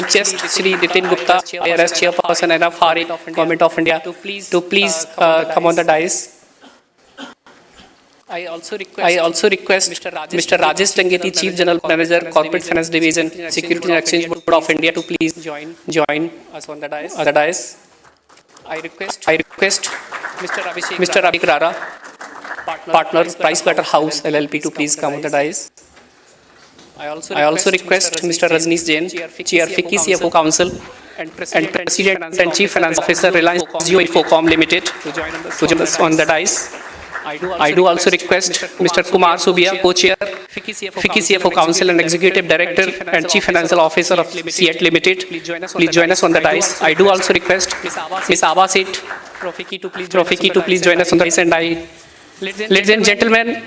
chest Shri Nitin Gupta, IRS Chairperson and FRA, Government of India, to please come on the dais. I also request Mr. Rajesh Tangeti, Chief General Manager, Corporate Finance Division, Securities and Exchange Board of India, to please join us on the dais. I request Mr. Abhishek Rara, partner, Pricewaterhouse LLP, to please come on the dais. I also request Mr. Rajneesh Jain, Chair FICCI CFO Council and President and Chief Finance Officer, Reliance Jio Infocom Limited, to join us on the dais. I do also request Mr. Kumar Subia, Co-Chair, FICCI CFO Council and Executive Director and Chief Financial Officer of CEAT Limited. Please join us on the dais. I do also request Ms. Aba Seth from FICCI to please join us on the dais. And ladies and gentlemen,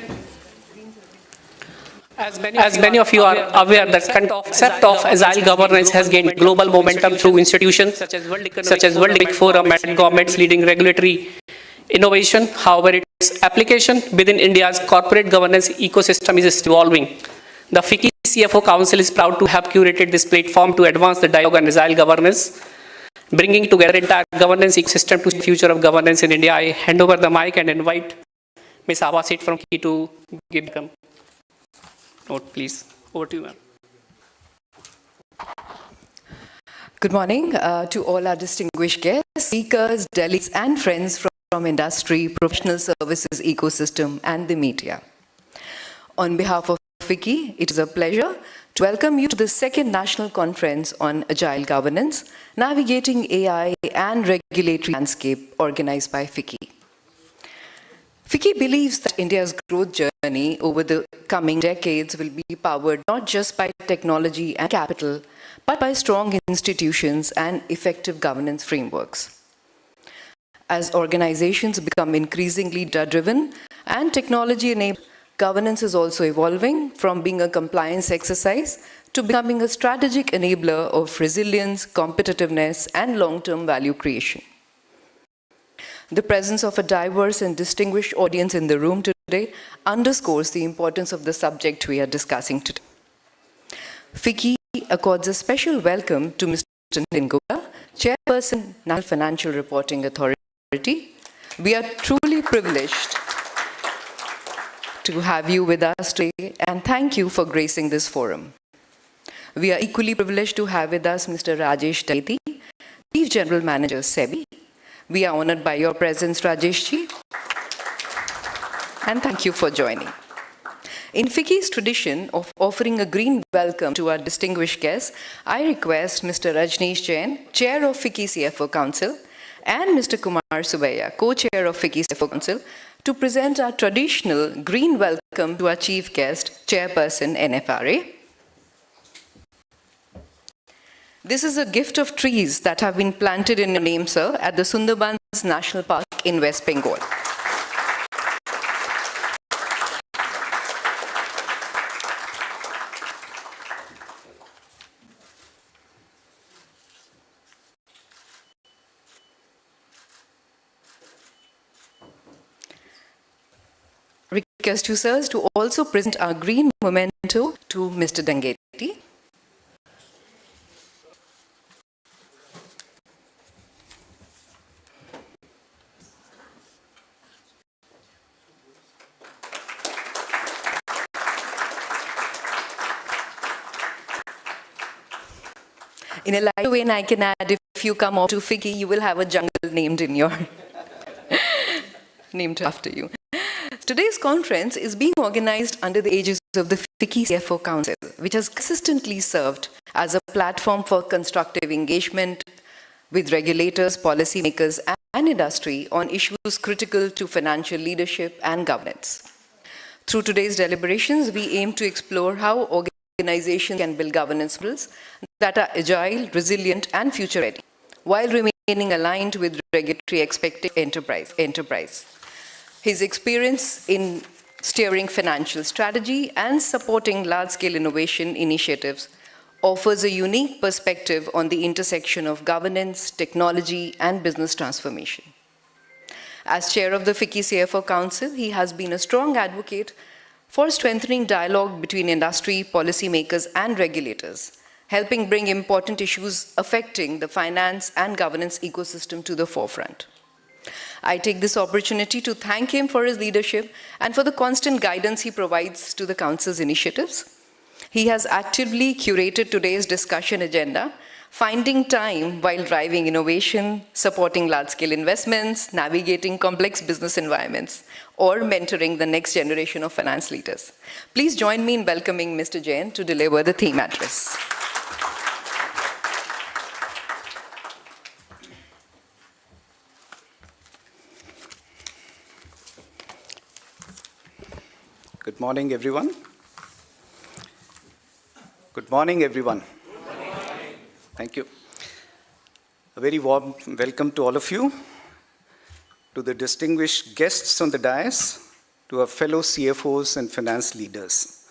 as many of you are aware, the concept of Agile governance has gained global momentum through institutions such as World Economic Forum and governments leading regulatory innovation. However, its application within India's corporate governance ecosystem is evolving. The FICCI CFO Council is proud to have curated this platform to advance the dialogue on Agile governance, bringing together entire governance ecosystem to the future of governance in India. I hand over the mic and invite Ms. Aba Seth from FICCI to give them note, please. Over to you, ma'am. Good morning to all our distinguished guests, speakers, delegates, and friends from industry, professional services ecosystem, and the media. On behalf of FICCI, it is a pleasure to welcome you to the second National Conference on Agile Governance, Navigating AI and Regulatory Landscape, organized by FICCI. FICCI believes that India's growth journey over the coming decades will be powered not just by technology and capital, but by strong institutions and effective governance frameworks. As organizations become increasingly data-driven and technology-enabled, governance is also evolving from being a compliance exercise to becoming a strategic enabler of resilience, competitiveness, and long-term value creation. The presence of a diverse and distinguished audience in the room today underscores the importance of the subject we are discussing today. FICCI accords a special welcome to Mr. Nitin Gupta, Chairperson, National Financial Reporting Authority. We are truly privileged to have you with us today, and thank you for gracing this forum. We are equally privileged to have with us Mr. Rajesh Tangeti, Chief General Manager, SEBI. We are honored by your presence, Rajeshji, and thank you for joining. In FICCI's tradition of offering a green welcome to our distinguished guests, I request Mr. Rajneesh Jain, Chair of FICCI CFO Council, and Mr. Kumar Subaya, Co-Chair of FICCI CFO Council, to present our traditional green welcome to our chief guest, Chairperson NFRA. This is a gift of trees that have been planted in your name, sir, at the Sundarbans National Park in West Bengal. Request you, sirs, to also present our green memento to Mr. Tangeti. In a light way, I can add, if you come off to FICCI, you will have a jungle named in your named after you. Today's conference is being organized under the aegis of the FICCI CFO Council, which has consistently served as a platform for constructive engagement with regulators, policymakers, and industry on issues critical to financial leadership and governance. Through today's deliberations, we aim to explore how organizations can build governance models that are agile, resilient, and future-ready, while remaining aligned with regulatory expected enterprise. His experience in steering financial strategy and supporting large-scale innovation initiatives offers a unique perspective on the intersection of governance, technology, and business transformation. As chair of the FICCI CFO Council, he has been a strong advocate for strengthening dialogue between industry, policymakers, and regulators, helping bring important issues affecting the finance and governance ecosystem to the forefront. I take this opportunity to thank him for his leadership and for the constant guidance he provides to the Council's initiatives. He has actively curated today's discussion agenda, finding time while driving innovation, supporting large-scale investments, navigating complex business environments, or mentoring the next generation of finance leaders. Please join me in welcoming Mr. Jain to deliver the theme address. Good morning, everyone. Good morning, everyone. Thank you. A very warm welcome to all of you, to the distinguished guests on the dais, to our fellow CFOs and finance leaders,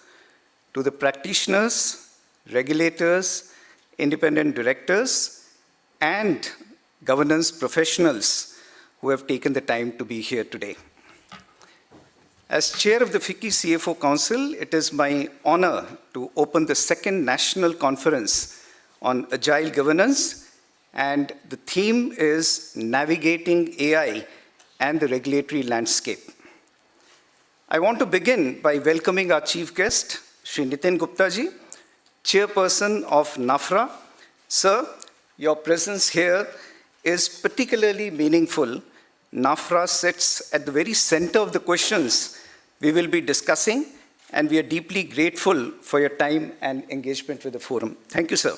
to the practitioners, regulators, independent directors, and governance professionals who have taken the time to be here today. As chair of the FICCI CFO Council, it is my honor to open the second national conference on Agile governance, and the theme is Navigating AI and the Regulatory Landscape. I want to begin by welcoming our chief guest, Shri Nitin Gupta ji, chairperson of NAFRA. Sir, your presence here is particularly meaningful. NAFRA sits at the very center of the questions we will be discussing, and we are deeply grateful for your time and engagement with the forum. Thank you, sir.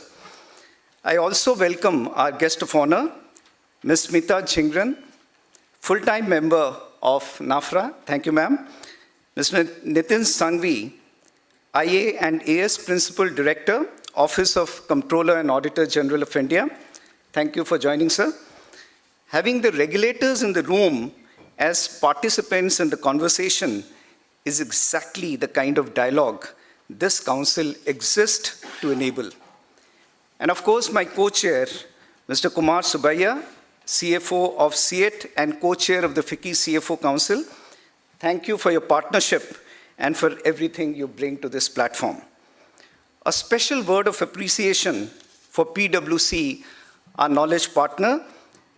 I also welcome our guest of honor, Ms. Smita Chingran, full-time member of NAFRA. Thank you, ma'am. Mr. Nitin Sanghvi, IA and AS Principal Director, Office of Comptroller and Auditor General of India. Thank you for joining, sir. Having the regulators in the room as participants in the conversation is exactly the kind of dialogue this council exists to enable. And of course, my co-chair, Mr. Kumar Subbiah, CFO of CET and co-chair of the FICCI CFO Council, thank you for your partnership and for everything you bring to this platform. A special word of appreciation for PwC, our knowledge partner.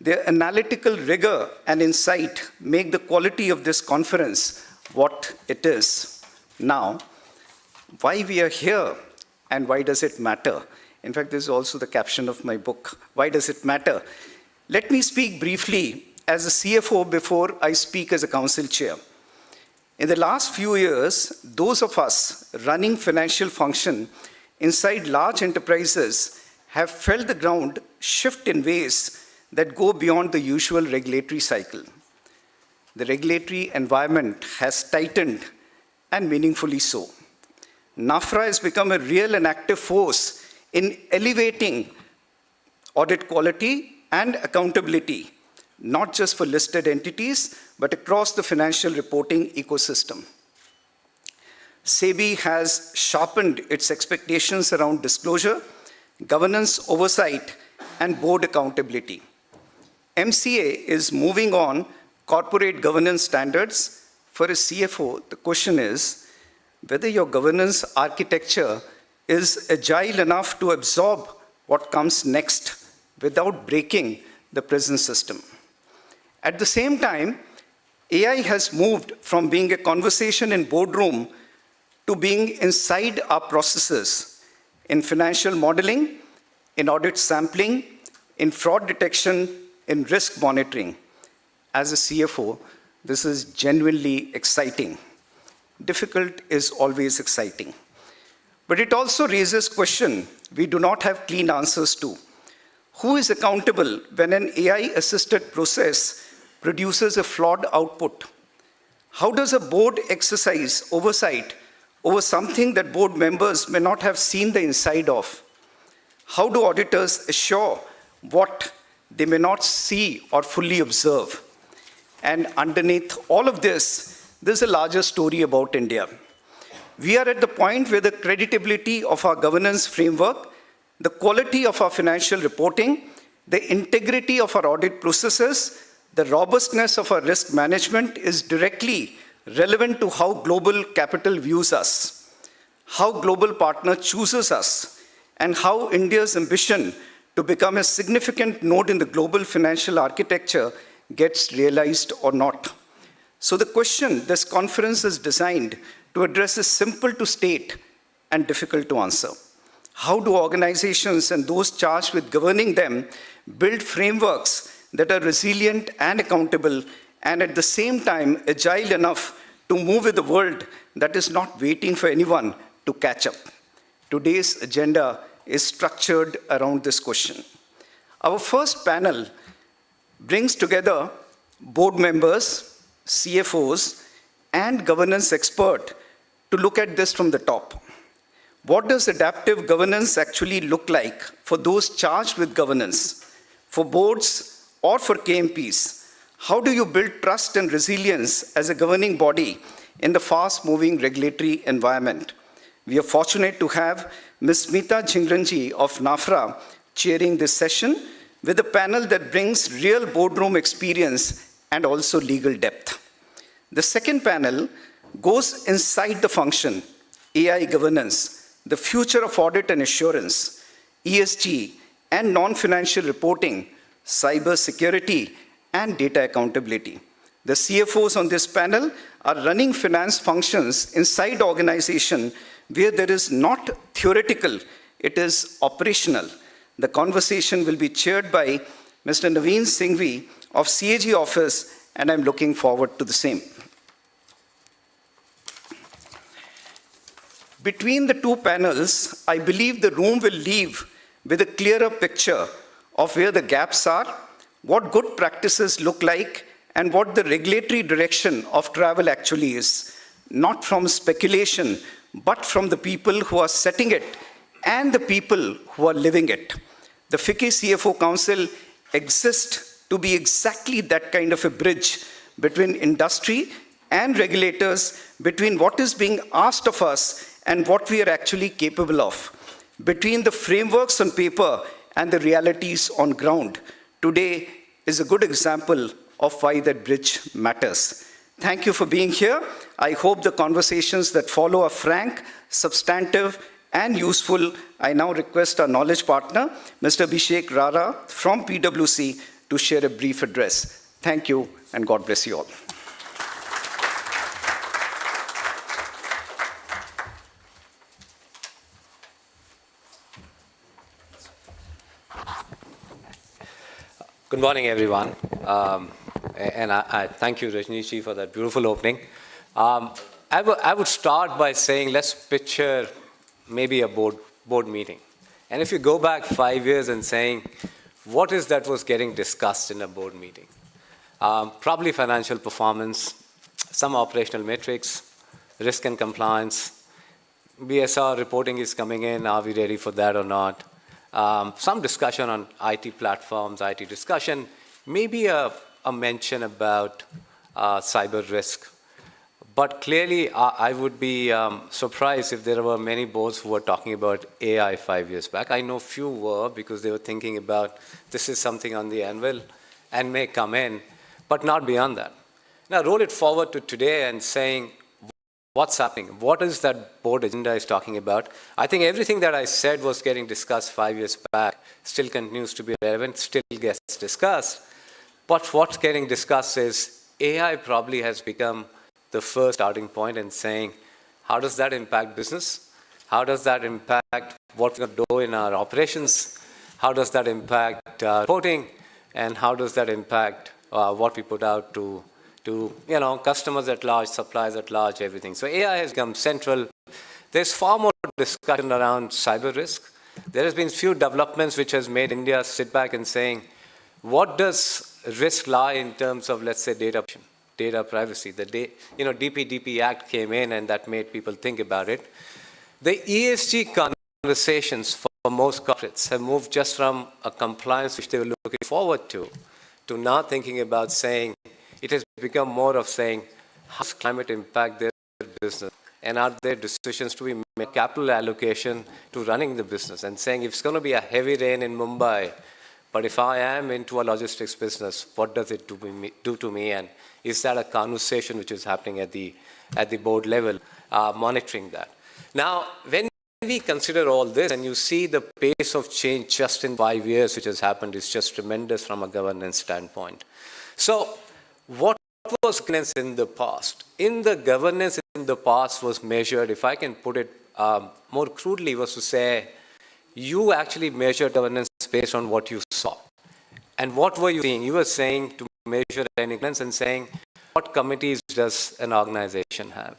Their analytical rigor and insight make the quality of this conference what it is. Now, why we are here and why does it matter? In fact, this is also the caption of my book, Why Does It Matter? Let me speak briefly as a CFO before I speak as a council chair. In the last few years, those of us running financial function inside large enterprises have felt the ground shift in ways that go beyond the usual regulatory cycle. The regulatory environment has tightened, and meaningfully so. NAFRA has become a real and active force in elevating audit quality and accountability, not just for listed entities, but across the financial reporting ecosystem. SEBI has sharpened its expectations around disclosure, governance oversight, and board accountability. MCA is moving on corporate governance standards. For a CFO, the question is whether your governance architecture is agile enough to absorb what comes next without breaking the present system. At the same time, AI has moved from being a conversation in boardroom to being inside our processes in financial modeling, in audit sampling, in fraud detection, in risk monitoring. As a CFO, this is genuinely exciting. Difficult is always exciting. But it also raises questions we do not have clean answers to. Who is accountable when an AI-assisted process produces a flawed output? How does a board exercise oversight over something that board members may not have seen the inside of? How do auditors assure what they may not see or fully observe? And underneath all of this, there's a larger story about India. We are at the point where the credibility of our governance framework, the quality of our financial reporting, the integrity of our audit processes, the robustness of our risk management is directly relevant to how global capital views us, how global partner chooses us, and how India's ambition to become a significant node in the global financial architecture gets realized or not. So the question this conference is designed to address is simple to state and difficult to answer. How do organizations and those charged with governing them build frameworks that are resilient and accountable, and at the same time agile enough to move with the world that is not waiting for anyone to catch up? Today's agenda is structured around this question. Our first panel brings together board members, CFOs, and governance experts to look at this from the top. What does adaptive governance actually look like for those charged with governance, for boards or for KMPs? How do you build trust and resilience as a governing body in the fast-moving regulatory environment? We are fortunate to have Ms. Smita Jhingranji of NAFRA chairing this session with a panel that brings real boardroom experience and also legal depth. The second panel goes inside the function, AI governance, the future of audit and assurance, ESG and non-financial reporting, cyber security, and data accountability. The CFOs on this panel are running finance functions inside organization where there is not theoretical, it is operational. The conversation will be chaired by Mr. Naveen Singhvi of CAG office, and I'm looking forward to the same. Between the two panels, I believe the room will leave with a clearer picture of where the gaps are, what good practices look like, and what the regulatory direction of travel actually is, not from speculation, but from the people who are setting it and the people who are living it. The FICCI CFO Council exists to be exactly that kind of a bridge between industry and regulators, between what is being asked of us and what we are actually capable of, between the frameworks on paper and the realities on ground. Today is a good example of why that bridge matters. Thank you for being here. I hope the conversations that follow are frank, substantive, and useful. I now request our knowledge partner, Mr. Abhishek Rara from PwC, to share a brief address. Thank you, and God bless you all. Good morning, everyone. And I thank you, Rajneesh, for that beautiful opening. I would start by saying, let's picture maybe a board meeting. And if you go back 5 years and saying, what is that was getting discussed in a board meeting? Probably financial performance, some operational metrics, risk and compliance, BSR reporting is coming in, are we ready for that or not? Some discussion on IT platforms, IT discussion, maybe a mention about cyber risk. But clearly, I would be surprised if there were many boards who were talking about AI 5 years back. I know few were because they were thinking about this is something on the anvil and may come in, but not beyond that. Now, roll it forward to today and saying, what's happening? What is that board agenda is talking about? I think everything that I said was getting discussed 5 years back still continues to be relevant, still gets discussed. But what's getting discussed is AI probably has become the first starting point in saying, how does that impact business? How does that impact what we're going to do in our operations? How does that impact reporting? And how does that impact what we put out to customers at large, suppliers at large, everything. So AI has become central. There's far more discussion around cyber risk. There has been few developments which has made India sit back and saying, what does risk lie in terms of, let's say, data privacy? The DPDP Act came in and that made people think about it. The ESG conversations for most corporates have moved just from a compliance which they were looking forward to now thinking about saying, it has become more of saying, how does climate impact their business? And are there decisions to be made, capital allocation to running the business? And saying, if it's going to be a heavy rain in Mumbai, but if I am into a logistics business, what does it do to me? And is that a conversation which is happening at the board level, monitoring that? Now, when we consider all this and you see the pace of change just in 5 years which has happened is just tremendous from a governance standpoint. So what was governance in the past? The governance in the past was measured, if I can put it more crudely, was to say, you actually measured governance based on what you saw. And what were you seeing? You were saying to measure any governance and saying, what committees does an organization have?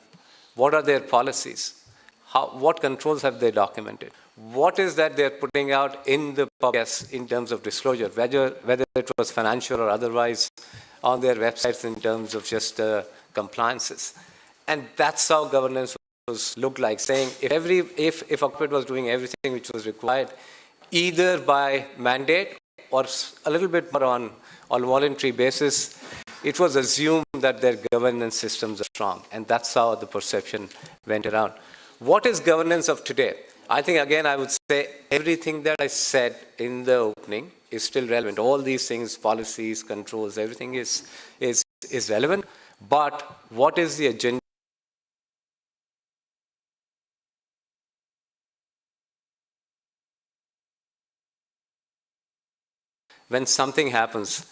What are their policies? What controls have they documented? What is that they're putting out in the public in terms of disclosure, whether it was financial or otherwise on their websites in terms of just compliances. And that's how governance was looked like, saying if a corporate was doing everything which was required, either by mandate or a little bit more on voluntary basis, it was assumed that their governance systems are strong. And that's how the perception went around. What is governance of today? I think, again, I would say everything that I said in the opening is still relevant. All these things, policies, controls, everything is relevant. But what is the agenda? When something happens,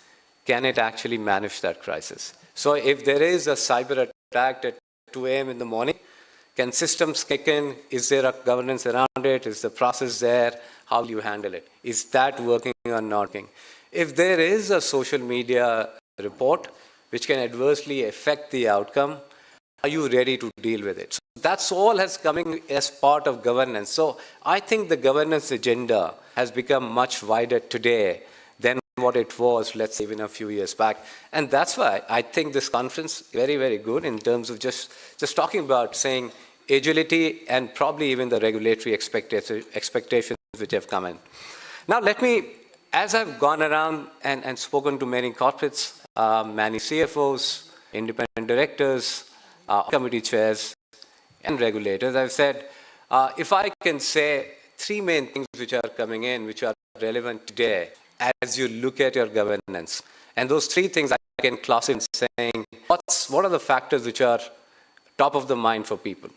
can it actually manage that crisis? So if there is a cyber attack at 2 a.m. in the morning, can systems kick in? Is there a governance around it? Is the process there? How do you handle it? Is that working or not working? If there is a social media report which can adversely affect the outcome, are you ready to deal with it? So that's all has coming as part of governance. So I think the governance agenda has become much wider today than what it was, let's say, even a few years back. And that's why I think this conference is very, very good in terms of just talking about saying agility and probably even the regulatory expectations which have come in. Now let me, as I've gone around and spoken to many corporates, many CFOs, independent directors, committee chairs, and regulators, I've said, if I can say 3 main things which are coming in, which are relevant today, as you look at your governance. And those 3 things I can classify in saying, what are the factors which are top of the mind for people?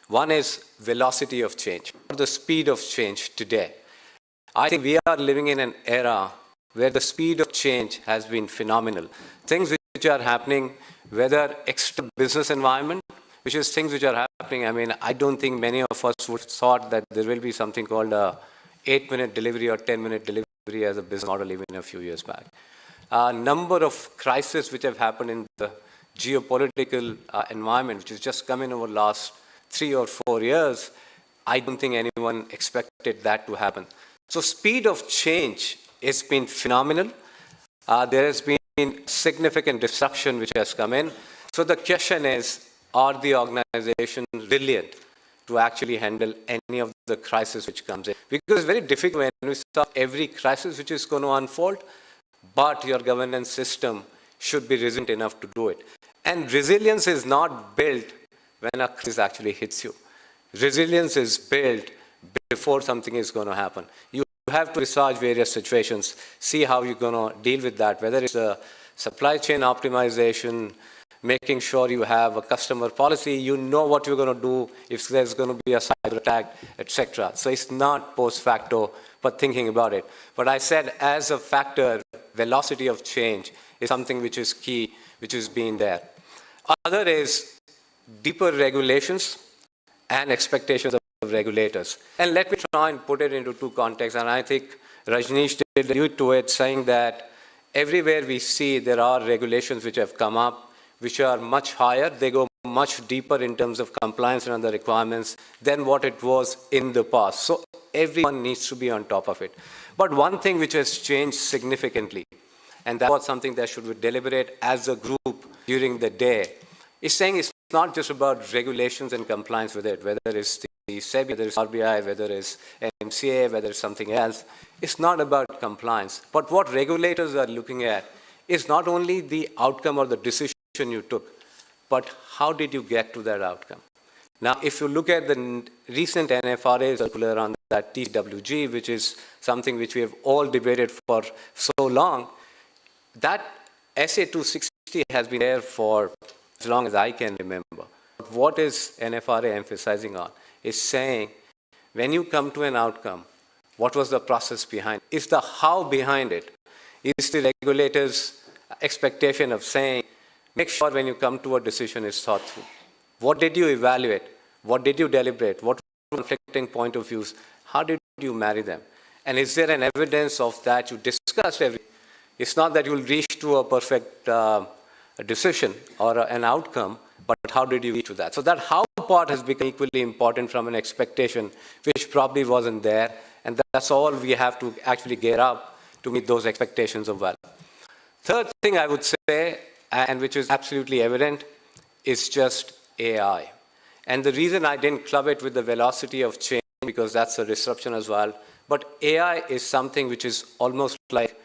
One is velocity of change, the speed of change today. I think we are living in an era where the speed of change has been phenomenal. Things which are happening, whether extra business environment, which is things which are happening. I mean, I don't think many of us would have thought that there will be something called a 8-minute delivery or 10-minute delivery as a business model even a few years back. Number of crises which have happened in the geopolitical environment, which has just come in over the last 3 or 4 years, I don't think anyone expected that to happen. So speed of change has been phenomenal. There has been significant disruption which has come in. So the question is, are the organizations resilient to actually handle any of the crisis which comes in? Because it's very difficult when we saw every crisis which is going to unfold, but your governance system should be resilient enough to do it. And resilience is not built when a crisis actually hits you. Resilience is built before something is going to happen. You have to research various situations, see how you're going to deal with that, whether it's a supply chain optimization, making sure you have a customer policy, you know what you're going to do if there's going to be a cyber attack, etc. So it's not post facto, but thinking about it. But I said as a factor, velocity of change is something which is key, which is being there. Other is deeper regulations and expectations of regulators. And let me try and put it into 2 contexts. And I think Rajneesh did allude to it, saying that everywhere we see there are regulations which have come up, which are much higher. They go much deeper in terms of compliance and other requirements than what it was in the past. So everyone needs to be on top of it. But one thing which has changed significantly, and that was something that should be deliberate as a group during the day, is saying it's not just about regulations and compliance with it, whether it's the SEBI, whether it's RBI, whether it's MCA, whether it's something else. It's not about compliance. But what regulators are looking at is not only the outcome or the decision you took, but how did you get to that outcome? Now, if you look at the recent NFRA circular on that TWG, which is something which we have all debated for so long, that SA 260 has been there for as long as I can remember. What is NFRA emphasizing on is saying when you come to an outcome, what was the process behind it? Is the how behind it? Is the regulator's expectation of saying, make sure when you come to a decision is thought through. What did you evaluate? What did you deliberate? What were conflicting point of views? How did you marry them? And is there an evidence of that you discussed every? It's not that you'll reach to a perfect decision or an outcome, but how did you reach to that? So that how part has become equally important from an expectation which probably wasn't there, and that's all we have to actually gear up to meet those expectations of value. Third thing I would say, and which is absolutely evident, is just AI. And the reason I didn't club it with the velocity of change, because that's a disruption as well, but AI is something which is almost like,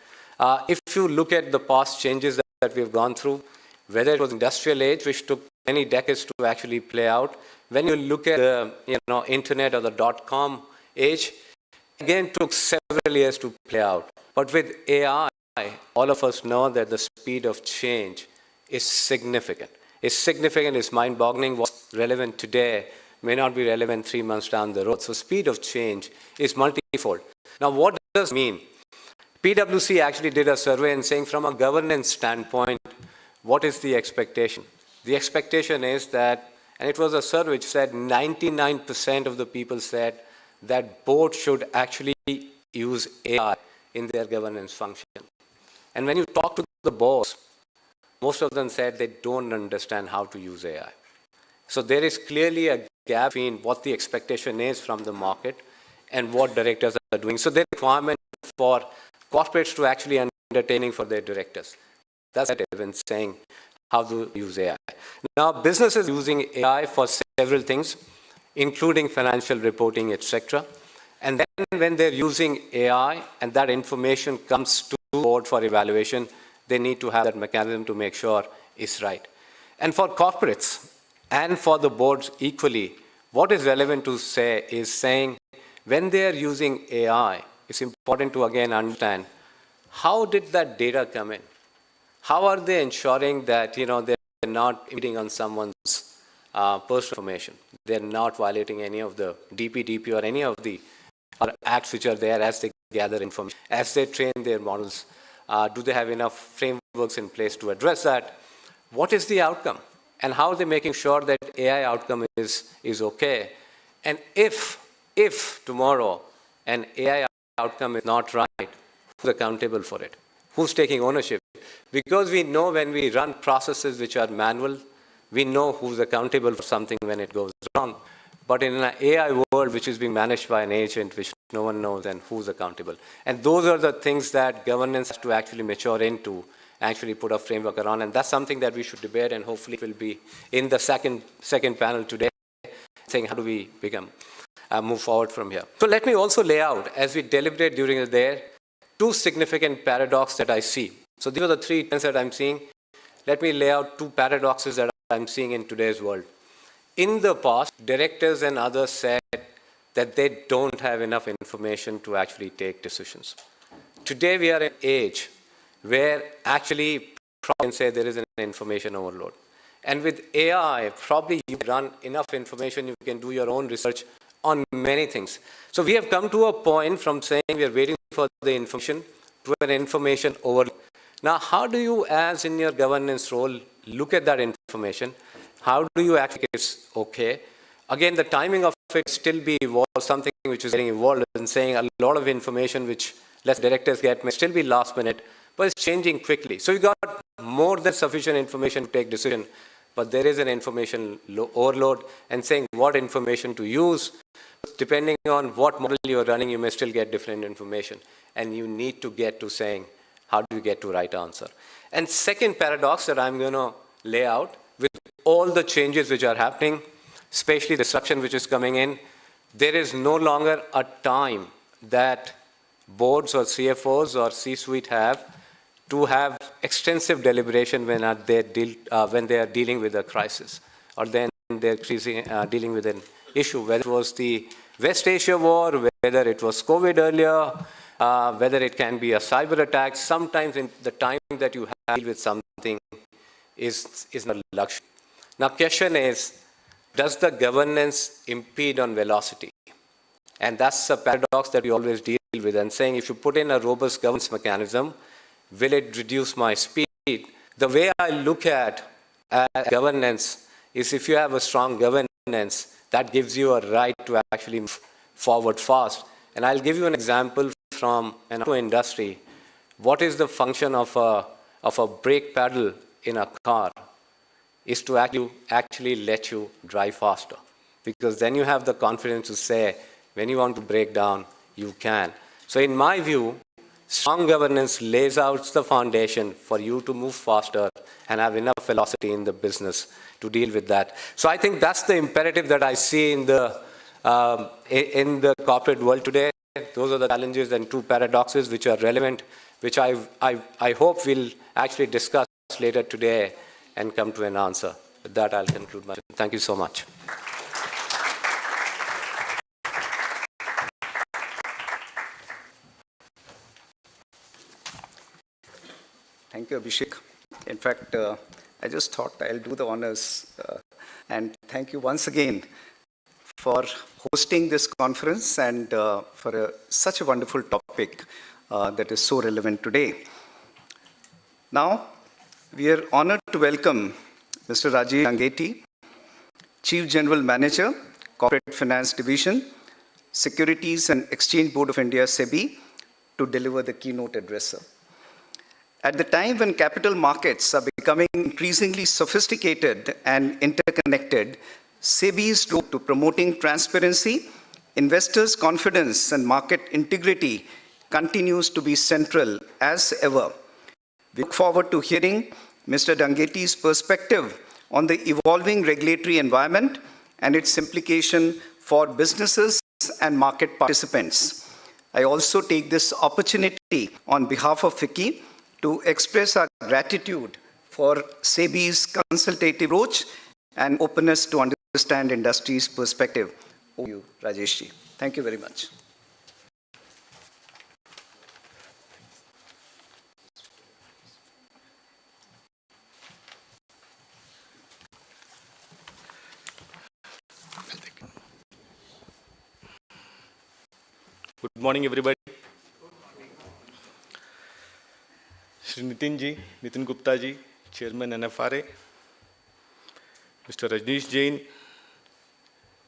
if you look at the past changes that we've gone through, whether it was industrial age, which took many decades to actually play out, when you look at the internet or the .com age, again took several years to play out. But with AI, all of us know that the speed of change is significant. It's significant, it's mind-boggling. What's relevant today may not be relevant 3 months down the road. So speed of change is multifold. Now, what does it mean? PwC actually did a survey and saying from a governance standpoint, what is the expectation? The expectation is that, and it was a survey which said 99% of the people said that boards should actually use AI in their governance function. And when you talk to the boards, most of them said they don't understand how to use AI. So there is clearly a gap between what the expectation is from the market and what directors are doing. So there is a requirement for corporates to actually undertaining for their directors. That's what I've been saying, how to use AI. Now, businesses using AI for several things, including financial reporting, etc. And then when they're using AI and that information comes to the board for evaluation, they need to have that mechanism to make sure it's right. And for corporates and for the boards equally, what is relevant to say is saying when they're using AI, it's important to again understand how did that data come in? How are they ensuring that they're not impeding on someone's personal information? They're not violating any of the DPDP or any of the other acts which are there as they gather information, as they train their models. Do they have enough frameworks in place to address that? What is the outcome? And how are they making sure that AI outcome is okay? And if tomorrow an AI outcome is not right, who's accountable for it? Who's taking ownership? Because we know when we run processes which are manual, we know who's accountable for something when it goes wrong. But in an AI world which is being managed by an agent, which no one knows, then who's accountable? And those are the things that governance has to actually mature into, actually put a framework around. And that's something that we should debate, and hopefully it will be in the second panel today, saying how do we move forward from here. So let me also lay out, as we deliberate during the day, two significant paradoxes that I see. So these are the three trends that I'm seeing. Let me lay out two paradoxes that I'm seeing in today's world. In the past, directors and others said that they don't have enough information to actually take decisions. Today we are at an age where actually probably can say there is an information overload. And with AI, probably you run enough information, you can do your own research on many things. So we have come to a point from saying we are waiting for the information to an information overload. Now, how do you, as in your governance role, look at that information? How do you actually it's okay? Again, the timing of it still be evolved, something which is getting evolved and saying a lot of information which less directors get may still be last minute, but it's changing quickly. So you got more than sufficient information to take decision, but there is an information overload and saying what information to use. Depending on what model you're running, you may still get different information. And you need to get to saying, how do you get to right answer? And second paradox that I'm going to lay out, with all the changes which are happening, especially disruption which is coming in, there is no longer a time that boards or CFOs or C-suite have to have extensive deliberation when they are dealing with a crisis, or then they're dealing with an issue, whether it was the West Asia war, whether it was COVID earlier, whether it can be a cyber attack. Sometimes in the time that you have to deal with something is not a luxury. Now, question is, does the governance impede on velocity? And that's a paradox that we always deal with, and saying if you put in a robust governance mechanism, will it reduce my speed? The way I look at governance is if you have a strong governance, that gives you a right to actually move forward fast. And I'll give you an example from an auto industry. What is the function of a brake pedal in a car? Is to actually let you drive faster. Because then you have the confidence to say, when you want to break down, you can. So in my view, strong governance lays out the foundation for you to move faster and have enough velocity in the business to deal with that. So I think that's the imperative that I see in the corporate world today. Those are the challenges and two paradoxes which are relevant, which I hope we'll actually discuss later today and come to an answer. With that, I'll conclude my. Thank you so much. Thank you, Abhishek. In fact, I just thought I'll do the honors and thank you once again for hosting this conference and for such a wonderful topic that is so relevant today. Now, we are honored to welcome Mr. Rajesh Tangeti, Chief General Manager, Corporate Finance Division, Securities and Exchange Board of India, SEBI, to deliver the keynote address. At the time when capital markets are becoming increasingly sophisticated and interconnected, SEBI's role to promoting transparency, investors' confidence, and market integrity continues to be central as ever. We look forward to hearing Mr. Tangeti's perspective on the evolving regulatory environment and its implication for businesses and market participants. I also take this opportunity on behalf of FICCI to express our gratitude for SEBI's consultative approach and openness to understand industry's perspective. Over to you, Rajeshji. Thank you very much. Good morning, everybody. Shri Nitin ji, Nitin Gupta ji, Chairman NFRA, Mr. Rajneesh Jain,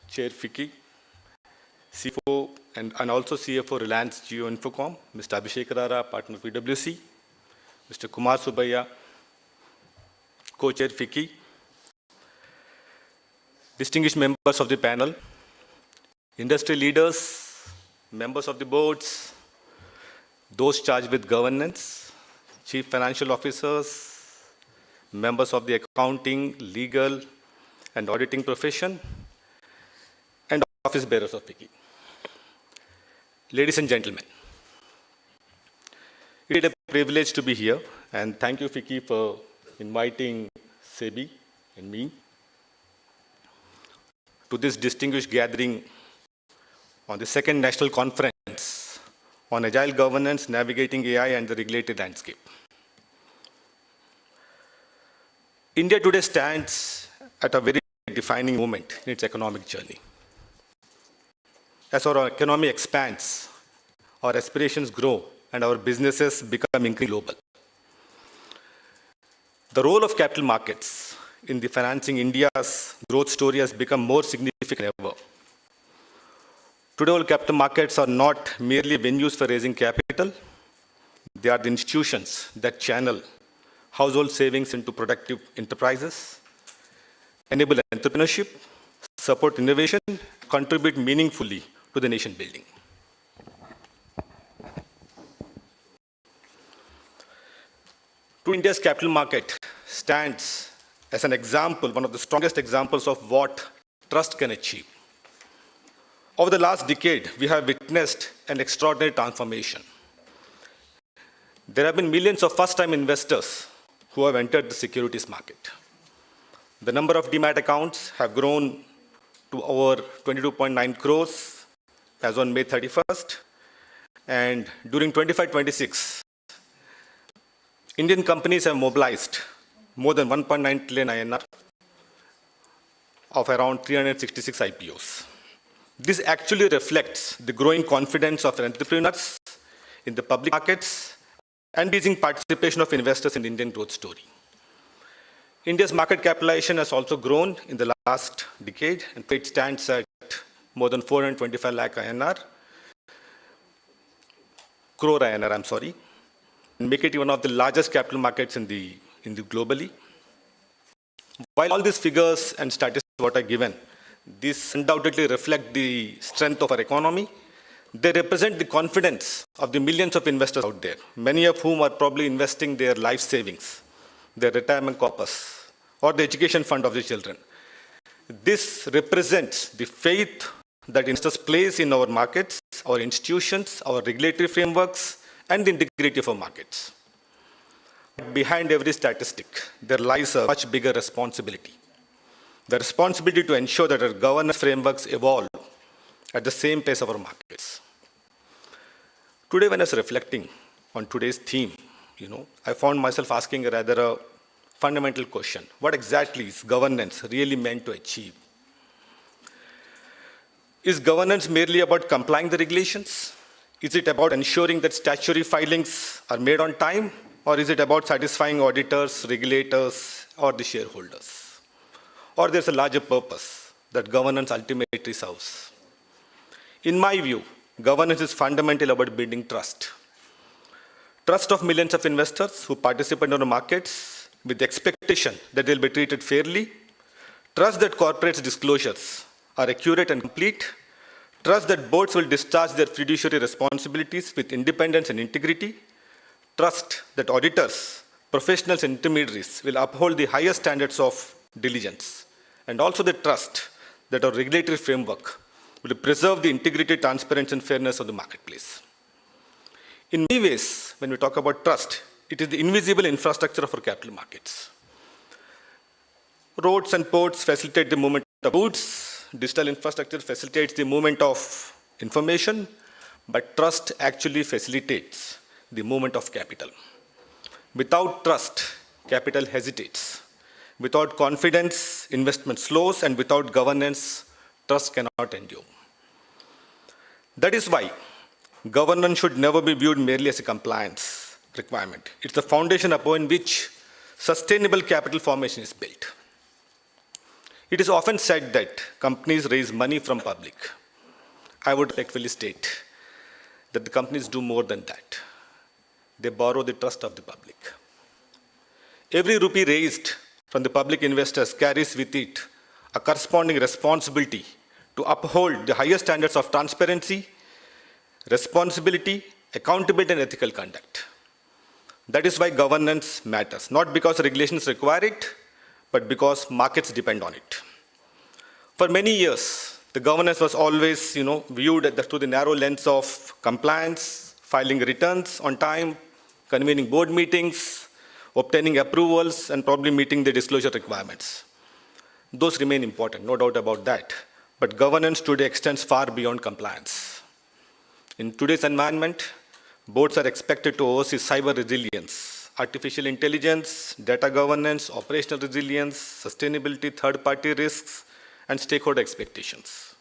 Chair FICCI, CFO and also CFO Reliance Jio Infocom, Mr. Abhishek Rara, Partner PwC, Mr. Kumar Subbiah, Co-Chair FICCI, distinguished members of the panel, industry leaders, members of the boards, those charged with governance, chief financial officers, members of the accounting, legal, and auditing profession, and office bearers of FICCI. Ladies and gentlemen, it is a privilege to be here, and thank you, FICCI, for inviting SEBI and me to this distinguished gathering on the second national conference on Agile governance, navigating AI and the regulatory landscape. India today stands at a very defining moment in its economic journey. As our economy expands, our aspirations grow, and our businesses become increasingly global. The role of capital markets in the financing India's growth story has become more significant than ever. Today, all capital markets are not merely venues for raising capital. They are the institutions that channel household savings into productive enterprises, enable entrepreneurship, support innovation, contribute meaningfully to the nation building. To India's capital market stands as an example, one of the strongest examples of what trust can achieve. Over the last decade, we have witnessed an extraordinary transformation. There have been millions of first-time investors who have entered the securities market. The number of demat accounts have grown to over 22.9 crores as on May 31st. And during 25-26, Indian companies have mobilized more than 1.9 trillion INR of around 366 IPOs. This actually reflects the growing confidence of entrepreneurs in the public markets and increasing participation of investors in the Indian growth story. India's market capitalization has also grown in the last decade, and it stands at more than 425 lakh INR, crore INR, I'm sorry, and make it one of the largest capital markets in the globally. While all these figures and statistics what are given, these undoubtedly reflect the strength of our economy. They represent the confidence of the millions of investors out there, many of whom are probably investing their life savings, their retirement corpus, or the education fund of their children. This represents the faith that investors place in our markets, our institutions, our regulatory frameworks, and the integrity of our markets. Behind every statistic, there lies a much bigger responsibility. The responsibility to ensure that our governance frameworks evolve at the same pace of our markets. Today, when I was reflecting on today's theme, I found myself asking a rather fundamental question. What exactly is governance really meant to achieve? Is governance merely about complying the regulations? Is it about ensuring that statutory filings are made on time? Or is it about satisfying auditors, regulators, or the shareholders? Or there's a larger purpose that governance ultimately serves? In my view, governance is fundamental about building trust. Trust of millions of investors who participate in our markets with the expectation that they'll be treated fairly. Trust that corporate disclosures are accurate and complete. Trust that boards will discharge their fiduciary responsibilities with independence and integrity. Trust that auditors, professionals, and intermediaries will uphold the highest standards of diligence. And also the trust that our regulatory framework will preserve the integrity, transparency, and fairness of the marketplace. In many ways, when we talk about trust, it is the invisible infrastructure of our capital markets. Roads and ports facilitate the movement of goods. Digital infrastructure facilitates the movement of information, but trust actually facilitates the movement of capital. Without trust, capital hesitates. Without confidence, investment slows, and without governance, trust cannot endure. That is why governance should never be viewed merely as a compliance requirement. It's the foundation upon which sustainable capital formation is built. It is often said that companies raise money from public. I would respectfully state that the companies do more than that. They borrow the trust of the public. Every rupee raised from the public investors carries with it a corresponding responsibility to uphold the highest standards of transparency, responsibility, accountability, and ethical conduct. That is why governance matters, not because regulations require it, but because markets depend on it. For many years, the governance was always, viewed through the narrow lens of compliance, filing returns on time, convening board meetings, obtaining approvals, and probably meeting the disclosure requirements. Those remain important, no doubt about that. But governance today extends far beyond compliance. In today's environment, boards are expected to oversee cyber resilience, artificial intelligence, data governance, operational resilience, sustainability, third-party risks, and stakeholder expectations.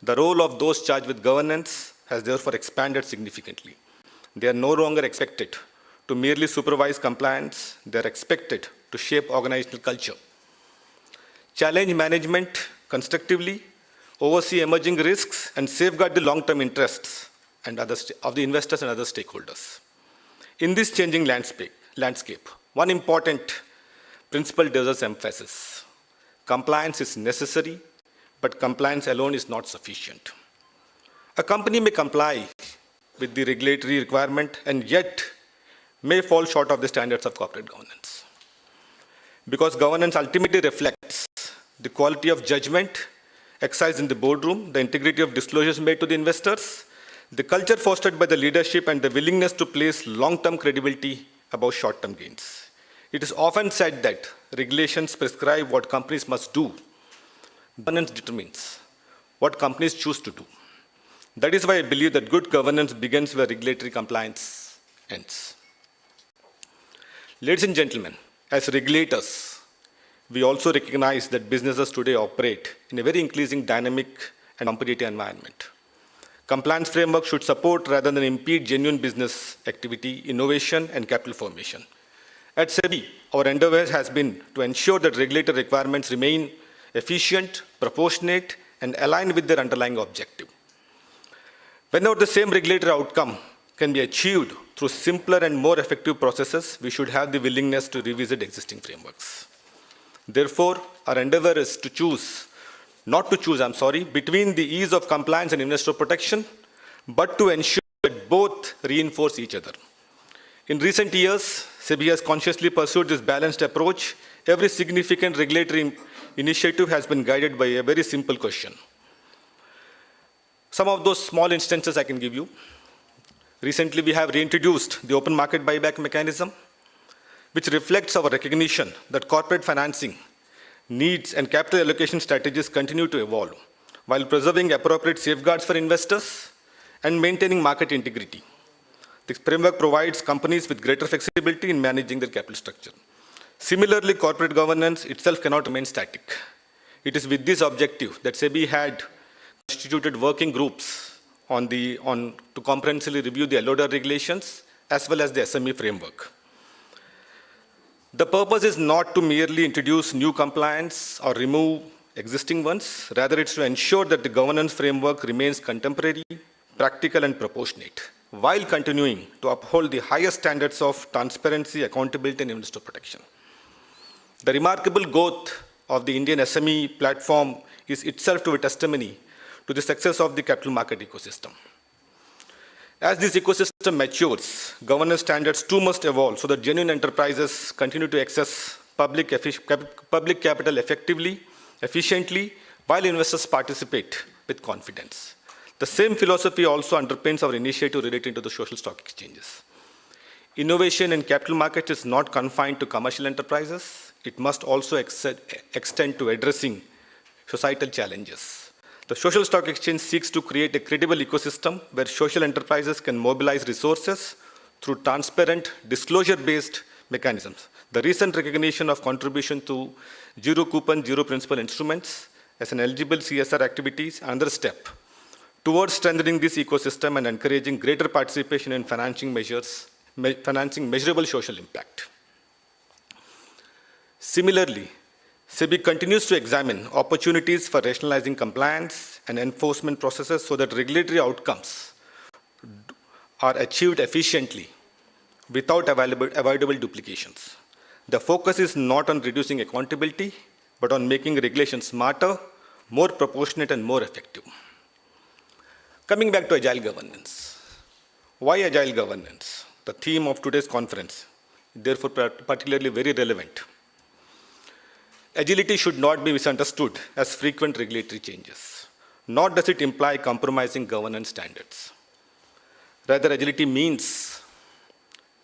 The role of those charged with governance has therefore expanded significantly. They are no longer expected to merely supervise compliance. They are expected to shape organizational culture, challenge management constructively, oversee emerging risks, and safeguard the long-term interests of the investors and other stakeholders. In this changing landscape, one important principle deserves emphasis. Compliance is necessary, but compliance alone is not sufficient. A company may comply with the regulatory requirement and yet may fall short of the standards of corporate governance. Because governance ultimately reflects the quality of judgment exercised in the boardroom, the integrity of disclosures made to the investors, the culture fostered by the leadership, and the willingness to place long-term credibility above short-term gains. It is often said that regulations prescribe what companies must do. Governance determines what companies choose to do. That is why I believe that good governance begins where regulatory compliance ends. Ladies and gentlemen, as regulators, we also recognize that businesses today operate in a very increasing dynamic and competitive environment. Compliance framework should support rather than impede genuine business activity, innovation, and capital formation. At SEBI, our endeavor has been to ensure that regulatory requirements remain efficient, proportionate, and aligned with their underlying objective. Whenever the same regulatory outcome can be achieved through simpler and more effective processes, we should have the willingness to revisit existing frameworks. Therefore, our endeavor is to not to choose, between the ease of compliance and investor protection, but to ensure that both reinforce each other. In recent years, SEBI has consciously pursued this balanced approach. Every significant regulatory initiative has been guided by a very simple question. Some of those small instances I can give you. Recently, we have reintroduced the open market buyback mechanism, which reflects our recognition that corporate financing needs and capital allocation strategies continue to evolve while preserving appropriate safeguards for investors and maintaining market integrity. This framework provides companies with greater flexibility in managing their capital structure. Similarly, corporate governance itself cannot remain static. It is with this objective that SEBI had constituted working groups to comprehensively review the LODR regulations as well as the SME framework. The purpose is not to merely introduce new compliance or remove existing ones. Rather, it's to ensure that the governance framework remains contemporary, practical, and proportionate, while continuing to uphold the highest standards of transparency, accountability, and investor protection. The remarkable growth of the Indian SME platform is itself to a testimony to the success of the capital market ecosystem. As this ecosystem matures, governance standards too must evolve so that genuine enterprises continue to access public capital effectively, efficiently, while investors participate with confidence. The same philosophy also underpins our initiative relating to the social stock exchanges. Innovation in capital markets is not confined to commercial enterprises. It must also extend to addressing societal challenges. The social stock exchange seeks to create a credible ecosystem where social enterprises can mobilize resources through transparent, disclosure-based mechanisms. The recent recognition of contribution to zero coupon, zero principal instruments as an eligible CSR activity is another step towards strengthening this ecosystem and encouraging greater participation in financing measurable social impact. Similarly, SEBI continues to examine opportunities for rationalizing compliance and enforcement processes so that regulatory outcomes are achieved efficiently without avoidable duplications. The focus is not on reducing accountability, but on making regulations smarter, more proportionate, and more effective. Coming back to Agile governance. Why Agile governance? The theme of today's conference, therefore particularly very relevant. Agility should not be misunderstood as frequent regulatory changes, nor does it imply compromising governance standards. Rather, agility means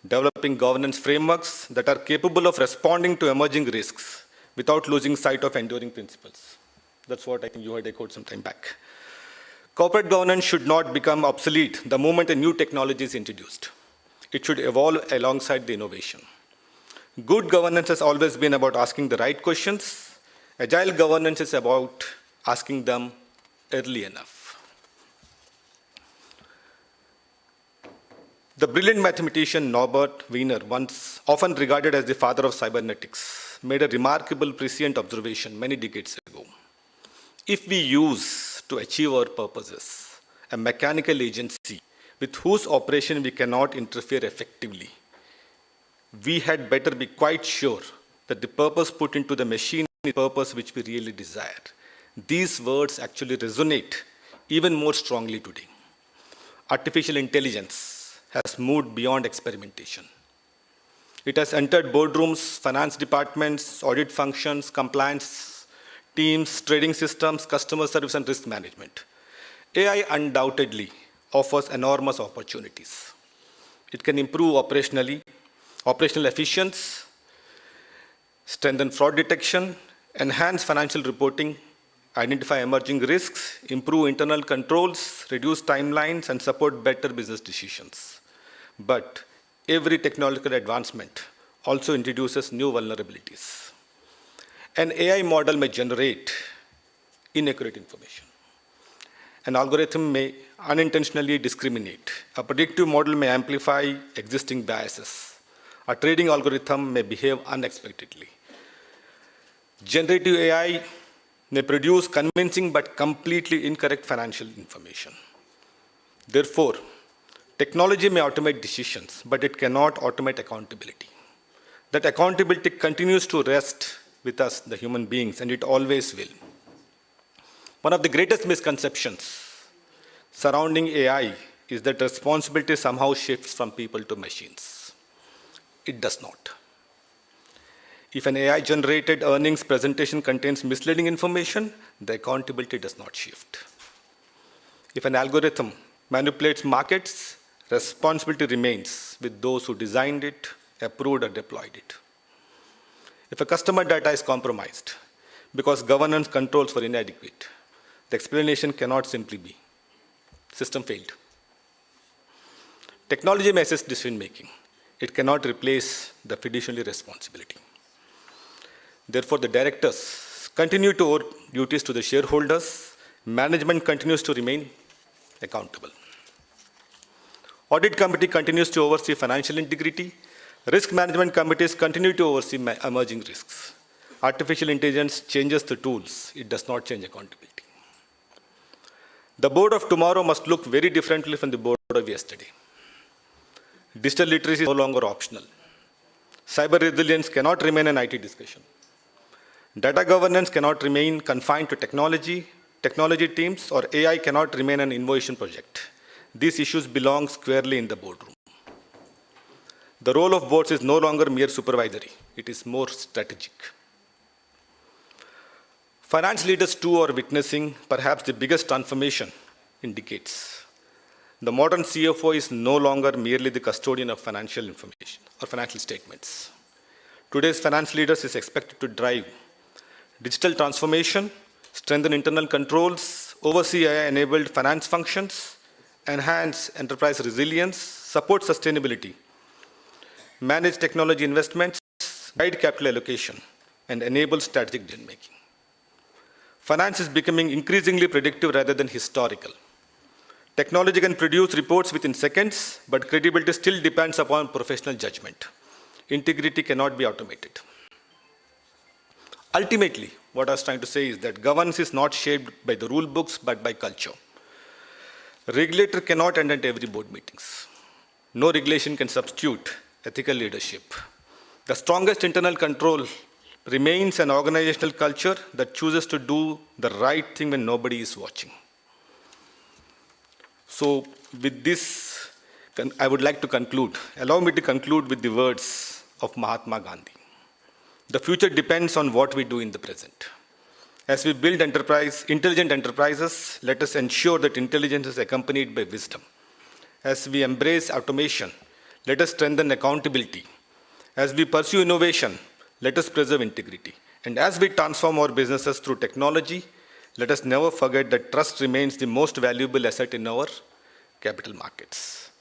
developing governance frameworks that are capable of responding to emerging risks without losing sight of enduring principles. That's what I think you had echoed some time back. Corporate governance should not become obsolete the moment a new technology is introduced. It should evolve alongside the innovation. Good governance has always been about asking the right questions. Agile governance is about asking them early enough. The brilliant mathematician Norbert Wiener, once often regarded as the father of cybernetics, made a remarkable prescient observation many decades ago. If we use to achieve our purposes a mechanical agency with whose operation we cannot interfere effectively, we had better be quite sure that the purpose put into the machine is the purpose which we really desire. These words actually resonate even more strongly today. Artificial intelligence has moved beyond experimentation. It has entered boardrooms, finance departments, audit functions, compliance teams, trading systems, customer service, and risk management. AI undoubtedly offers enormous opportunities. It can improve operational efficiency, strengthen fraud detection, enhance financial reporting, identify emerging risks, improve internal controls, reduce timelines, and support better business decisions. But every technological advancement also introduces new vulnerabilities. An AI model may generate inaccurate information. An algorithm may unintentionally discriminate. A predictive model may amplify existing biases. A trading algorithm may behave unexpectedly. Generative AI may produce convincing but completely incorrect financial information. Therefore, technology may automate decisions, but it cannot automate accountability. That accountability continues to rest with us, the human beings, and it always will. One of the greatest misconceptions surrounding AI is that responsibility somehow shifts from people to machines. It does not. If an AI-generated earnings presentation contains misleading information, the accountability does not shift. If an algorithm manipulates markets, responsibility remains with those who designed it, approved, or deployed it. If a customer data is compromised because governance controls were inadequate, the explanation cannot simply be system failed. Technology may assist decision-making. It cannot replace the fiduciary responsibility. Therefore, the directors continue to owe duties to the shareholders. Management continues to remain accountable. Audit committee continues to oversee financial integrity. Risk management committees continue to oversee emerging risks. Artificial intelligence changes the tools. It does not change accountability. The board of tomorrow must look very differently from the board of yesterday. Digital literacy is no longer optional. Cyber resilience cannot remain an IT discussion. Data governance cannot remain confined to technology teams, or AI cannot remain an innovation project. These issues belong squarely in the boardroom. The role of boards is no longer mere supervisory. It is more strategic. Finance leaders too are witnessing perhaps the biggest transformation in decades. The modern CFO is no longer merely the custodian of financial information or financial statements. Today's finance leaders is expected to drive digital transformation, strengthen internal controls, oversee AI-enabled finance functions, enhance enterprise resilience, support sustainability, manage technology investments, guide capital allocation, and enable strategic decision-making. Finance is becoming increasingly predictive rather than historical. Technology can produce reports within seconds, but credibility still depends upon professional judgment. Integrity cannot be automated. Ultimately, what I was trying to say is that governance is not shaped by the rule books, but by culture. Regulator cannot attend every board meetings. No regulation can substitute ethical leadership. The strongest internal control remains an organizational culture that chooses to do the right thing when nobody is watching. So with this, I would like to conclude. Allow me to conclude with the words of Mahatma Gandhi. The future depends on what we do in the present. As we build intelligent enterprises, let us ensure that intelligence is accompanied by wisdom. As we embrace automation, let us strengthen accountability. As we pursue innovation, let us preserve integrity. And as we transform our businesses through technology, let us never forget that trust remains the most valuable asset in our capital markets.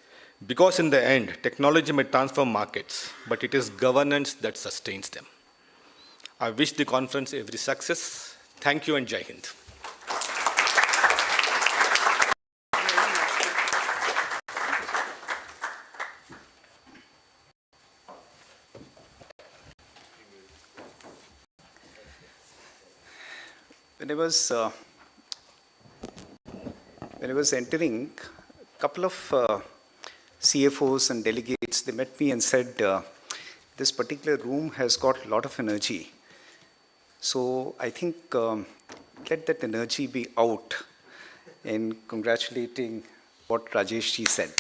Because in the end, technology may transform markets, but it is governance that sustains them. I wish the conference every success. Thank you and Jai Hind. When I was entering, a couple of CFOs and delegates, they met me and said, this particular room has got a lot of energy. So I think let that energy be out in congratulating what Rajesh ji said.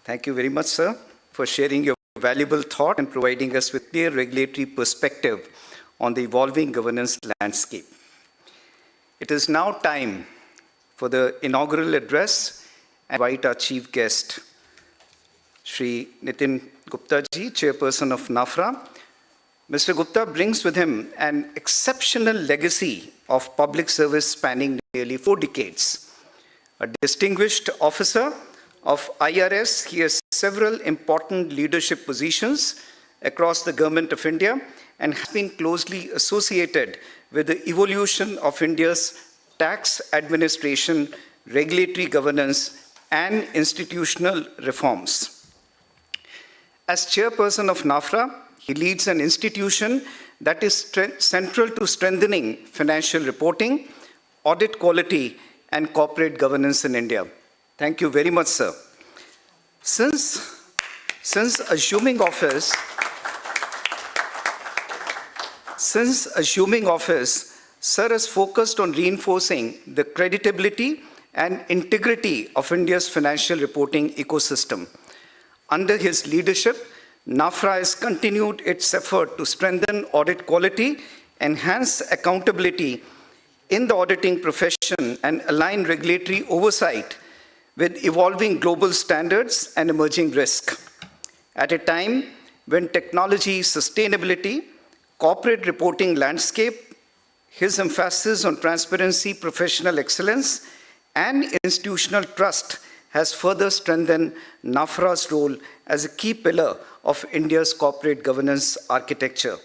Thank you very much, sir, for sharing your valuable thought and providing us with clear regulatory perspective on the evolving governance landscape. It is now time for the inaugural address. I invite our chief guest, Shri Nitin Gupta ji, Chairperson of NAFRA. Mr. Gupta brings with him an exceptional legacy of public service spanning nearly 4 decades. A distinguished officer of IRS, he has several important leadership positions, across the Government of India and has been closely associated with the evolution of India's tax administration, regulatory governance, and institutional reforms. As chairperson of NAFRA, he leads an institution that is central to strengthening financial reporting, audit quality, and corporate governance in India. Thank you very much, sir. Since assuming office, sir has focused on reinforcing the credibility and integrity of India's financial reporting ecosystem. Under his leadership, NAFRA has continued its effort to strengthen audit quality, enhance accountability in the auditing profession, and align regulatory oversight with evolving global standards and emerging risk. At a time when technology, sustainability, corporate reporting landscape, his emphasis on transparency, professional excellence, and institutional trust has further strengthened NAFRA's role as a key pillar of India's corporate governance architecture.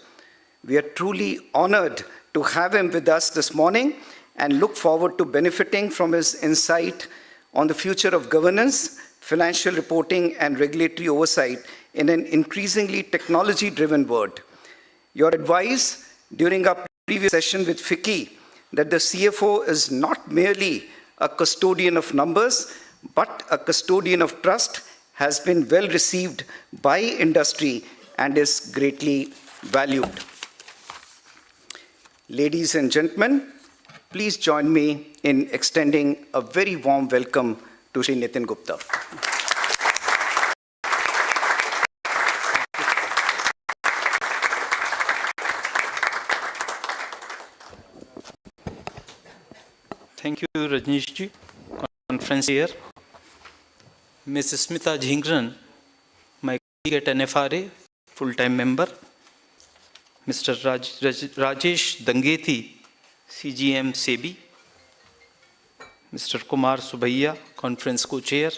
We are truly honored to have him with us this morning and look forward to benefiting from his insight on the future of governance, financial reporting, and regulatory oversight in an increasingly technology-driven world. Your advice during our previous session with FICCI that the CFO is not merely a custodian of numbers, but a custodian of trust has been well received by industry and is greatly valued. Ladies and gentlemen, please join me in extending a very warm welcome to Shri Nitin Gupta. Thank you, Rajneesh ji. Conference here. Ms. Smita Jhingran, my colleague at NFRA, full-time member. Mr. Rajesh Dangeti, CGM SEBI. Mr. Kumar Subhaiya, conference co-chair.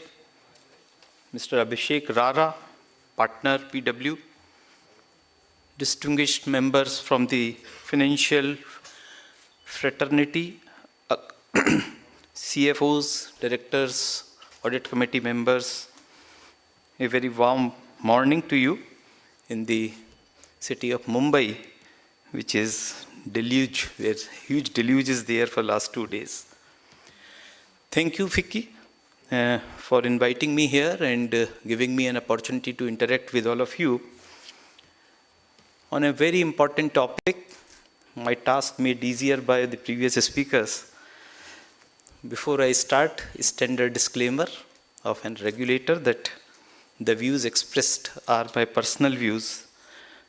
Mr. Abhishek Rara, partner PW. Distinguished members from the financial fraternity, CFOs, directors, audit committee members, a very warm morning to you in the city of Mumbai, which is deluge, where huge deluge is there for last 2 days. Thank you, FICCI, for inviting me here and giving me an opportunity to interact with all of you on a very important topic. My task made easier by the previous speakers. Before I start, a standard disclaimer of a regulator that the views expressed are my personal views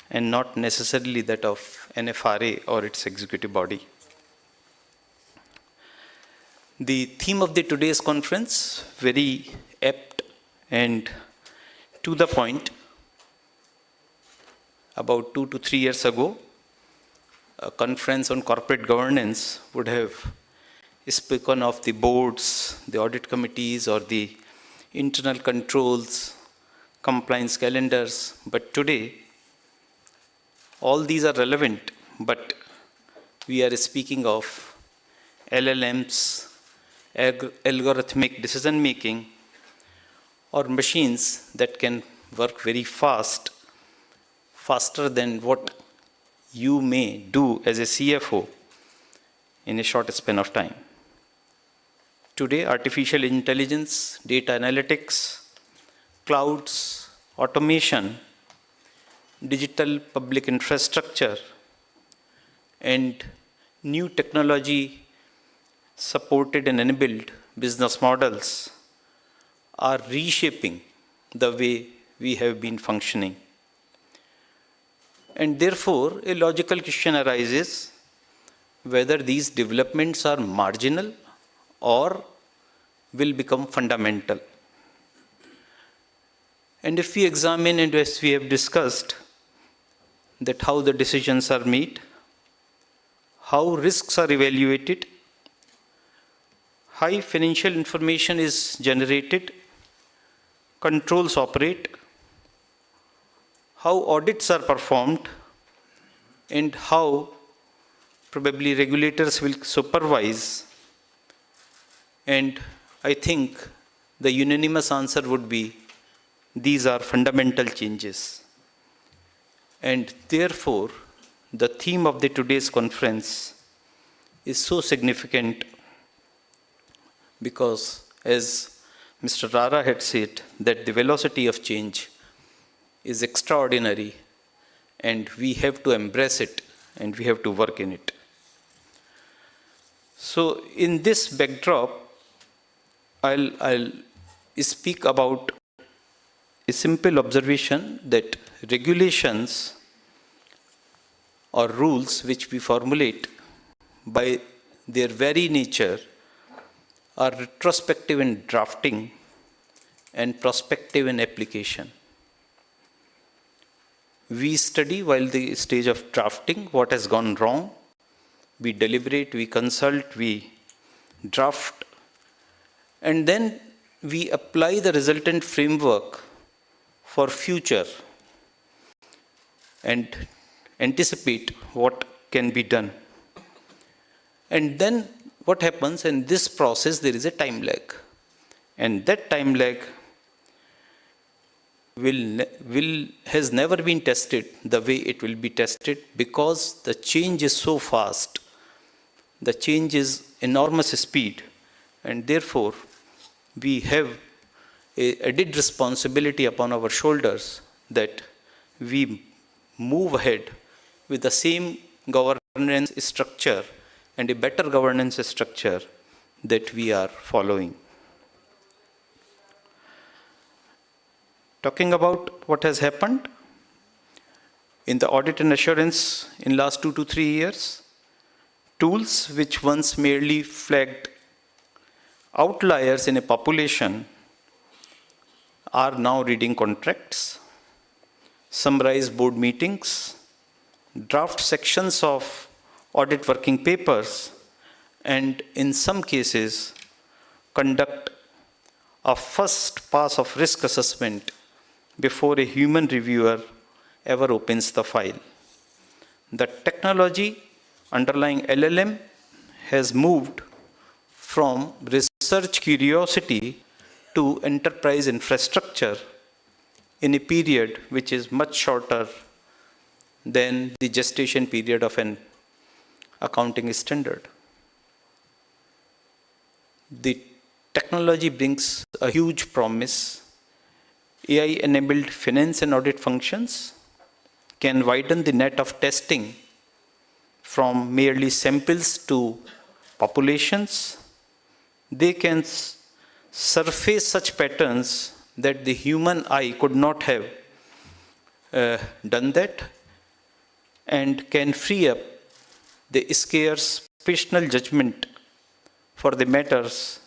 and not necessarily that of NFRA or its executive body. The theme of today's conference, very apt and to the point. About 2 to 3 years ago, a conference on corporate governance would have spoken of the boards, the audit committees, or the internal controls, compliance calendars. But today, all these are relevant, but we are speaking of LLMs, algorithmic decision making, or machines that can work very fast, faster than what you may do as a CFO in a short span of time. Today, artificial intelligence, data analytics, clouds, automation, digital public infrastructure, and new technology supported and enabled business models are reshaping the way we have been functioning. And therefore, a logical question arises whether these developments are marginal or will become fundamental. And if we examine, and as we have discussed, that how the decisions are made, how risks are evaluated, how financial information is generated, controls operate, how audits are performed and how probably regulators will supervise. And I think the unanimous answer would be these are fundamental changes. And therefore, the theme of the today's conference is so significant because, as Mr. Rara had said, that the velocity of change is extraordinary and we have to embrace it and we have to work in it. So in this backdrop, I'll speak about a simple observation that regulations or rules which we formulate by their very nature are retrospective in drafting and prospective in application. We study while the stage of drafting what has gone wrong. We deliberate, we consult, we draft, and then we apply the resultant framework for future and anticipate what can be done. And then what happens in this process, there is a time lag. And that time lag has never been tested the way it will be tested because the change is so fast. The change is enormous speed, and therefore we have a added responsibility upon our shoulders that we move ahead with the same governance structure and a better governance structure that we are following. Talking about what has happened in the audit and assurance in last 2 to 3 years, tools which once merely flagged outliers in a population are now reading contracts, summarize board meetings, draft sections of audit working papers, and in some cases conduct a first pass of risk assessment before a human reviewer ever opens the file. The technology underlying LLM has moved from research curiosity to enterprise infrastructure in a period which is much shorter than the gestation period of an accounting standard. The technology brings a huge promise. AI-enabled finance and audit functions can widen the net of testing from merely samples to populations. They can surface such patterns that the human eye could not have done that, and can free up the scarce professional judgment for the matters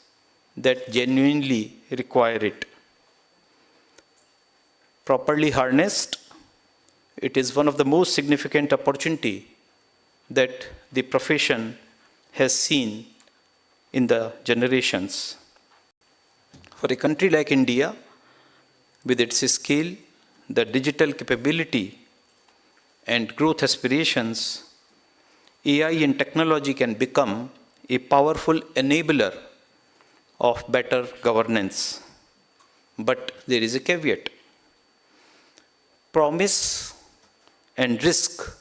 that genuinely require it. Properly harnessed, it is one of the most significant opportunity that the profession has seen in the generations. For a country like India, with its scale, the digital capability and growth aspirations, AI and technology can become a powerful enabler of better governance. But there is a caveat. Promise and risk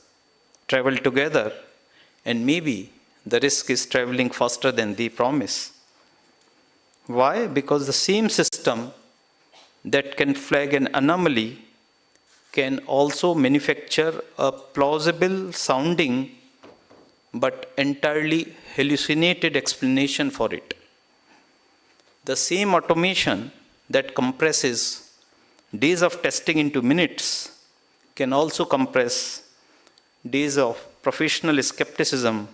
travel together, and maybe the risk is traveling faster than the promise. Why? Because the same system that can flag an anomaly can also manufacture a plausible sounding but entirely hallucinated explanation for it. The same automation that compresses days of testing into minutes can also compress days of professional skepticism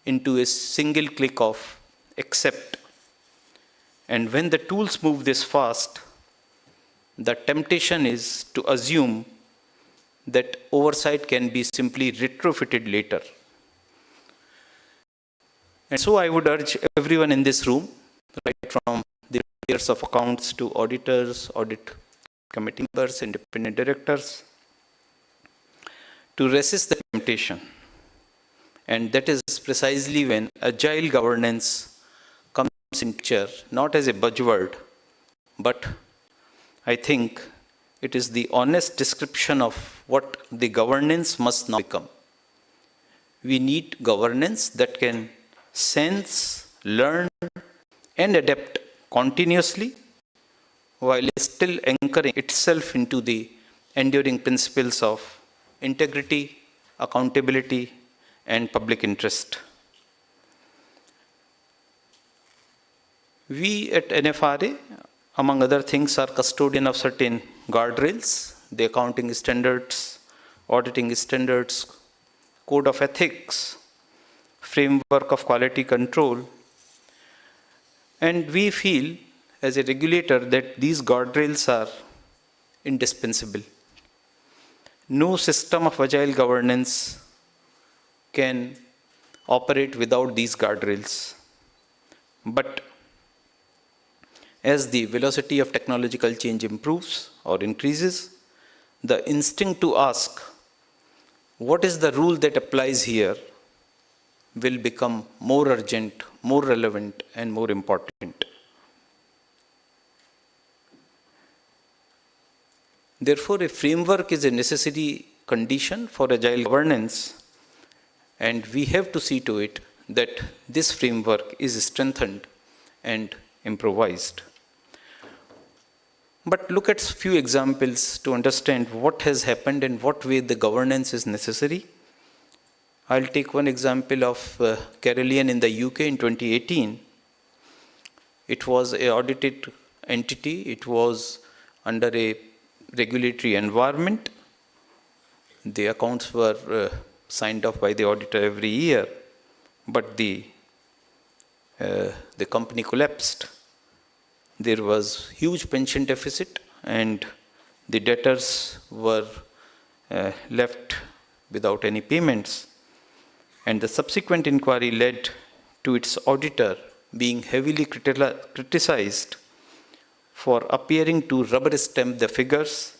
into a single click of accept. And when the tools move this fast, the temptation is to assume that oversight can be simply retrofitted later. And so I would urge everyone in this room, right from the layers of accounts to auditors, audit committee members, independent directors, to resist the temptation. And that is precisely when agile governance comes in picture, not as a buzzword, but I think it is the honest description of what the governance must now become. We need governance that can sense, learn, and adapt continuously while still anchoring itself into the enduring principles of integrity, accountability, and public interest. We at NFRA, among other things, are custodian of certain guardrails, the accounting standards, auditing standards, code of ethics, framework of quality control, and we feel as a regulator that these guardrails are indispensable. No system of agile governance can operate without these guardrails. But as the velocity of technological change improves or increases, the instinct to ask, what is the rule that applies here, will become more urgent, more relevant, and more important. Therefore, a framework is a necessary condition for agile governance, and we have to see to it that this framework is strengthened and improvised. But look at a few examples to understand what has happened and what way the governance is necessary. I'll take one example of Carillion in the UK in 2018. It was an audited entity. It was under a regulatory environment. The accounts were signed off by the auditor every year, but the company collapsed. There was huge pension deficit, and the debtors were left without any payments. And the subsequent inquiry led to its auditor being heavily criticized for appearing to rubber stamp the figures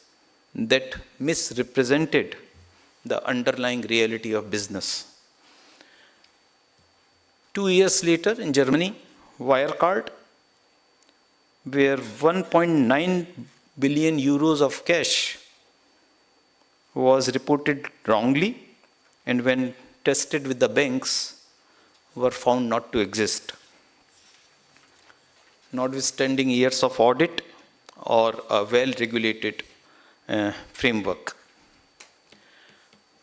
that misrepresented the underlying reality of business. 2 years later in Germany, Wirecard, where 1.9 billion euros of cash was reported wrongly, and when tested with the banks, were found not to exist, notwithstanding years of audit or a well-regulated framework.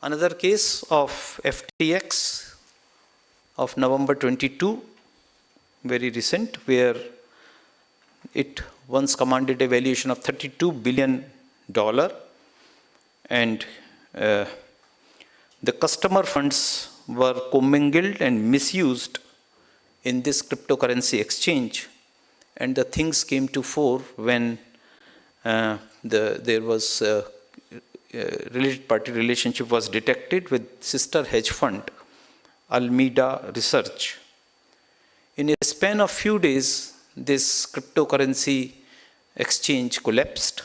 Another case of FTX of November 22, very recent, where it once commanded a valuation of $32 billion, and the customer funds were commingled and misused in this cryptocurrency exchange. And the things came to fore when there was related party relationship was detected with sister hedge fund, Alameda Research. In a span of few days, this cryptocurrency exchange collapsed,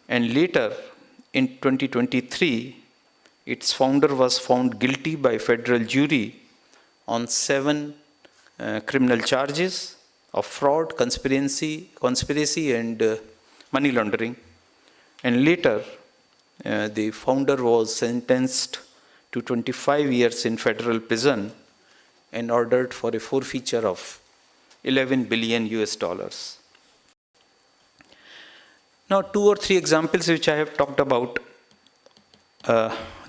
and later in 2023, its founder was found guilty by federal jury on 7 criminal charges of fraud, conspiracy and money laundering. And later, the founder was sentenced to 25 years in federal prison and ordered for a forfeiture of $11 billion. Now, 2 or 3 examples which I have talked about.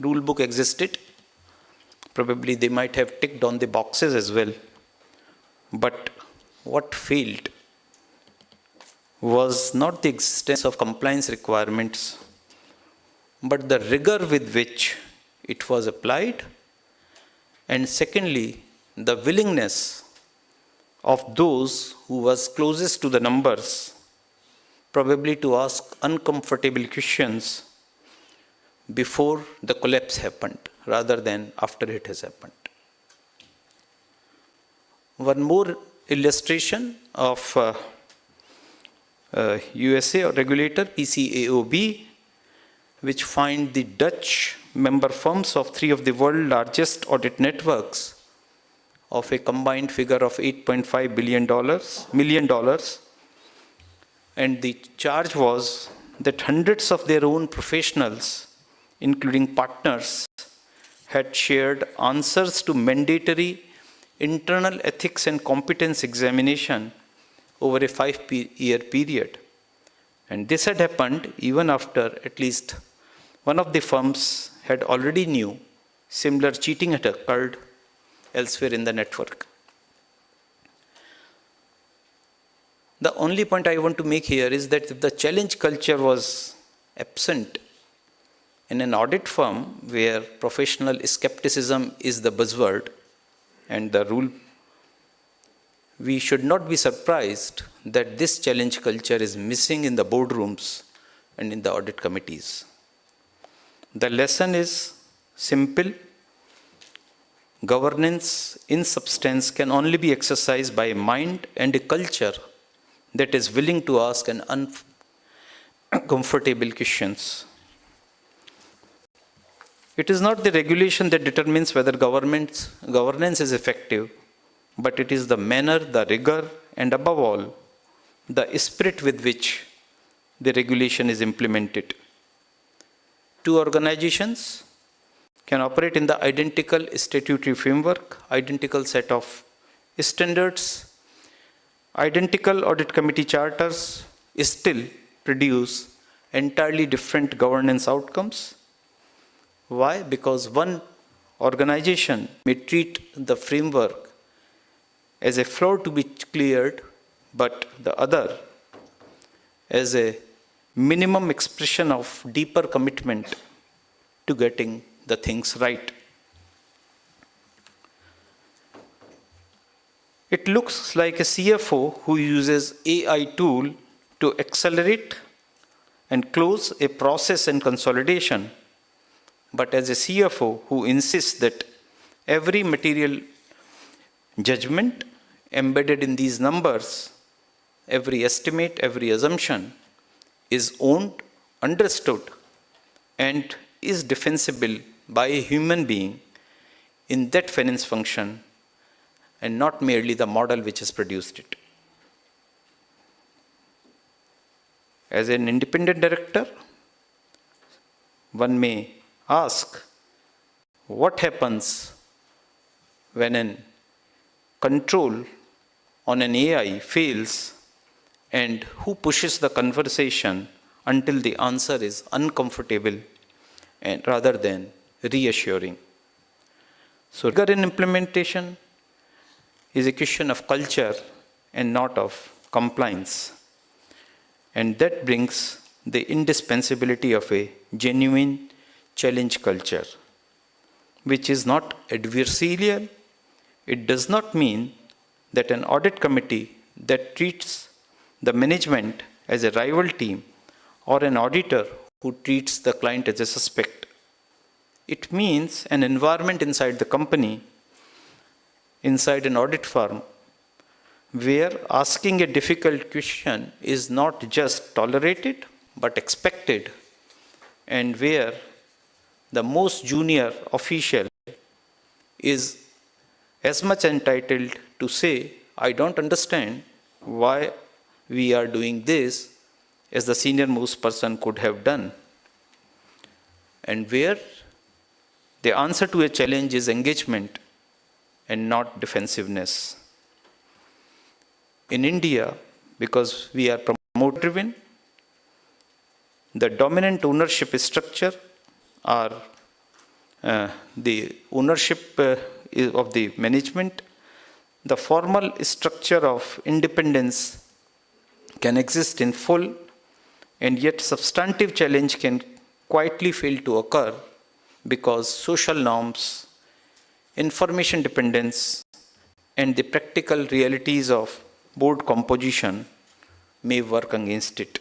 Rule book existed. Probably they might have ticked on the boxes as well. But what failed was not the existence of compliance requirements, but the rigor with which it was applied, and secondly, the willingness of those who was closest to the numbers probably to ask uncomfortable questions before the collapse happened rather than after it has happened. One more illustration of USA regulator, PCAOB, which fined the Dutch member firms of three of the world's largest audit networks of a combined figure of $8.5 million. And the charge was that hundreds of their own professionals, including partners, had shared answers to mandatory internal ethics and competence examination over a 5-year period. And this had happened even after at least one of the firms had already knew similar cheating had occurred elsewhere in the network. The only point I want to make here is that if the challenge culture was absent in an audit firm where professional skepticism is the buzzword and the rule, we should not be surprised that this challenge culture is missing in the boardrooms and in the audit committees. The lesson is simple. Governance in substance can only be exercised by a mind and a culture that is willing to ask an uncomfortable questions. It is not the regulation that determines whether governance is effective, but it is the manner, the rigor, and above all, the spirit with which the regulation is implemented. Two organizations can operate in the identical statutory framework, identical set of standards, identical audit committee charters, still produce entirely different governance outcomes. Why? Because one organization may treat the framework as a floor to be cleared, but the other as a minimum expression of deeper commitment to getting the things right. It looks like a CFO who uses AI tool to accelerate and close a process and consolidation, but as a CFO who insists that every material judgment embedded in these numbers, every estimate, every assumption is owned, understood, and is defensible by a human being in that finance function and not merely the model which has produced it. As an independent director, one may ask, what happens when an control on an AI fails, and who pushes the conversation until the answer is uncomfortable and rather than reassuring? So rigor in implementation is a question of culture and not of compliance. And that brings the indispensability of a genuine challenge culture, which is not adversarial. It does not mean that an audit committee that treats the management as a rival team or an auditor who treats the client as a suspect. It means an environment inside the company, inside an audit firm, where asking a difficult question is not just tolerated but expected, and where the most junior official is as much entitled to say, I don't understand why we are doing this, as the senior most person could have done. And where the answer to a challenge is engagement and not defensiveness. In India, because we are promoter-driven, the dominant ownership structure are the ownership of the management. The formal structure of independence can exist in full, and yet substantive challenge can quietly fail to occur because social norms, information dependence, and the practical realities of board composition may work against it.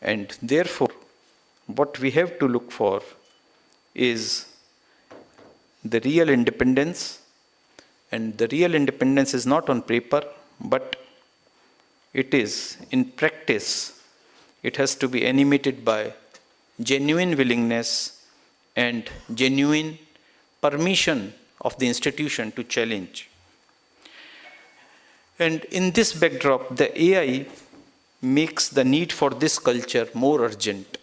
And therefore, what we have to look for is the real independence, and the real independence is not on paper, but it is in practice. It has to be animated by genuine willingness and genuine permission of the institution to challenge. And in this backdrop, the AI makes the need for this culture more urgent.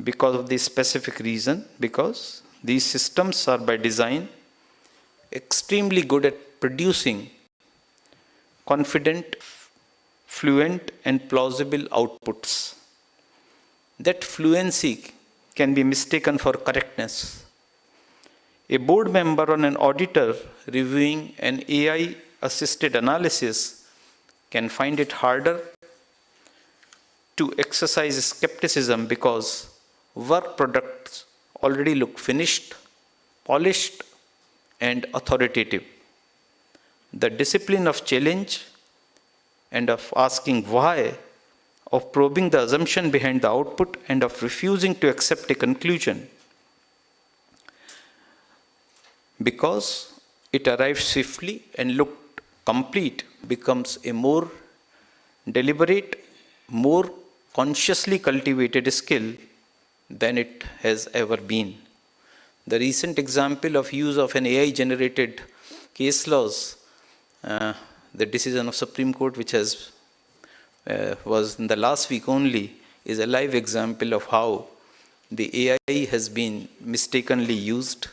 Because of this specific reason, because these systems are by design extremely good at producing confident, fluent, and plausible outputs. That fluency can be mistaken for correctness. A board member or an auditor reviewing an AI-assisted analysis can find it harder to exercise skepticism because work products already look finished, polished, and authoritative. The discipline of challenge and of asking why, of probing the assumption behind the output, and of refusing to accept a conclusion because it arrives swiftly and looked complete becomes a more deliberate, more consciously cultivated skill than it has ever been. The recent example of use of an AI-generated case laws, the decision of Supreme Court, which was in the last week only, is a live example of how the AI has been mistakenly used,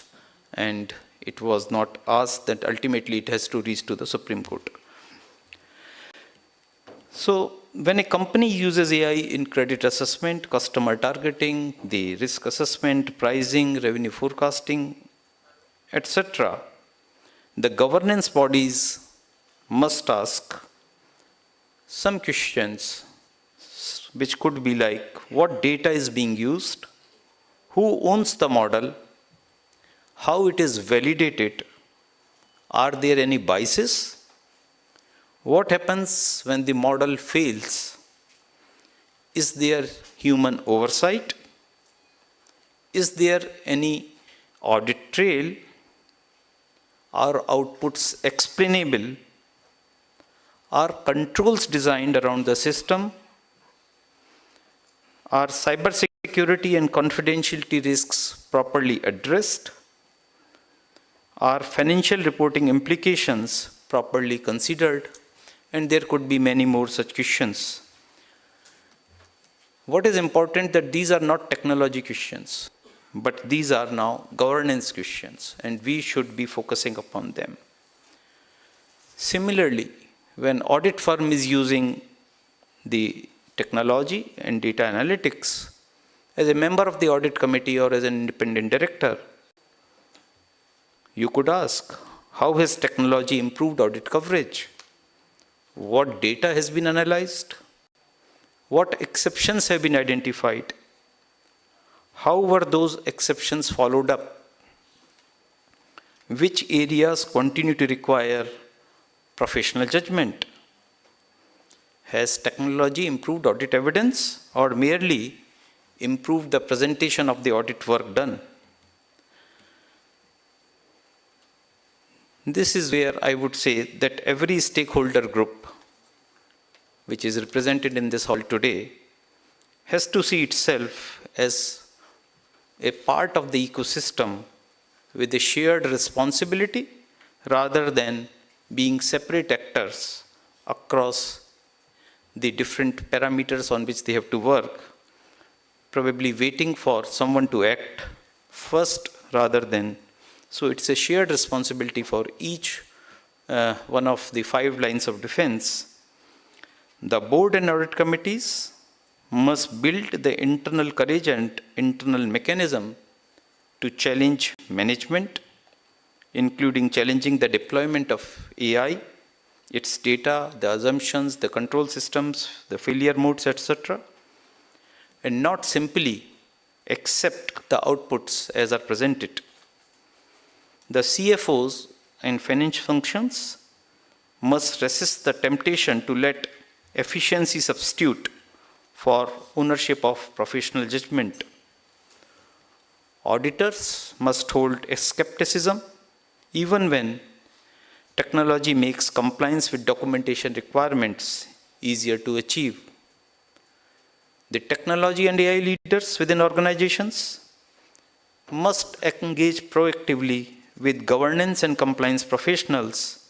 and it was not asked that ultimately it has to reach to the Supreme Court. So when a company uses AI in credit assessment, customer targeting, the risk assessment, pricing, revenue forecasting, etc., the governance bodies must ask some questions which could be like, what data is being used, who owns the model, how it is validated, are there any biases, what happens when the model fails, is there human oversight, is there any audit trail, are outputs explainable, are controls designed around the system, are cybersecurity and confidentiality risks properly addressed, are financial reporting implications properly considered, and there could be many more such questions. What is important that these are not technology questions, but these are now governance questions, and we should be focusing upon them. Similarly, when audit firm is using the technology and data analytics, as a member of the audit committee or as an independent director, you could ask, how has technology improved audit coverage? What data has been analyzed? What exceptions have been identified? How were those exceptions followed up? Which areas continue to require professional judgment? Has technology improved audit evidence or merely improved the presentation of the audit work done? This is where I would say that every stakeholder group which is represented in this hall today has to see itself as a part of the ecosystem with a shared responsibility rather than being separate actors across the different parameters on which they have to work, probably waiting for someone to act first rather than. So it's a shared responsibility for each one of the 5 lines of defense. The board and audit committees must build the internal courage and internal mechanism to challenge management, including challenging the deployment of AI, its data, the assumptions, the control systems, the failure modes, etc., and not simply accept the outputs as are presented. The CFOs and finance functions must resist the temptation to let efficiency substitute for ownership of professional judgment. Auditors must hold a skepticism even when technology makes compliance with documentation requirements easier to achieve. The technology and AI leaders within organizations must engage proactively with governance and compliance professionals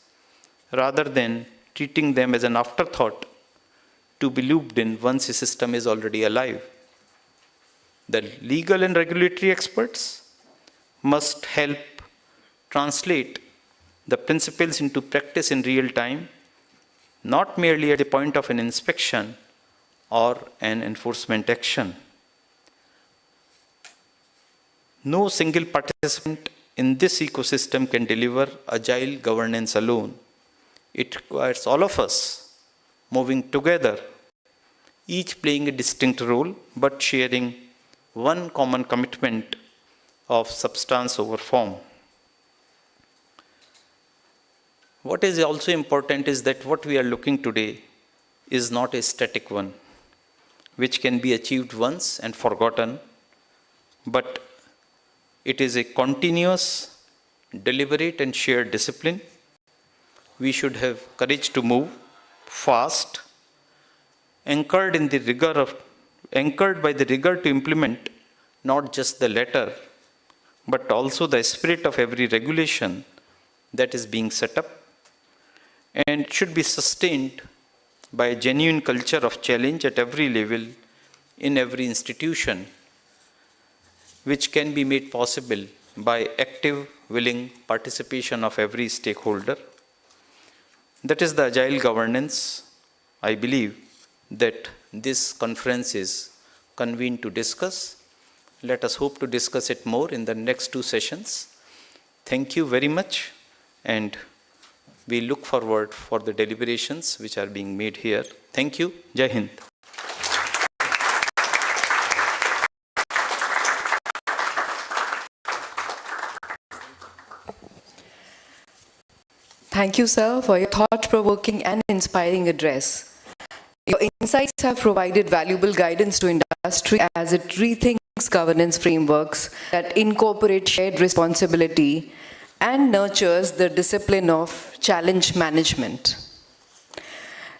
rather than treating them as an afterthought to be looped in once a system is already alive. The legal and regulatory experts must help translate the principles into practice in real time, not merely at the point of an inspection or an enforcement action. No single participant in this ecosystem can deliver agile governance alone. It requires all of us moving together, each playing a distinct role, but sharing one common commitment of substance over form. What is also important is that what we are looking today is not a static one, which can be achieved once and forgotten, but it is a continuous, deliberate and shared discipline. We should have courage to move fast, anchored by the rigor to implement not just the letter, but also the spirit of every regulation that is being set up, and should be sustained by a genuine culture of challenge at every level, in every institution, which can be made possible by active, willing participation of every stakeholder. That is the agile governance, I believe, that this conference is convened to discuss. Let us hope to discuss it more in the next 2 sessions. Thank you very much, and we look forward for the deliberations which are being made here. Thank you. Jai Hind. Thank you, sir, for your thought-provoking and inspiring address. Your insights have provided valuable guidance to industry as it rethinks governance frameworks that incorporate shared responsibility and nurtures the discipline of challenge management.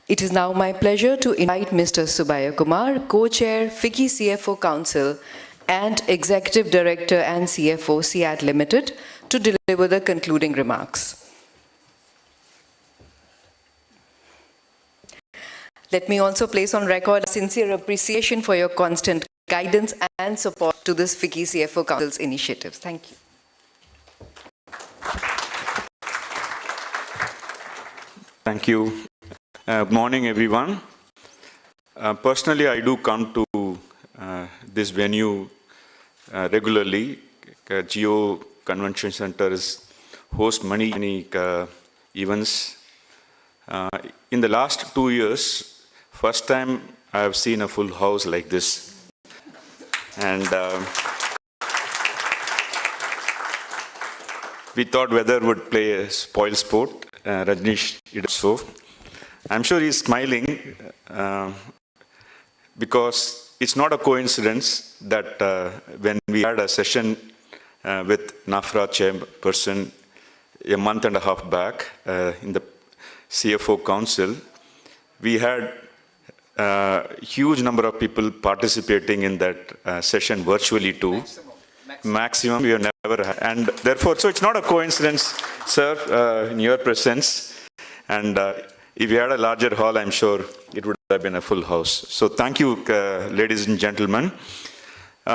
It is now my pleasure to invite Mr. Subaya Kumar, Co-Chair, FICCI CFO Council and Executive Director and CFO, CIAT Limited, to deliver the concluding remarks. Let me also place on record a sincere appreciation for your constant guidance and support to this FICCI CFO Council's initiatives. Thank you. Thank you. Good morning, everyone. Personally, I do come to this venue regularly. Geo Convention Centers host many events. In the last 2 years, first time I have seen a full house like this. And we thought weather would play a spoil sport. Rajneesh did so. I'm sure he's smiling because it's not a coincidence that when we had a session with NAFRA chairperson a month and a half back in the CFO Council, we had a huge number of people participating in that session virtually too. Maximum we have never had. And therefore, so it's not a coincidence, sir, in your presence. And if you had a larger hall, I'm sure it would have been a full house. So thank you, ladies and gentlemen.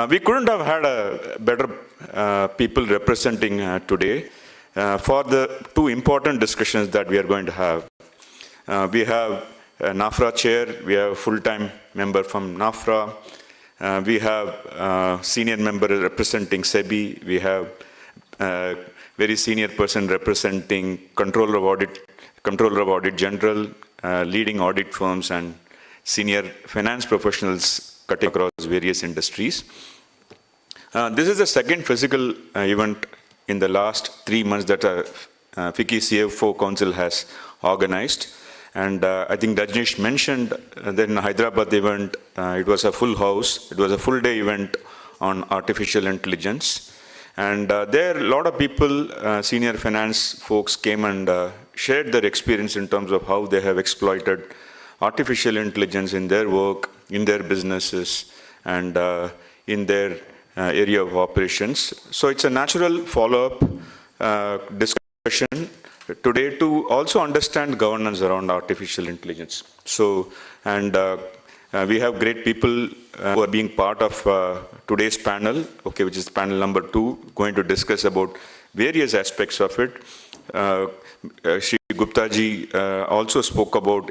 We couldn't have had a better people representing today for the 2 important discussions that we are going to have. We have NAFRA chair, we have a full-time member from NAFRA, we have senior member representing SEBI, we have very senior person representing Controller of Audit General, leading audit firms and senior finance professionals cutting across various industries. This is the second physical event in the last 3 months that FICCI CFO Council has organized. And I think Rajneesh mentioned that in the Hyderabad event, it was a full house. It was a full day event on artificial intelligence. And there a lot of people, senior finance folks came and shared their experience in terms of how they have exploited artificial intelligence in their work in their businesses and in their area of operations. So it's a natural follow-up discussion today to also understand governance around artificial intelligence. So, and we have great people who are being part of today's panel, okay, which is panel number 2, going to discuss about various aspects of it. Shri Gupta ji also spoke about,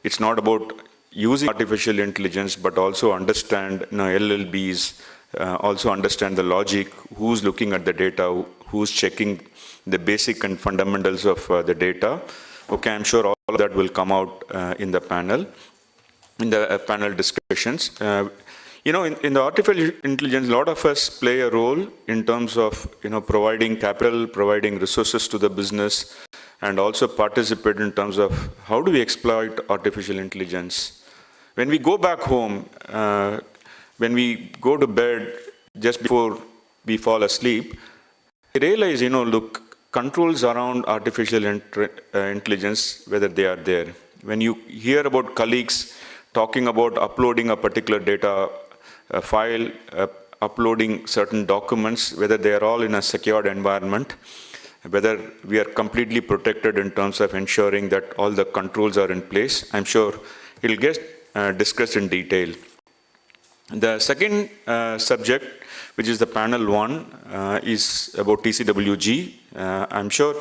it's not about using artificial intelligence, but also understand, LLBs, also understand the logic, who's looking at the data, who's checking the basic and fundamentals of the data. Okay, I'm sure all of that will come out in the panel discussions. In the artificial intelligence, a lot of us play a role in terms of, providing capital, providing resources to the business, and also participate in terms of how do we exploit artificial intelligence. When we go back home, when we go to bed just before we fall asleep, we realize, look, controls around artificial intelligence, whether they are there. When you hear about colleagues talking about uploading a particular data file, uploading certain documents, whether they are all in a secured environment, whether we are completely protected in terms of ensuring that all the controls are in place, I'm sure it will get discussed in detail. The second subject, which is the panel 1, is about TCWG. I'm sure,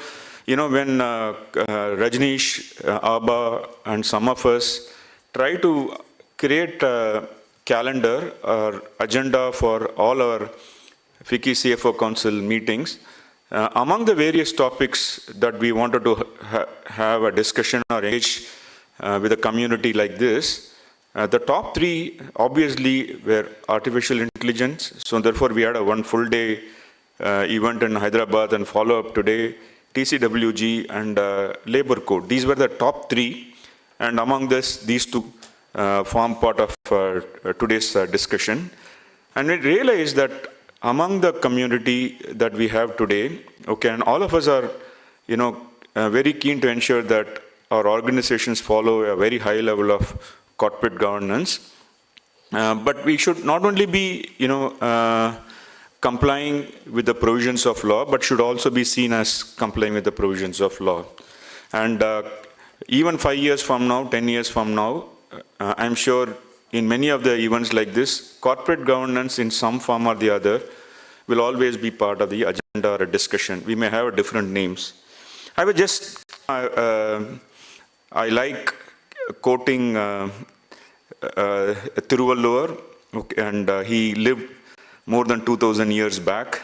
when Rajneesh, Abha, and some of us try to create a calendar or agenda for all our FICCI CFO Council meetings, among the various topics that we wanted to have a discussion or engage with a community like this, the top 3 obviously were artificial intelligence. So therefore we had a 1 full day event in Hyderabad and follow up today, TCWG and labor code. These were the top 3, and among this, these 2 form part of today's discussion. And we realized that among the community that we have today, okay, and all of us are, very keen to ensure that our organizations follow a very high level of corporate governance. But we should not only be, complying with the provisions of law, but should also be seen as complying with the provisions of law. And even 5 years from now, 10 years from now, I'm sure in many of the events like this, corporate governance in some form or the other will always be part of the agenda or a discussion. We may have different names. I would just, I like quoting Thiruvalluvar, okay, and he lived more than 2,000 years back.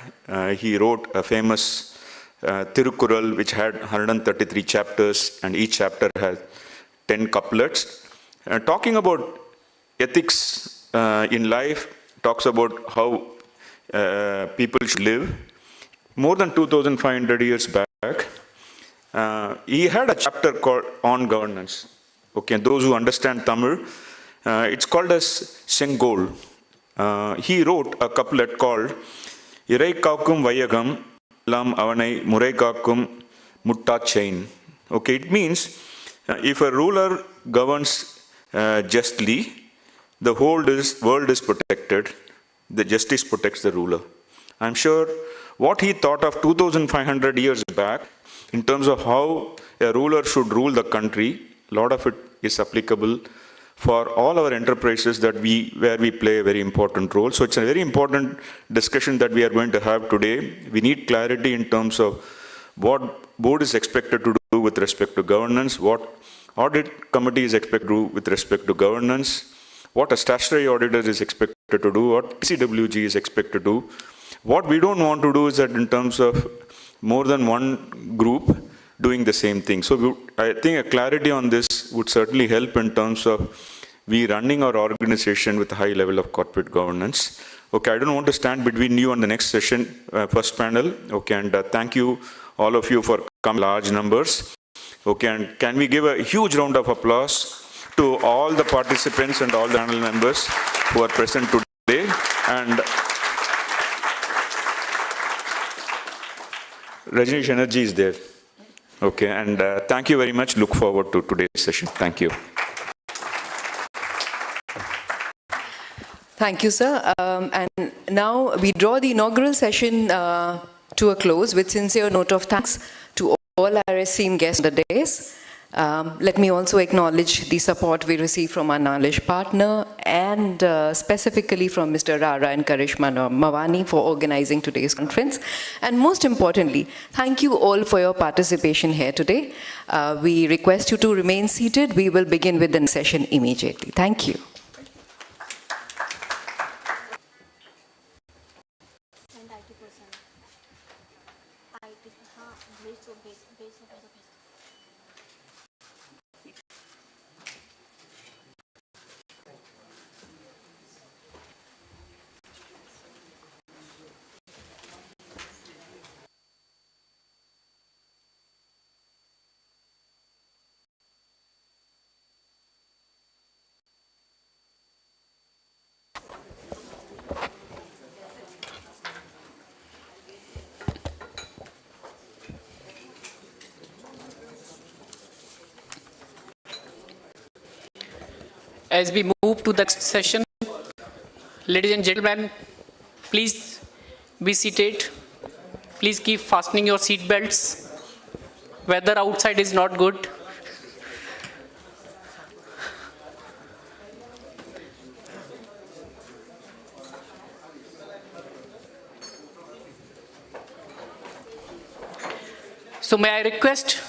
He wrote a famous Tirukkural, which had 133 chapters, and each chapter has 10 couplets. Talking about ethics in life, talks about how people should live. More than 2,500 years back, he had a chapter called On Governance. Okay, and those who understand Tamil, it's called as Sengol. He wrote a couplet called Irai Kakkum Vayagam Lam Avanai Murai Kakkum Mutta Chain. Okay, it means if a ruler governs justly, the whole world is protected. The justice protects the ruler. I'm sure what he thought of 2,500 years back in terms of how a ruler should rule the country, a lot of it is applicable for all our enterprises where we play a very important role. So it's a very important discussion that we are going to have today. We need clarity in terms of what board is expected to do with respect to governance, what audit committee is expected to do with respect to governance, what a statutory auditor is expected to do, what TCWG is expected to do. What we don't want to do is that in terms of more than one group doing the same thing. So I think a clarity on this would certainly help in terms of we running our organization with a high level of corporate governance. Okay, I don't want to stand between you and the next session, first panel. Okay, and thank you, all of you, for coming large numbers. Okay, and can we give a huge round of applause to all the participants and all the panel members who are present today. And Rajneesh Energy is there. Okay, and thank you very much. Look forward to today's session. Thank you. Thank you, sir. And now we draw the inaugural session to a close with sincere note of thanks to all our esteemed guests on the dais. Let me also acknowledge the support we receive from our knowledge partner and specifically from Mr. Rara and Karishma Mawani for organizing today's conference. And most importantly, thank you all for your participation here today. We request you to remain seated. We will begin with the session immediately. Thank you. As we move to the next session, ladies and gentlemen, please be seated. Please keep fastening your seat belts. Weather outside is not good. So may I request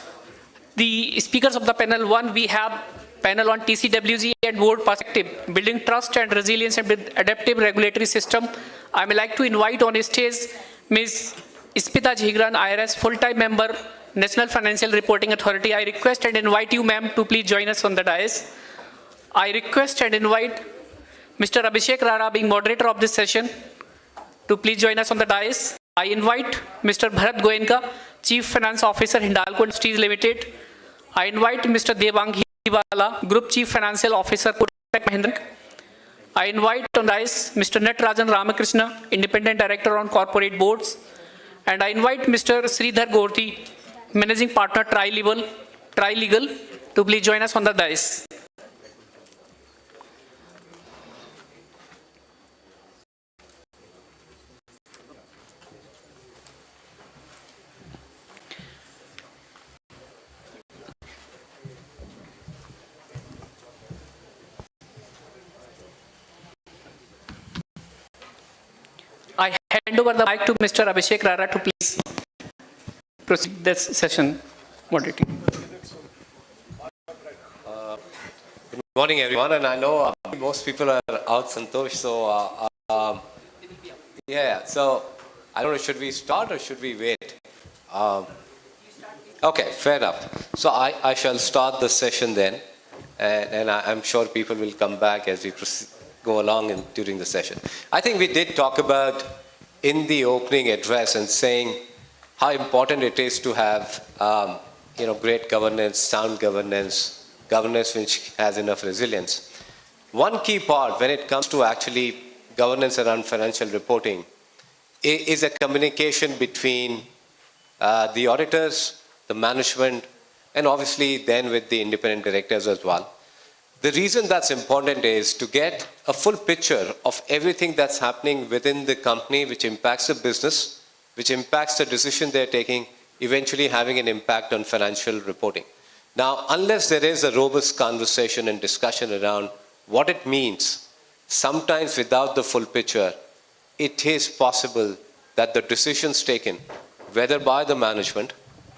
the speakers of the panel one, we have panel on TCWG and board perspective, building trust and resilience and with adaptive regulatory system. I would like to invite on stage Ms. Smita Jhigran, IRS, full-time member, National Financial Reporting Authority. I request and invite you, ma'am, to please join us on the dais. I request and invite Mr. Abhishek Rara, being moderator of this session, to please join us on the dais. I invite Mr. Bharat Goenka, Chief Finance Officer, Hindalco Industries Limited. I invite Mr. Devang Hiwala, Group Chief Financial Officer, Kotak Mahindra. I invite on dais Mr. Natarajan Ramakrishna, Independent Director on Corporate Boards. And I invite Mr. Sridhar Gorti, Managing Partner, Tri-Legal, to please join us on the dais. I hand over the mic to Mr. Abhishek Rara to please proceed this session moderating. Good morning, everyone. And I know most people are out, Santosh. So, yeah. So, I don't know, should we start or should we wait? Okay, fair enough. So, I shall start the session then. And I'm sure people will come back as we go along during the session. I think we did talk about in the opening address and saying how important it is to have great governance, sound governance, governance which has enough resilience. One key part when it comes to actually governance around financial reporting is a communication between the auditors, the management, and obviously then with the independent directors as well. The reason that's important is to get a full picture of everything that's happening within the company which impacts the business, which impacts the decision they're taking, eventually having an impact on financial reporting. Now, unless there is a robust conversation and discussion around what it means, sometimes without the full picture, it is possible that the decisions taken, whether by the management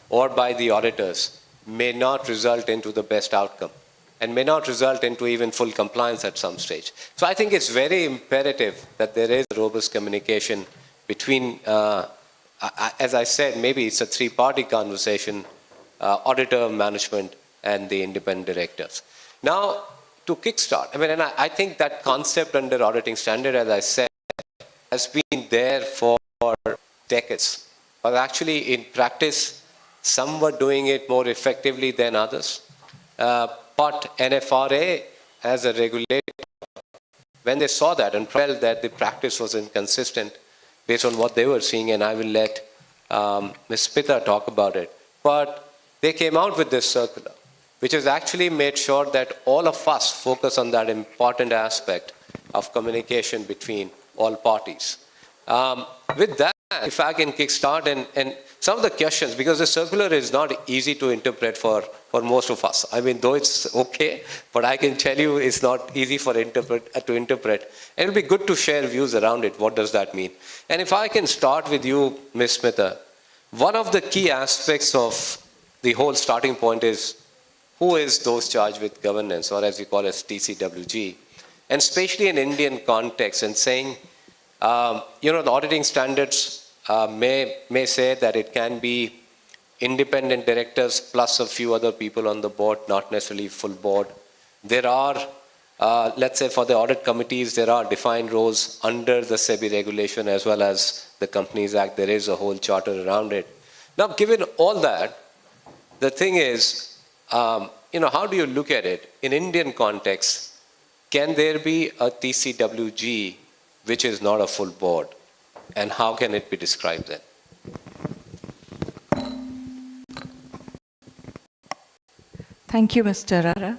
or by the auditors, may not result into the best outcome and may not result into even full compliance at some stage. So I think it's very imperative that there is robust communication between, as I said, maybe it's a three-party conversation, auditor, management, and the independent directors. Now, to kickstart, and I think that concept under auditing standard, as I said, has been there for decades. But actually, in practice, some were doing it more effectively than others. But NFRA, as a regulator, when they saw that and felt that the practice was inconsistent based on what they were seeing, and I will let Ms. Smita talk about it, but they came out with this circular, which has actually made sure that all of us focus on that important aspect, of communication between all parties. With that, if I can kickstart and some of the questions, because the circular is not easy to interpret for most of us. I mean, though it's okay, but I can tell you it's not easy to interpret. And it'll be good to share views around it. What does that mean? And if I can start with you, Ms. Smitha, one of the key aspects of the whole starting point is who is those charged with governance, or as we call it, TCWG, and especially in Indian context, and saying, the auditing standards may say that it can be independent directors plus a few other people on the board, not necessarily full board. There are, let's say for the audit committees, there are defined roles under the SEBI regulation as well as the Companies Act. There is a whole charter around it. Now, given all that, the thing is, how do you look at it? In Indian context, can there be a TCWG which is not a full board? And how can it be described then? Thank you, Mr. Rara.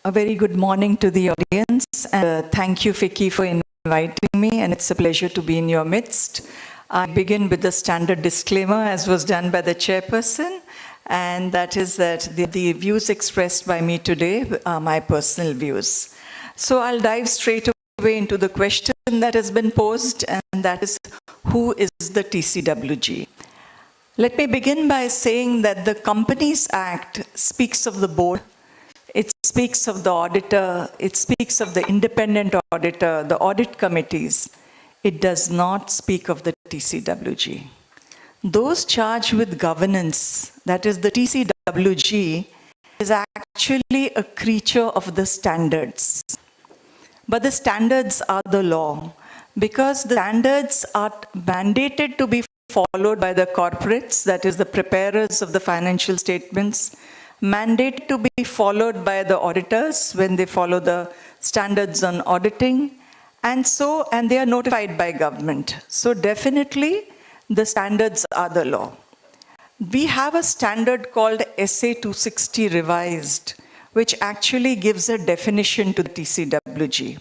A very good morning to the audience. And thank you, FICCI, for inviting me, and it's a pleasure to be in your midst. I begin with the standard disclaimer, as was done by the chairperson, and that is that the views expressed by me today are my personal views. So I'll dive straight away into the question that has been posed, and that is, who is the TCWG? Let me begin by saying that the Companies Act speaks of the board, it speaks of the auditor, it speaks of the independent auditor, the audit committees. It does not speak of the TCWG. Those charged with governance, that is the TCWG, is actually a creature of the standards. But the standards are the law, because the standards are mandated to be followed by the corporates, that is the preparers of the financial statements, mandated to be followed by the auditors when they follow the standards on auditing, and they are notified by government. So definitely the standards are the law. We have a standard called SA 260 revised, which actually gives a definition to the TCWG.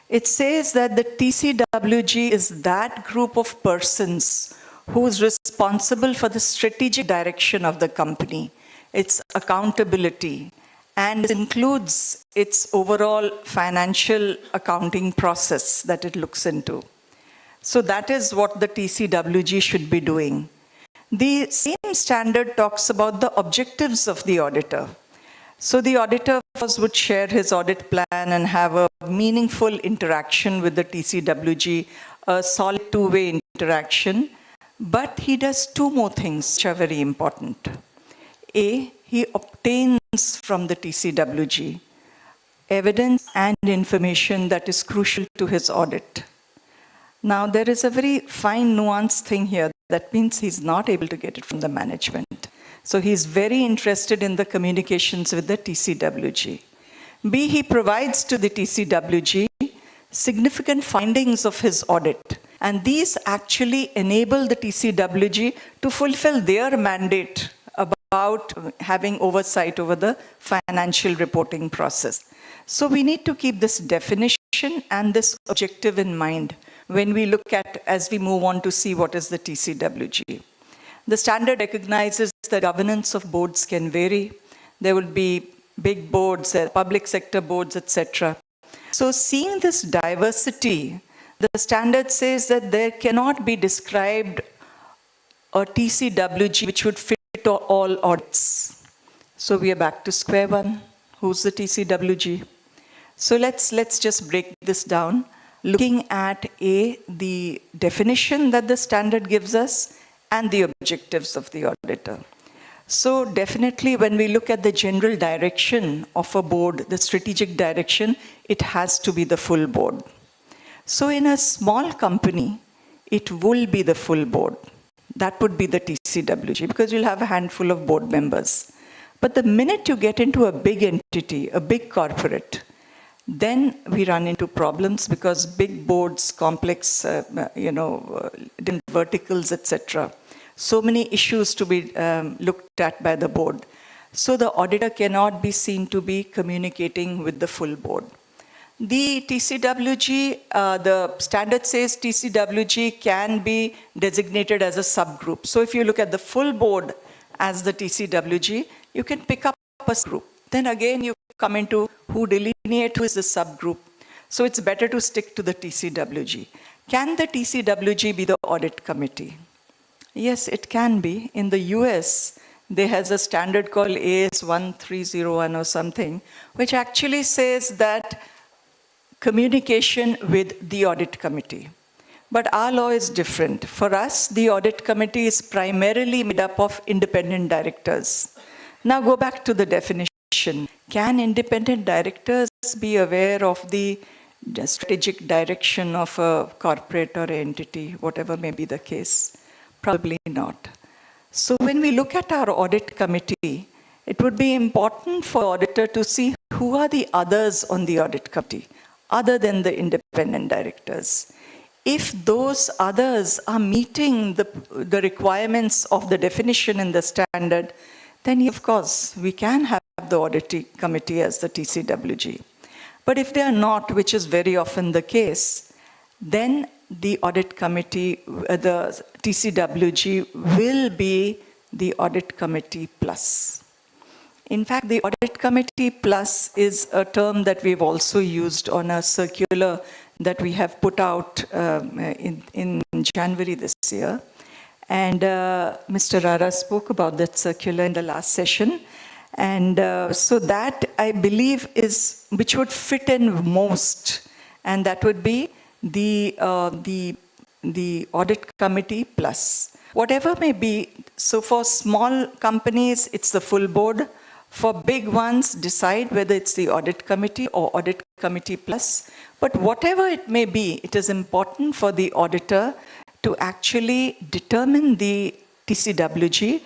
It says that the TCWG is that group of persons who is responsible for the strategic direction of the company, its accountability, and it includes its overall financial accounting process that it looks into. So that is what the TCWG should be doing. The same standard talks about the objectives of the auditor. So the auditor would share his audit plan and have a meaningful interaction with the TCWG, a solid two-way interaction. But he does two more things which are very important. A, he obtains from the TCWG evidence and information that is crucial to his audit. Now, there is a very fine nuanced thing here. That means he's not able to get it from the management. So he's very interested in the communications with the TCWG. B, he provides to the TCWG significant findings of his audit. And these actually enable the TCWG to fulfill their mandate about having oversight over the financial reporting process. So we need to keep this definition and this objective in mind when we look at, as we move on to see what is the TCWG. The standard recognizes the governance of boards can vary. There will be big boards, public sector boards, etc. So seeing this diversity, the standard says that there cannot be described a TCWG which would fit all audits. So we are back to square one. Who's the TCWG? So let's just break this down, looking at the definition that the standard gives us and the objectives of the auditor. So definitely when we look at the general direction of a board, the strategic direction, it has to be the full board. So in a small company, it will be the full board. That would be the TCWG, because you'll have a handful of board members. But the minute you get into a big entity, a big corporate, then we run into problems, because big boards, complex, different verticals, etc. So many issues to be looked at by the board. So the auditor cannot be seen to be communicating with the full board. the TCWG, the standard says TCWG can be designated as a subgroup. So if you look at the full board as the TCWG, you can pick up a group. Then again, you come into who delineate who is the subgroup. So it's better to stick to the TCWG. Can the TCWG be the audit committee? Yes, it can be. In the US, there has a standard called AS 1301 or something, which actually says that communication with the audit committee. But our law is different. For us, the audit committee is primarily made up of independent directors. Now go back to the definition. Can independent directors be aware of the strategic direction of a corporate or entity, whatever may be the case? Probably not. So when we look at our audit committee, it would be important for the auditor to see who are the others on the audit committee, other than the independent directors. If those others are meeting the requirements of the definition in the standard, then of course we can have the audit committee as the TCWG. But if they are not, which is very often the case, then the audit committee, the TCWG will be the audit committee plus. In fact, the audit committee plus is a term that we've also used on a circular that we have put out in January this year. And Mr. Rara spoke about that circular in the last session. And so that, I believe, is which would fit in most. And that would be the audit committee plus. Whatever may be, so for small companies, it's the full board. For big ones, decide whether it's the audit committee or audit committee plus. But whatever it may be, it is important for the auditor to actually determine the TCWG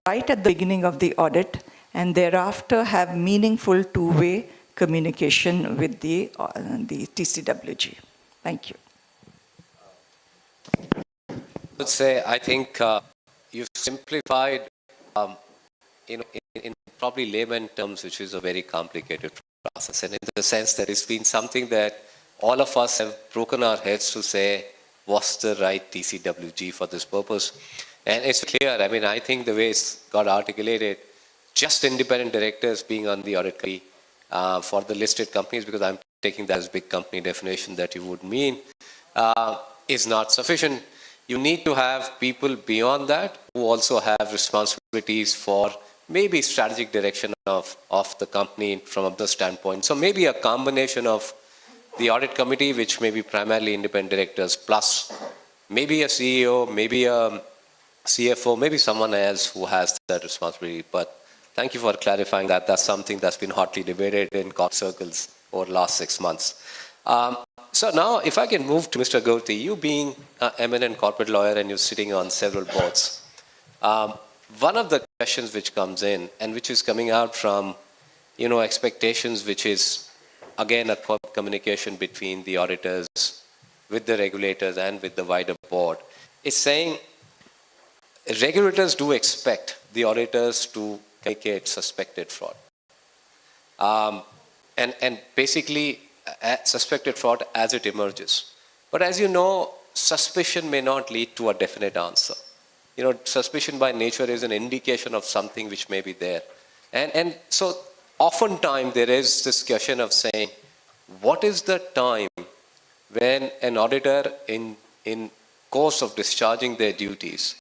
right at the beginning of the audit and thereafter have meaningful two-way communication with the TCWG. Thank you. I would say, I think you've simplified in probably layman terms, which is a very complicated process. And in the sense that it's been something that all of us have broken our heads to say, what's the right TCWG for this purpose? And it's clear, I mean, I think the way it's got articulated, just independent directors being on the audit committee for the listed companies, because I'm taking that as big company definition that you would mean, is not sufficient. You need to have people beyond that who also have responsibilities for maybe strategic direction of the company from other standpoint. So maybe a combination of the audit committee, which may be primarily independent directors, plus maybe a CEO, maybe a CFO, maybe someone else who has that responsibility. But thank you for clarifying that. That's something that's been hotly debated in corp circles over the last 6 months. So now, if I can move to Mr. Gauthy, you being an eminent corporate lawyer and you're sitting on several boards, one of the questions which comes in and which is coming out from, expectations, which is, again, a communication between the auditors with the regulators and with the wider board, is saying regulators do expect the auditors to communicate suspected fraud. And basically, suspected fraud as it emerges. But as you know, suspicion may not lead to a definite answer. Suspicion by nature is an indication of something which may be there. And so oftentimes there is this question of saying, what is the time when an auditor in course of discharging their duties,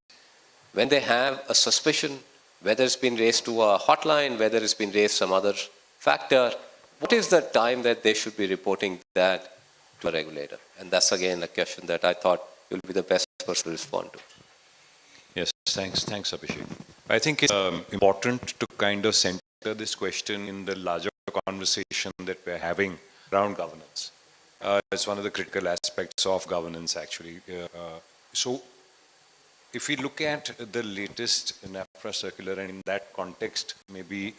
when they have a suspicion, whether it's been raised to a hotline, whether it's been raised some other factor, what is the time that they should be reporting that to a regulator? And that's again a question that I thought you'll be the best person to respond to. Yes, thanks, Abhishek. I think it's important to kind of center this question in the larger conversation that we're having around governance. It's one of the critical aspects of governance, actually. So, if we look at the latest NAFRA circular, and in that context, maybe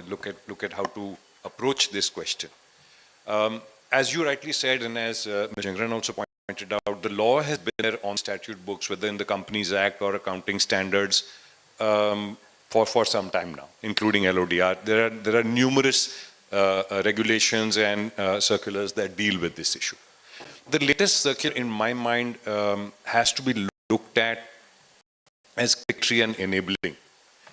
look at how to approach this question. As you rightly said, and as Mr. Jangran also pointed out, the law has been there on statute books, whether in the Companies Act or accounting standards, for some time now, including LODR. There are numerous regulations and circulars that deal with this issue. The latest circular, in my mind, has to be looked at as regulatory and enabling,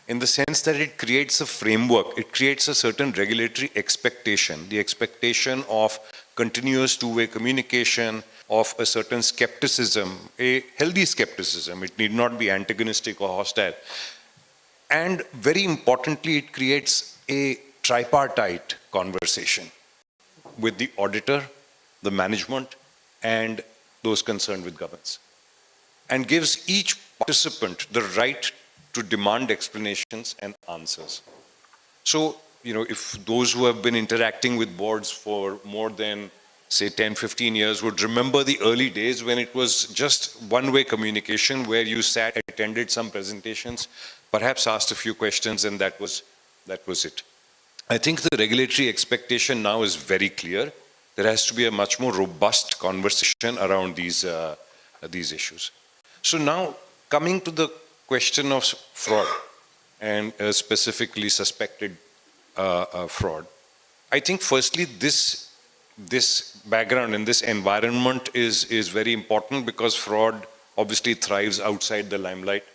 in the sense that it creates a framework, it creates a certain regulatory expectation, the expectation of continuous two-way communication, of a certain skepticism, a healthy skepticism. It need not be antagonistic or hostile. And very importantly, it creates a tripartite conversation with the auditor, the management, and those concerned with governance, and gives each participant the right to demand explanations and answers. So, if those who have been interacting with boards for more than, say, 10, 15 years would remember the early days when it was just one-way communication, where you sat, attended some presentations, perhaps asked a few questions, and that was it. I think the regulatory expectation now is very clear. There has to be a much more robust conversation around these issues. So now, coming to the question of fraud, and specifically suspected fraud, I think firstly this background and this environment is very important, because fraud obviously thrives outside the limelight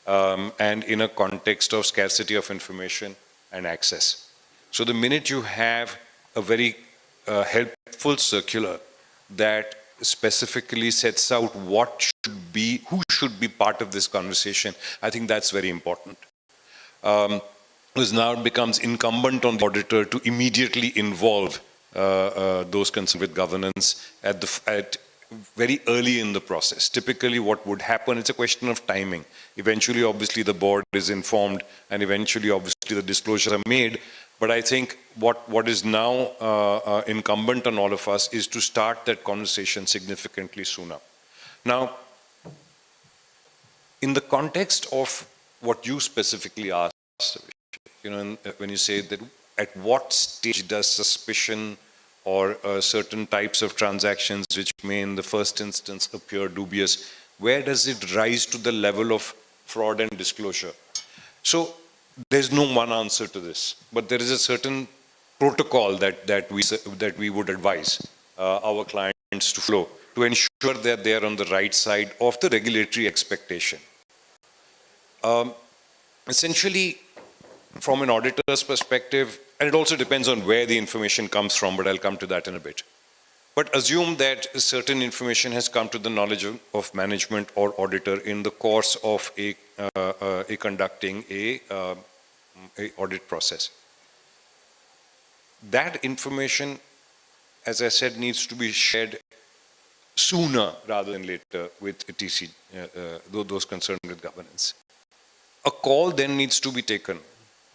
and in a context of scarcity of information and access. So the minute you have a very helpful circular that specifically sets out who should be part of this conversation, I think that's very important. Because now it becomes incumbent on the auditor to immediately involve those concerned with governance at very early in the process. Typically what would happen, it's a question of timing. Eventually, obviously, the board is informed, and eventually, obviously, the disclosures are made. But I think what is now incumbent on all of us is to start that conversation significantly sooner. Now, in the context of what you specifically asked, when you say that at what stage does suspicion or certain types of transactions which may in the first instance appear dubious, where does it rise to the level of fraud and disclosure? So there's no one answer to this, but there is a certain protocol that we would advise our clients to follow to ensure that they are on the right side of the regulatory expectation. Essentially, from an auditor's perspective, and it also depends on where the information comes from, but I'll come to that in a bit. But assume that certain information has come to the knowledge of management or auditor in the course of conducting a audit process. That information, as I said, needs to be shared sooner rather than later with TC, those concerned with governance. A call then needs to be taken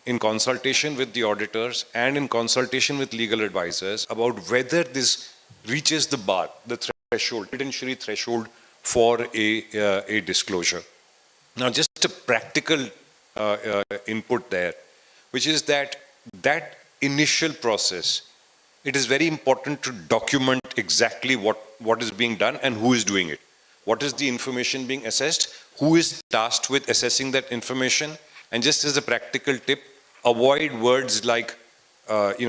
in consultation with the auditors and in consultation with legal advisors about whether this reaches the bar, the threshold, evidentiary threshold for a disclosure. Now, just a practical input there, which is that initial process, it is very important to document exactly what is being done and who is doing it. What is the information being assessed? Who is tasked with assessing that information? And just as a practical tip, avoid words like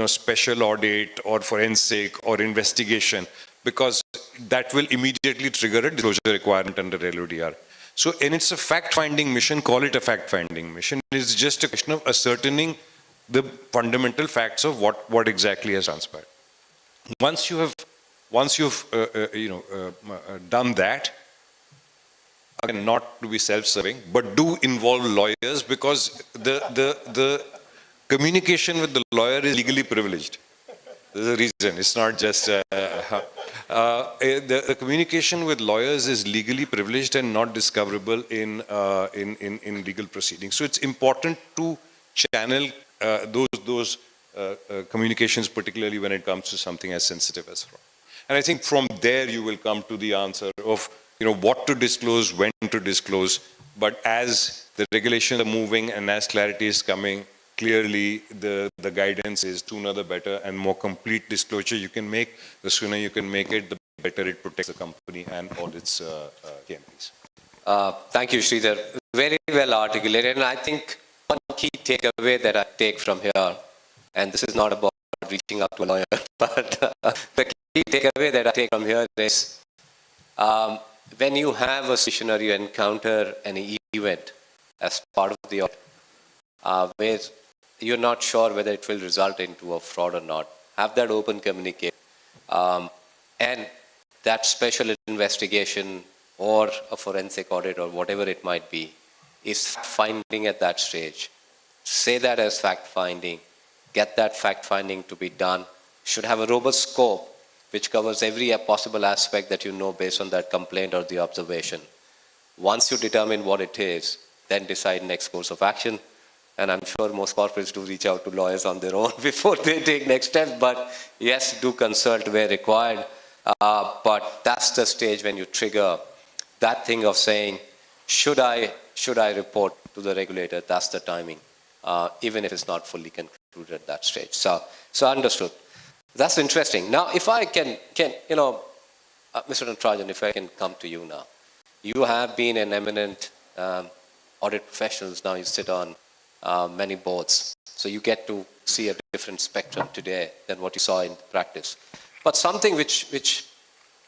special audit or forensic or investigation, because that will immediately trigger a disclosure requirement under LODR. So, and it's a fact-finding mission, call it a fact-finding mission. It's just a question of ascertaining the fundamental facts of what exactly has transpired. Once you've done that, again, not to be self-serving, but do involve lawyers, because the communication with the lawyer is legally privileged. There's a reason. It's not just the communication with lawyers is legally privileged and not discoverable in legal proceedings. So it's important to channel those communications, particularly when it comes to something as sensitive as fraud. And I think from there you will come to the answer of what to disclose, when to disclose. But as the regulations are moving and as clarity is coming, clearly the guidance is sooner the better, and more complete disclosure you can make, the sooner you can make it, the better it protects the company and all its KMPs. Thank you, Sridhar. Very well articulated. And I think one key takeaway that I take from here, and this is not about reaching out to a lawyer. But the key takeaway that I take from here is when you have a situation or you encounter an event as part of the audit where you're not sure whether it will result into a fraud or not, have that open communication. And that special investigation or a forensic audit or whatever it might be is finding at that stage. Say that as fact-finding, get that fact-finding to be done, should have a robust scope which covers every possible aspect that you know based on that complaint or the observation. Once you determine what it is, then decide next course of action. And I'm sure most corporates do reach out to lawyers on their own before they take next steps, but yes, do consult where required. But that's the stage when you trigger that thing of saying, should I report to the regulator? That's the timing, even if it's not fully concluded at that stage. So understood. That's interesting. Now, if I can Mr. Natarajan, if I can come to you now. You have been an eminent audit professional. Now you sit on many boards. So you get to see a different spectrum today than what you saw in practice. But something which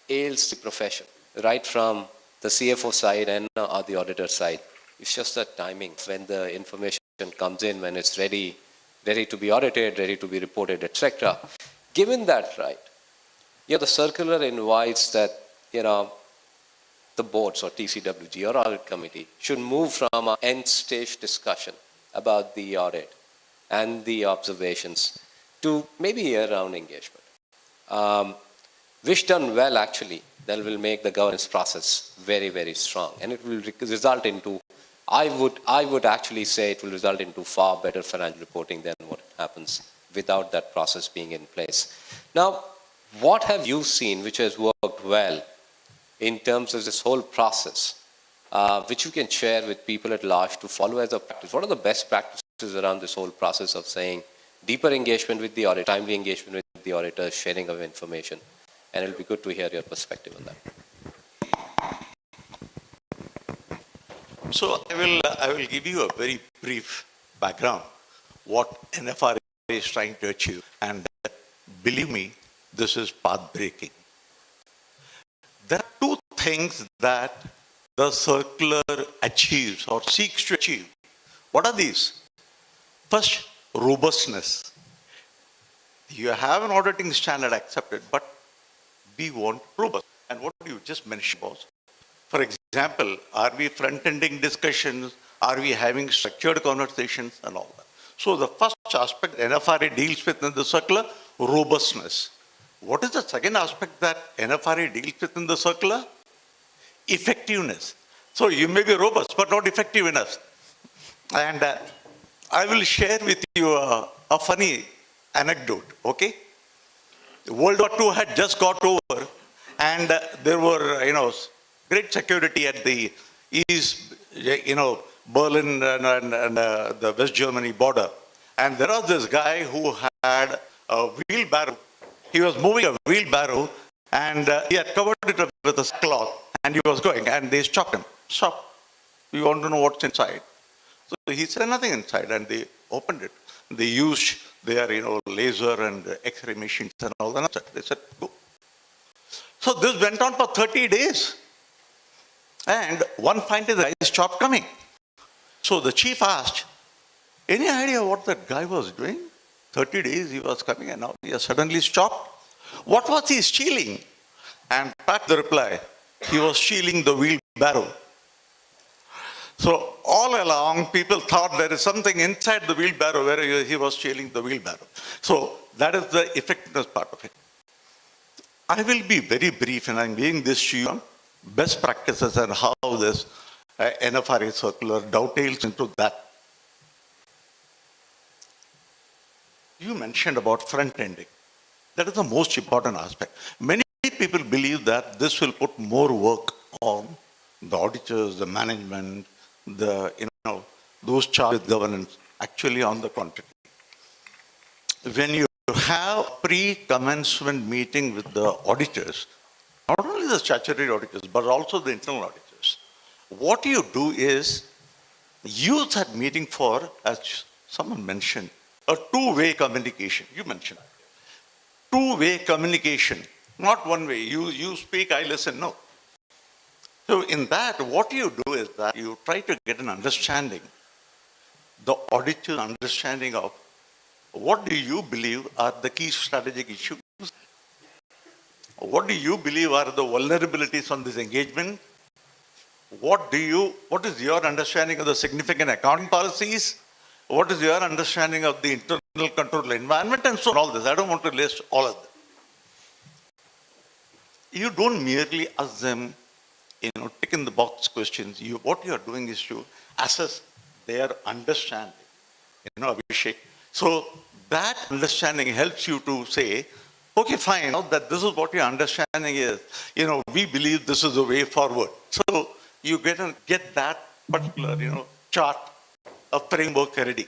ails the profession, right from the CFO side and the auditor side, it's just the timing when the information comes in, when it's ready to be audited, ready to be reported, etc. Given that, right, the circular invites that, the boards or TCWG or audit committee should move from an end stage discussion about the audit and the observations to maybe year-round engagement. Which done well, actually, that will make the governance process very, very strong. And it will result into, I would actually say it will result into far better financial reporting than what happens without that process being in place. Now, what have you seen which has worked well in terms of this whole process, which you can share with people at large to follow as a practice? What are the best practices around this whole process of saying deeper engagement with the audit, timely engagement with the auditor, sharing of information? And it'll be good to hear your perspective on that. So I will give you a very brief background, what NFRA is trying to achieve. And believe me, this is path-breaking. There are two things that the circular achieves or seeks to achieve. What are these? First, robustness. You have an auditing standard accepted, but we want robust. And what you just mentioned was, for example, are we front-ending discussions? Are we having structured conversations and all that? So the first aspect NFRA deals with in the circular, robustness. What is the second aspect that NFRA deals with in the circular? Effectiveness. So you may be robust, but not effective enough. And I will share with you a funny anecdote, okay? World War II had just got over, and there were, great security at the East, Berlin and the West Germany border. And there was this guy who had a wheelbarrow. He was moving a wheelbarrow, and he had covered it up with a cloth, and he was going, and they stopped him. Stop. We want to know what's inside. So he said nothing inside, and they opened it. They used their, laser and X-ray machines and all that. They said, go. So this went on for 30 days. And one fine day, the guy stopped coming. So the chief asked, any idea what that guy was doing? 30 days he was coming, and now he has suddenly stopped. What was he stealing? And back the reply, he was stealing the wheelbarrow. So all along, people thought there is something inside the wheelbarrow where he was stealing the wheelbarrow. So that is the effectiveness part of it. I will be very brief, and I'm giving this to you on best practices and how this NFRA circular dovetails into that. You mentioned about front-ending. That is the most important aspect. Many people believe that this will put more work on the auditors, the management, those charged with governance. Actually, on the contrary. When you have pre-commencement meeting with the auditors, not only the statutory auditors, but also the internal auditors, what you do is use that meeting for, as someone mentioned, a two-way communication. You mentioned. two-way communication, not one way. You speak, I listen, no. So in that, what you do is that you try to get an understanding, the auditor's understanding of what do you believe are the key strategic issues? What do you believe are the vulnerabilities on this engagement? What is your understanding of the significant accounting policies? What is your understanding of the internal control environment and so on, all this? I don't want to list all of them. You don't merely ask them, tick in the box questions. What you are doing is to assess their understanding, Abhishek. So that understanding helps you to say, okay, fine, now that this is what your understanding is, we believe this is the way forward. So you get that particular, chart, a framework ready.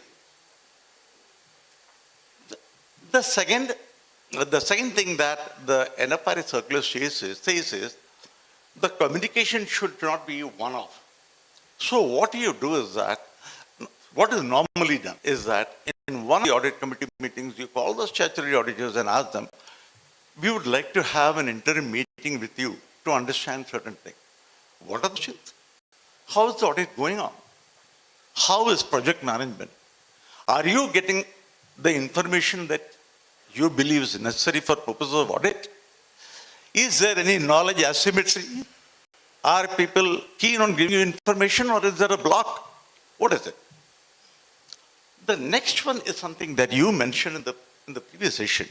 The second thing that the NFRA circular says is the communication should not be one-off. So what you do is that, what is normally done is that in one of the audit committee meetings, you call the statutory auditors and ask them, we would like to have an interim meeting with you to understand certain things. What are the questions? How is the audit going on? How is project management? Are you getting the information that you believe is necessary for purposes of audit? Is there any knowledge asymmetry? Are people keen on giving you information, or is there a block? What is it? The next one is something that you mentioned in the previous session.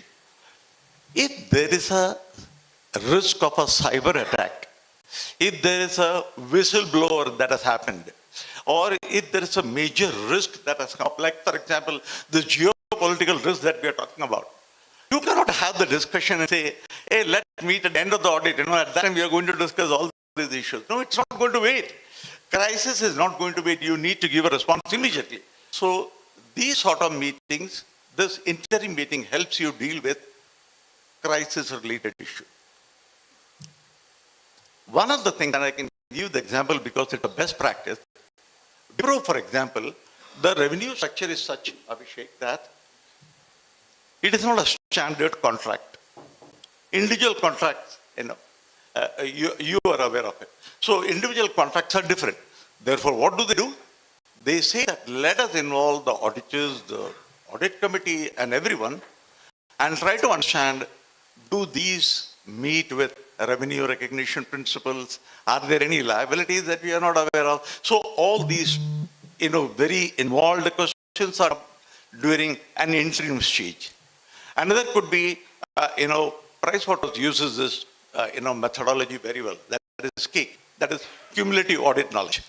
If there is a risk of a cyber attack, if there is a whistleblower that has happened, or if there is a major risk that has come up, like for example, the geopolitical risk that we are talking about, you cannot have the discussion and say, hey, let's meet at the end of the audit, at that time we are going to discuss all these issues. No, it's not going to wait. Crisis is not going to wait. You need to give a response immediately. So these sort of meetings, this interim meeting helps you deal with crisis-related issues. One of the things, and I can give you the example because it's a best practice, for example, the revenue structure is such, Abhishek, that it is not a standard contract. Individual contracts, you are aware of it. So individual contracts are different. Therefore, what do? They say that let us involve the auditors, the audit committee and everyone and try to understand, do these meet with revenue recognition principles? Are there any liabilities that we are not aware of? So all these, very involved questions are during an interim stage. Another could be, Pricewaterhouse uses this, methodology very well. That is key. That is cumulative audit knowledge.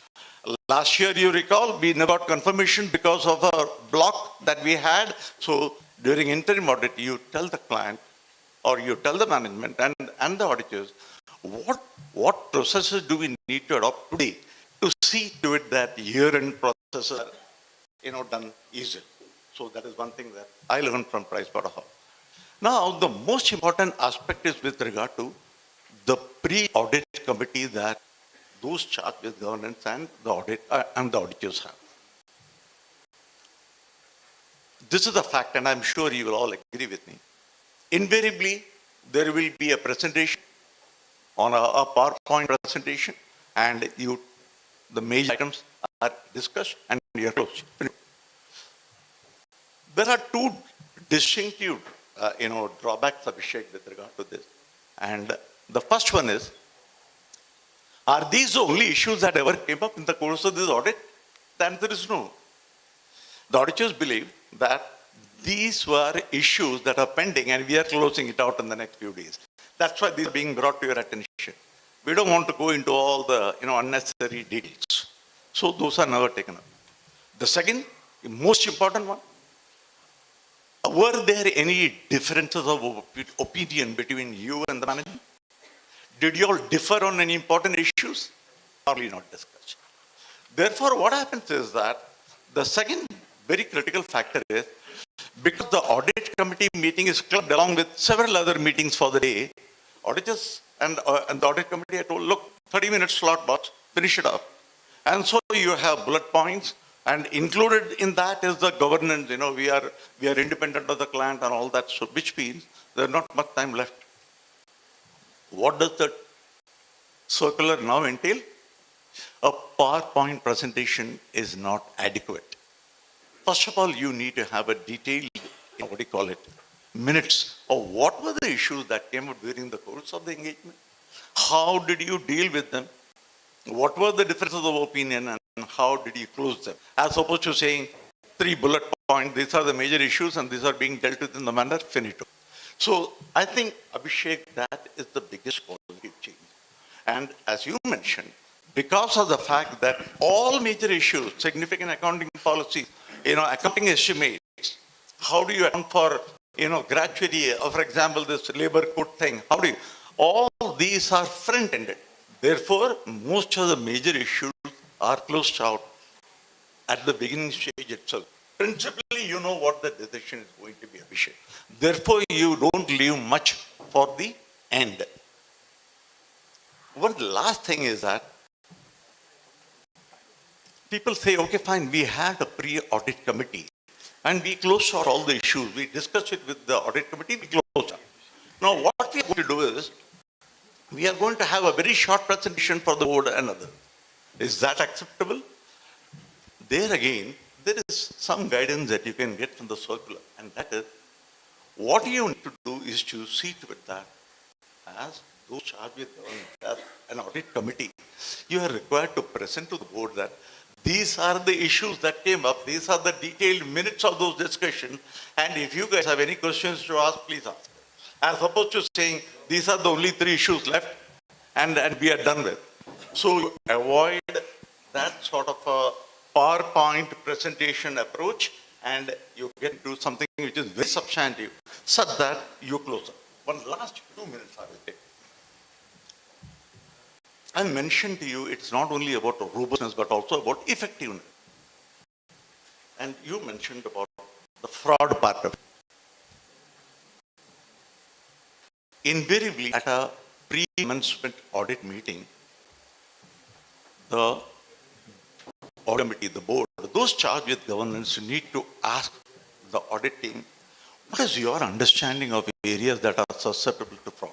Last year, you recall, we never got confirmation because of a block that we had. So during interim audit, you tell the client or you tell the management and the auditors, what processes do we need to adopt today to see to it that year-end processes are, done easily. So that is one thing that I learned from Pricewaterhouse. Now, the most important aspect is with regard to the pre-audit committee that those charged with governance and the auditors have. This is a fact, and I'm sure you will all agree with me. Invariably, there will be a presentation on a PowerPoint presentation, and the major items are discussed and you're closed. There are two distinctive, drawbacks, Abhishek, with regard to this. And the first one is, are these the only issues that ever came up in the course of this audit? The answer is no. The auditors believe that these were issues that are pending and we are closing it out in the next few days. That's why these are being brought to your attention. We don't want to go into all the unnecessary details. So those are never taken up. The second, the most important one, were there any differences of opinion between you and the management? Did you all differ on any important issues? Probably not discussed. Therefore, what happens is that the second very critical factor is, because the audit committee meeting is clubbed along with several other meetings for the day, auditors and the audit committee are told, look, 30 minutes slot, boss, finish it up. And so you have bullet points, And included in that is the governance. We are independent of the client and all that. So which means there's not much time left. What does the circular now entail? A PowerPoint presentation is not adequate. First of all, you need to have a detailed, minutes of what were the issues that came up during the course of the engagement. How did you deal with them? What were the differences of opinion and how did you close them? As opposed to saying 3 bullet points, these are the major issues and these are being dealt with in the manner finito. So I think, Abhishek, that is the biggest positive change. And as you mentioned, because of the fact that all major issues, significant accounting policies, accounting estimates, how do you account for, gratuity, for example, this labor code thing, all these are front-ended. Therefore, most of the major issues are closed out at the beginning stage itself. Principally, you know what the decision is going to be, Abhishek. Therefore, you don't leave much for the end. One last thing is that people say, okay, fine, we had a pre-audit committee and we closed out all the issues. We discussed it with the audit committee, we closed out. Now, what we are going to do is, we are going to have a very short presentation for the board and others. Is that acceptable? There again, there is some guidance that you can get from the circular, and that is, what you need to do is to see to it that as those charged with governance, as an audit committee, you are required to present to the board that these are the issues that came up, these are the detailed minutes of those discussions, and if you guys have any questions to ask, please ask. As opposed to saying, these are the only 3 issues left, and we are done with. So you avoid that sort of a PowerPoint presentation approach, and you get to something which is very substantive, such that you close up. One last 2 minutes I will take. I mentioned to you, it's not only about robustness, but also about effectiveness. And you mentioned about the fraud part of it. Invariably, at a pre-commencement audit meeting, the audit committee, the board, those charged with governance need to ask the audit team, what is your understanding of areas that are susceptible to fraud?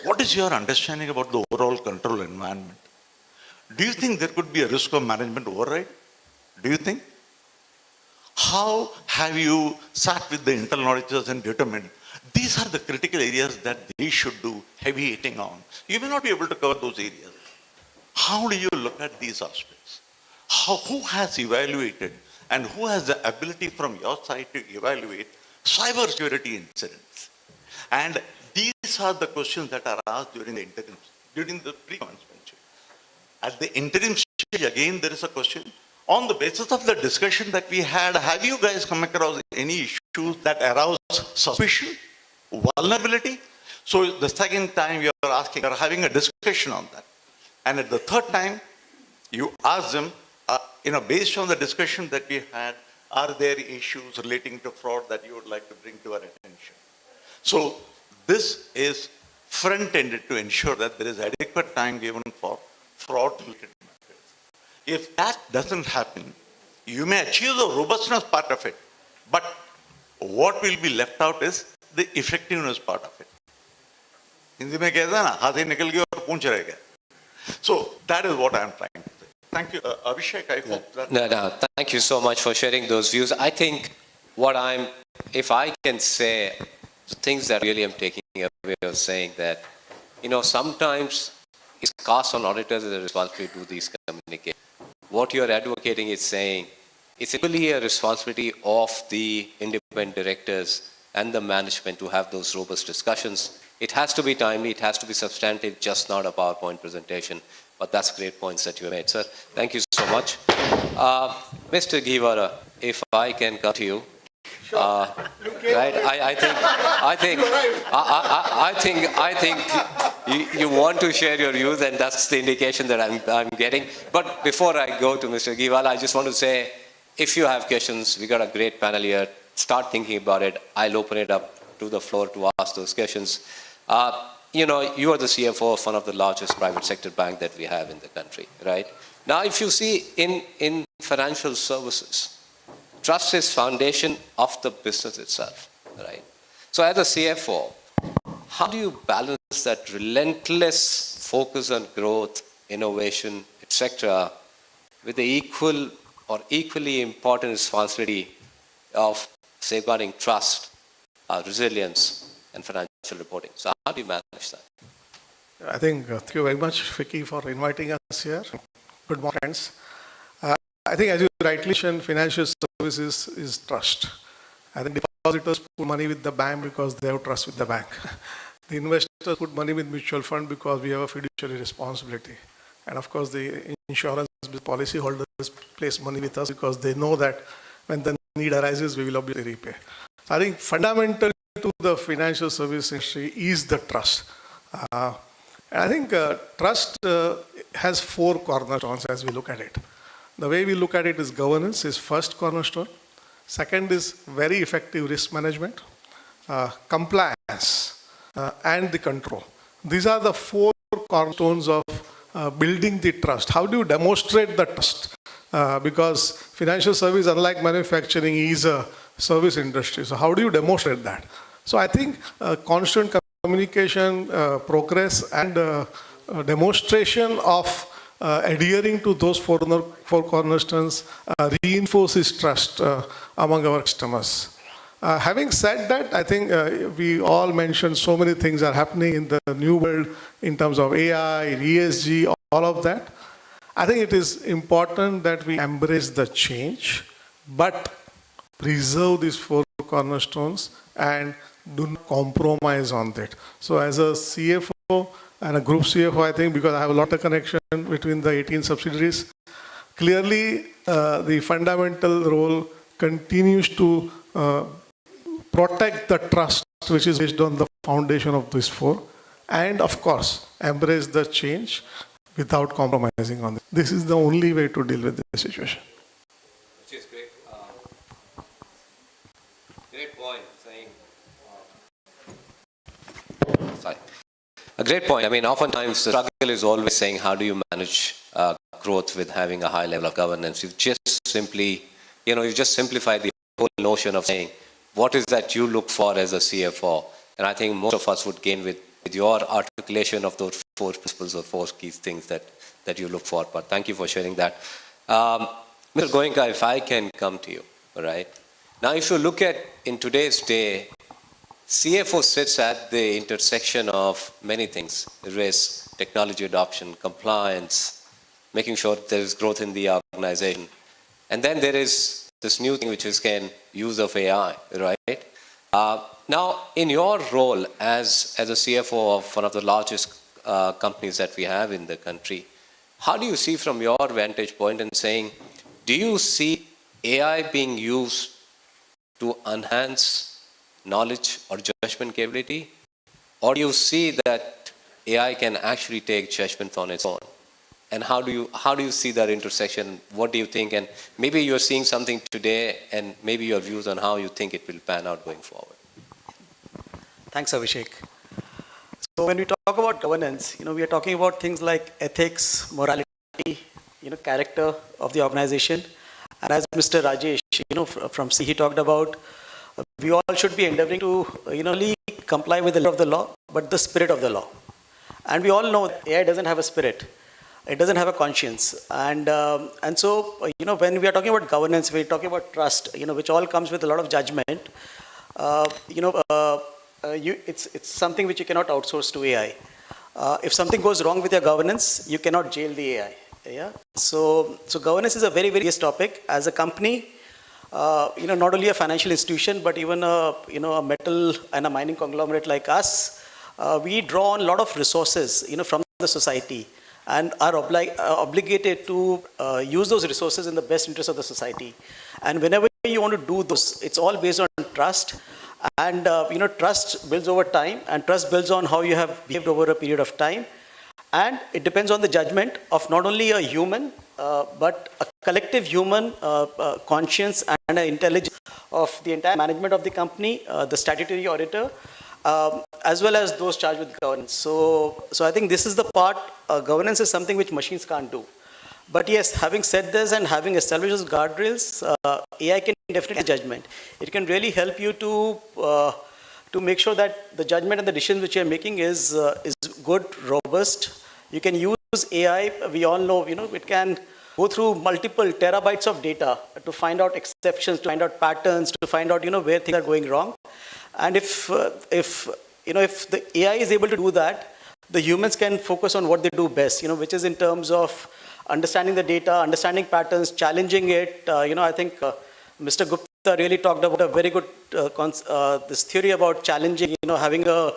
What is your understanding about the overall control environment? Do you think there could be a risk of management override? Do you think? How have you sat with the internal auditors and determined these are the critical areas that they should do heavy hitting on? You may not be able to cover those areas. How do you look at these aspects? Who has evaluated and who has the ability from your side to evaluate cyber security incidents? And these are the questions that are asked during the interim, during the pre-commencement stage. At the interim stage, again, there is a question. On the basis of the discussion that we had, have you guys come across any issues that arouse suspicion, vulnerability? So the second time you are asking, you are having a discussion on that. And at the third time, you ask them, based on the discussion that we had, are there issues relating to fraud that you would like to bring to our attention? So this is front-ended to ensure that there is adequate time given for fraud-related matters. If that doesn't happen, you may achieve the robustness part of it, but what will be left out is the effectiveness part of it. Hindi में कहते हैं ना, हाथ ही निकल गया और पूंछ रह गया. So that is what I am trying to say. Thank you, Abhishek. I hope that. No, thank you so much for sharing those views. I think if I can say things that really I'm taking away of saying that, sometimes it's cast on auditors as a responsibility to do these communications. What you're advocating is saying it's really a responsibility of the independent directors and the management to have those robust discussions. It has to be timely, it has to be substantive, just not a PowerPoint presentation. But that's great points that you made, sir. Thank you so much. Mr. Givara, if I can come to you. Right? I think you want to share your views, and that's the indication that I'm getting. But before I go to Mr. Giwala, I just want to say, if you have questions, we got a great panel here. Start thinking about it. I'll open it up to the floor to ask those questions. You are the CFO of one of the largest private sector bank that we have in the country, right? Now, if you see in financial services, trust is foundation of the business itself, right? So as a CFO, how do you balance that relentless focus on growth, innovation, etc., with the equal or equally important responsibility of safeguarding trust, resilience, and financial reporting? So how do you manage that? I think, thank you very much, FICCI, for inviting us here. Good morning, friends. I think, as you rightly mentioned, financial services is trust. I think depositors put money with the bank because they have trust with the bank. The investors put money with mutual fund because we have a fiduciary responsibility. And of course, the insurance policy holders place money with us because they know that when the need arises, we will obviously repay. So I think fundamental to the financial service industry is the trust. And I think trust has 4 cornerstones as we look at it. The way we look at it is governance is first cornerstone. Second is very effective risk management, compliance, and the control. These are the 4 cornerstones of building the trust. How do you demonstrate the trust? Because financial service, unlike manufacturing, is a service industry. So how do you demonstrate that? So I think constant communication, progress, and demonstration of adhering to those 4 cornerstones reinforces trust among our customers. Having said that, I think we all mentioned so many things are happening in the new world in terms of AI, ESG, all of that. I think it is important that we embrace the change, but preserve these 4 cornerstones and do not compromise on that. So as a CFO and a group CFO, I think, because I have a lot of connection between the 18 subsidiaries, clearly the fundamental role continues to protect the trust which is based on the foundation of these 4, and of course embrace the change without compromising on it. This is the only way to deal with the situation. Which is great. Great point. Sorry. A great point. I mean, oftentimes the struggle is always saying, how do you manage growth with having a high level of governance? You've just simply, you've just simplified the whole notion of saying, what is that you look for as a CFO? And I think most of us would gain with your articulation of those 4 principles or 4 key things that you look for. But thank you for sharing that. Mr. Goenka, if I can come to you, all right? Now, if you look at in today's day, CFO sits at the intersection of many things: risk, technology adoption, compliance, making sure there is growth in the organization. And then there is this new thing which is use of AI, right? Now, in your role as a CFO of one of the largest companies that we have in the country, how do you see from your vantage point and saying, do you see AI being used to enhance knowledge or judgment capability? Or do you see that AI can actually take judgment on its own? And how do you see that intersection? What do you think? And maybe you're seeing something today, and maybe your views on how you think it will pan out going forward. Thanks, Abhishek. So when we talk about governance, we are talking about things like ethics, morality, character of the organization. And as Mr. Rajesh, from C, he talked about, we all should be endeavoring to, only comply with the letter of the law, but the spirit of the law. And we all know that AI doesn't have a spirit. It doesn't have a conscience. And so, when we are talking about governance, we're talking about trust, which all comes with a lot of judgment. It's something which you cannot outsource to AI. If something goes wrong with your governance, you cannot jail the AI. Yeah. So governance is a very, very serious topic. As a company, not only a financial institution, but even a metal and a mining conglomerate like us, we draw on a lot of resources, from the society, and are obligated to use those resources in the best interest of the society. And whenever you want to do this, it's all based on trust. And trust builds over time, and trust builds on how you have behaved over a period of time. And it depends on the judgment of not only a human, but a collective human conscience and intelligence of the entire management of the company, the statutory auditor, as well as those charged with governance. So I think this is the part, governance is something which machines can't do. But yes, having said this and having established those guardrails, AI can definitely judgment. It can really help you to make sure that the judgment and the decisions which you're making is good, robust. You can use AI. We all know, it can go through multiple terabytes of data to find out exceptions, to find out patterns, to find out, where things are going wrong. And if the AI is able to do that, the humans can focus on what they do best, which is in terms of understanding the data, understanding patterns, challenging it. I think Mr. Gupta really talked about a very good this theory about challenging, having a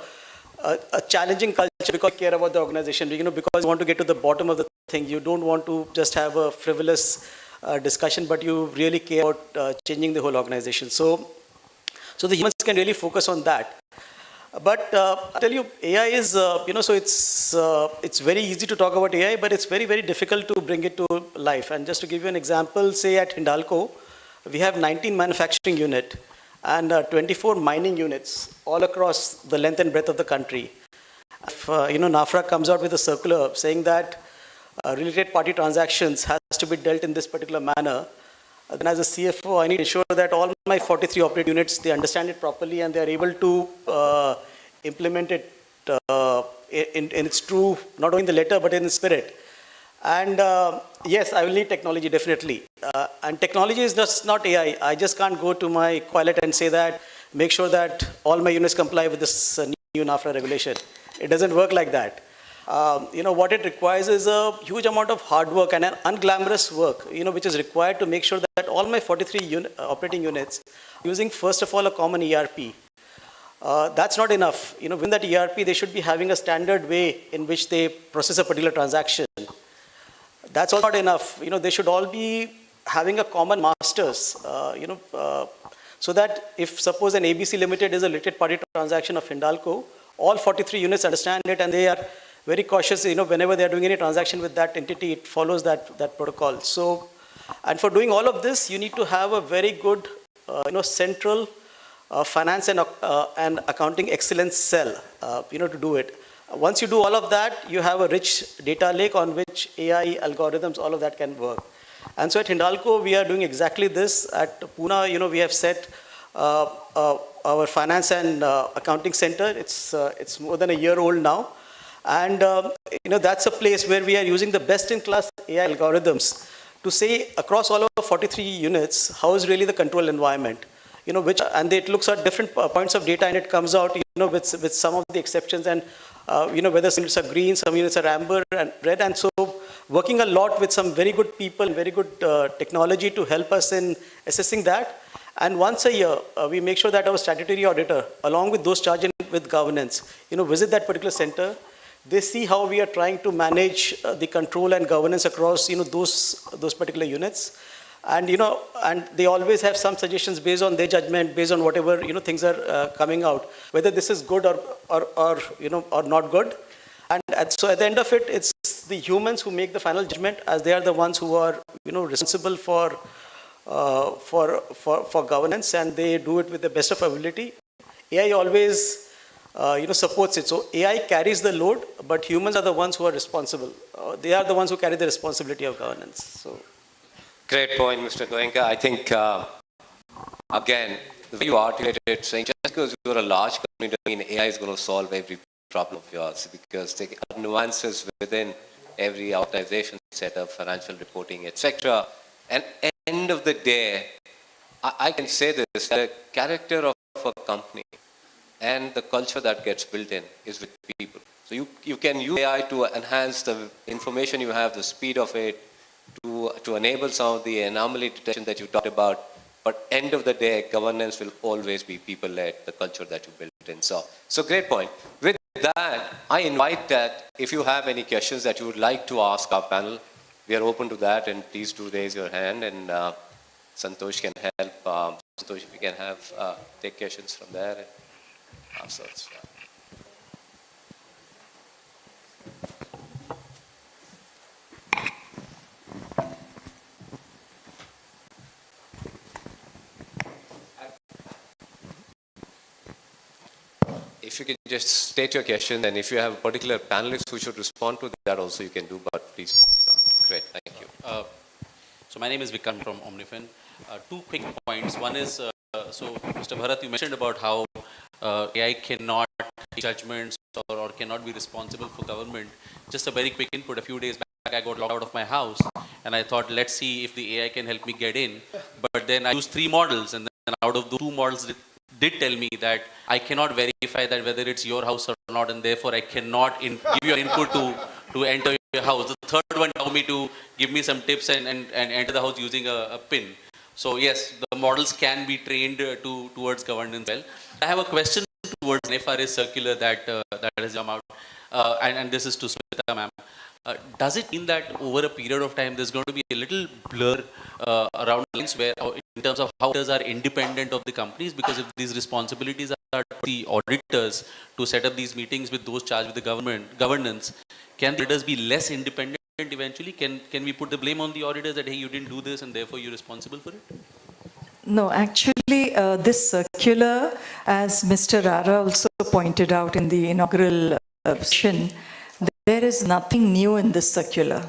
challenging culture because you care about the organization, because you want to get to the bottom of the thing. You don't want to just have a frivolous discussion, but you really care about changing the whole organization. So the humans can really focus on that. But I tell you, AI is, so it's very easy to talk about AI, but it's very, very difficult to bring it to life. And just to give you an example, say at Hindalco, we have 19 manufacturing units and 24 mining units all across the length and breadth of the country. If, NAFRA comes out with a circular saying that related party transactions has to be dealt in this particular manner, then as a CFO, I need to ensure that all my 43 operating units, they understand it properly and they are able to implement it in its true, not only in the letter, but in the spirit. And yes, I will need technology, definitely. And technology is just not AI. I just can't go to my pilot and say that, make sure that all my units comply with this new NAFRA regulation. It doesn't work like that. What it requires is a huge amount of hard work and an unglamorous work, which is required to make sure that all my 43 operating units using, first of all, a common ERP. That's not enough. Within that ERP, they should be having a standard way in which they process a particular transaction. That's also not enough. They should all be having a common masters, so that if suppose an ABC Limited is a related party transaction of Hindalco, all 43 units understand it and they are very cautious, whenever they are doing any transaction with that entity, it follows that protocol. So, and for doing all of this, you need to have a very good, central finance and accounting excellence cell, to do it. Once you do all of that, you have a rich data lake on which AI algorithms, all of that can work. And so at Hindalco, we are doing exactly this. At Pune, we have set our finance and accounting center. It's more than a year old now. And, that's a place where we are using the best-in-class AI algorithms to say across all of our 43 units, how is really the control environment, and it looks at different points of data and it comes out, with some of the exceptions and, whether some units are green, some units are amber and red. And so working a lot with some very good people, very good technology to help us in assessing that. And once a year, we make sure that our statutory auditor, along with those charged with governance, visit that particular center. They see how we are trying to manage the control and governance across, those particular units. And, and they always have some suggestions based on their judgment, based on whatever, things are coming out, whether this is good or not good. And so at the end of it, it's the humans who make the final judgment, as they are the ones who are, responsible for governance, and they do it with the best of ability. AI always supports it. So AI carries the load, but humans are the ones who are responsible. They are the ones who carry the responsibility of governance. So, great point, Mr. Goenka. I think, again, the way you articulated, saying just because you're a large company doesn't mean AI is going to solve every problem of yours, because there are nuances within every organization setup, financial reporting, etc. And end of the day, I can say this, the character of a company and the culture that gets built in is with people. So you can use AI to enhance the information you have, the speed of it, to enable some of the anomaly detection that you talked about. But end of the day, governance will always be people-led, the culture that you built in. So great point. With that, I invite that if you have any questions that you would like to ask our panel, we are open to that, and please do raise your hand, and Santosh can help. Santosh, if we can have take questions from there. And ourselves. If you can just state your question, and if you have a particular panelist who should respond to that also, you can do, but please start. Great, thank you. So my name is Vikram from Omnifin. Two quick points. One is, so Mr. Bharat, you mentioned about how AI cannot make judgments or cannot be responsible for government. Just a very quick input. A few days back, I got locked out of my house, and I thought, let's see if the AI can help me get in. But then I used 3 models, and then out of the 2 models did tell me that I cannot verify that whether it's your house or not, and therefore I cannot give you an input to enter your house. The third one told me to give me some tips and enter the house using a PIN. So yes, the models can be trained towards governance well. I have a question towards NFRA circular that has come out, and this is to Smita ma'am. Does it mean that over a period of time there's going to be a little blur around lines where in terms of how auditors are independent of the companies? Because if these responsibilities are the auditors to set up these meetings with those charged with the governance, can the auditors be less independent eventually? Can we put the blame on the auditors that, hey, you didn't do this and therefore you're responsible for it? No, actually, this circular, as Mr. Rara also pointed out in the inaugural session, there is nothing new in this circular.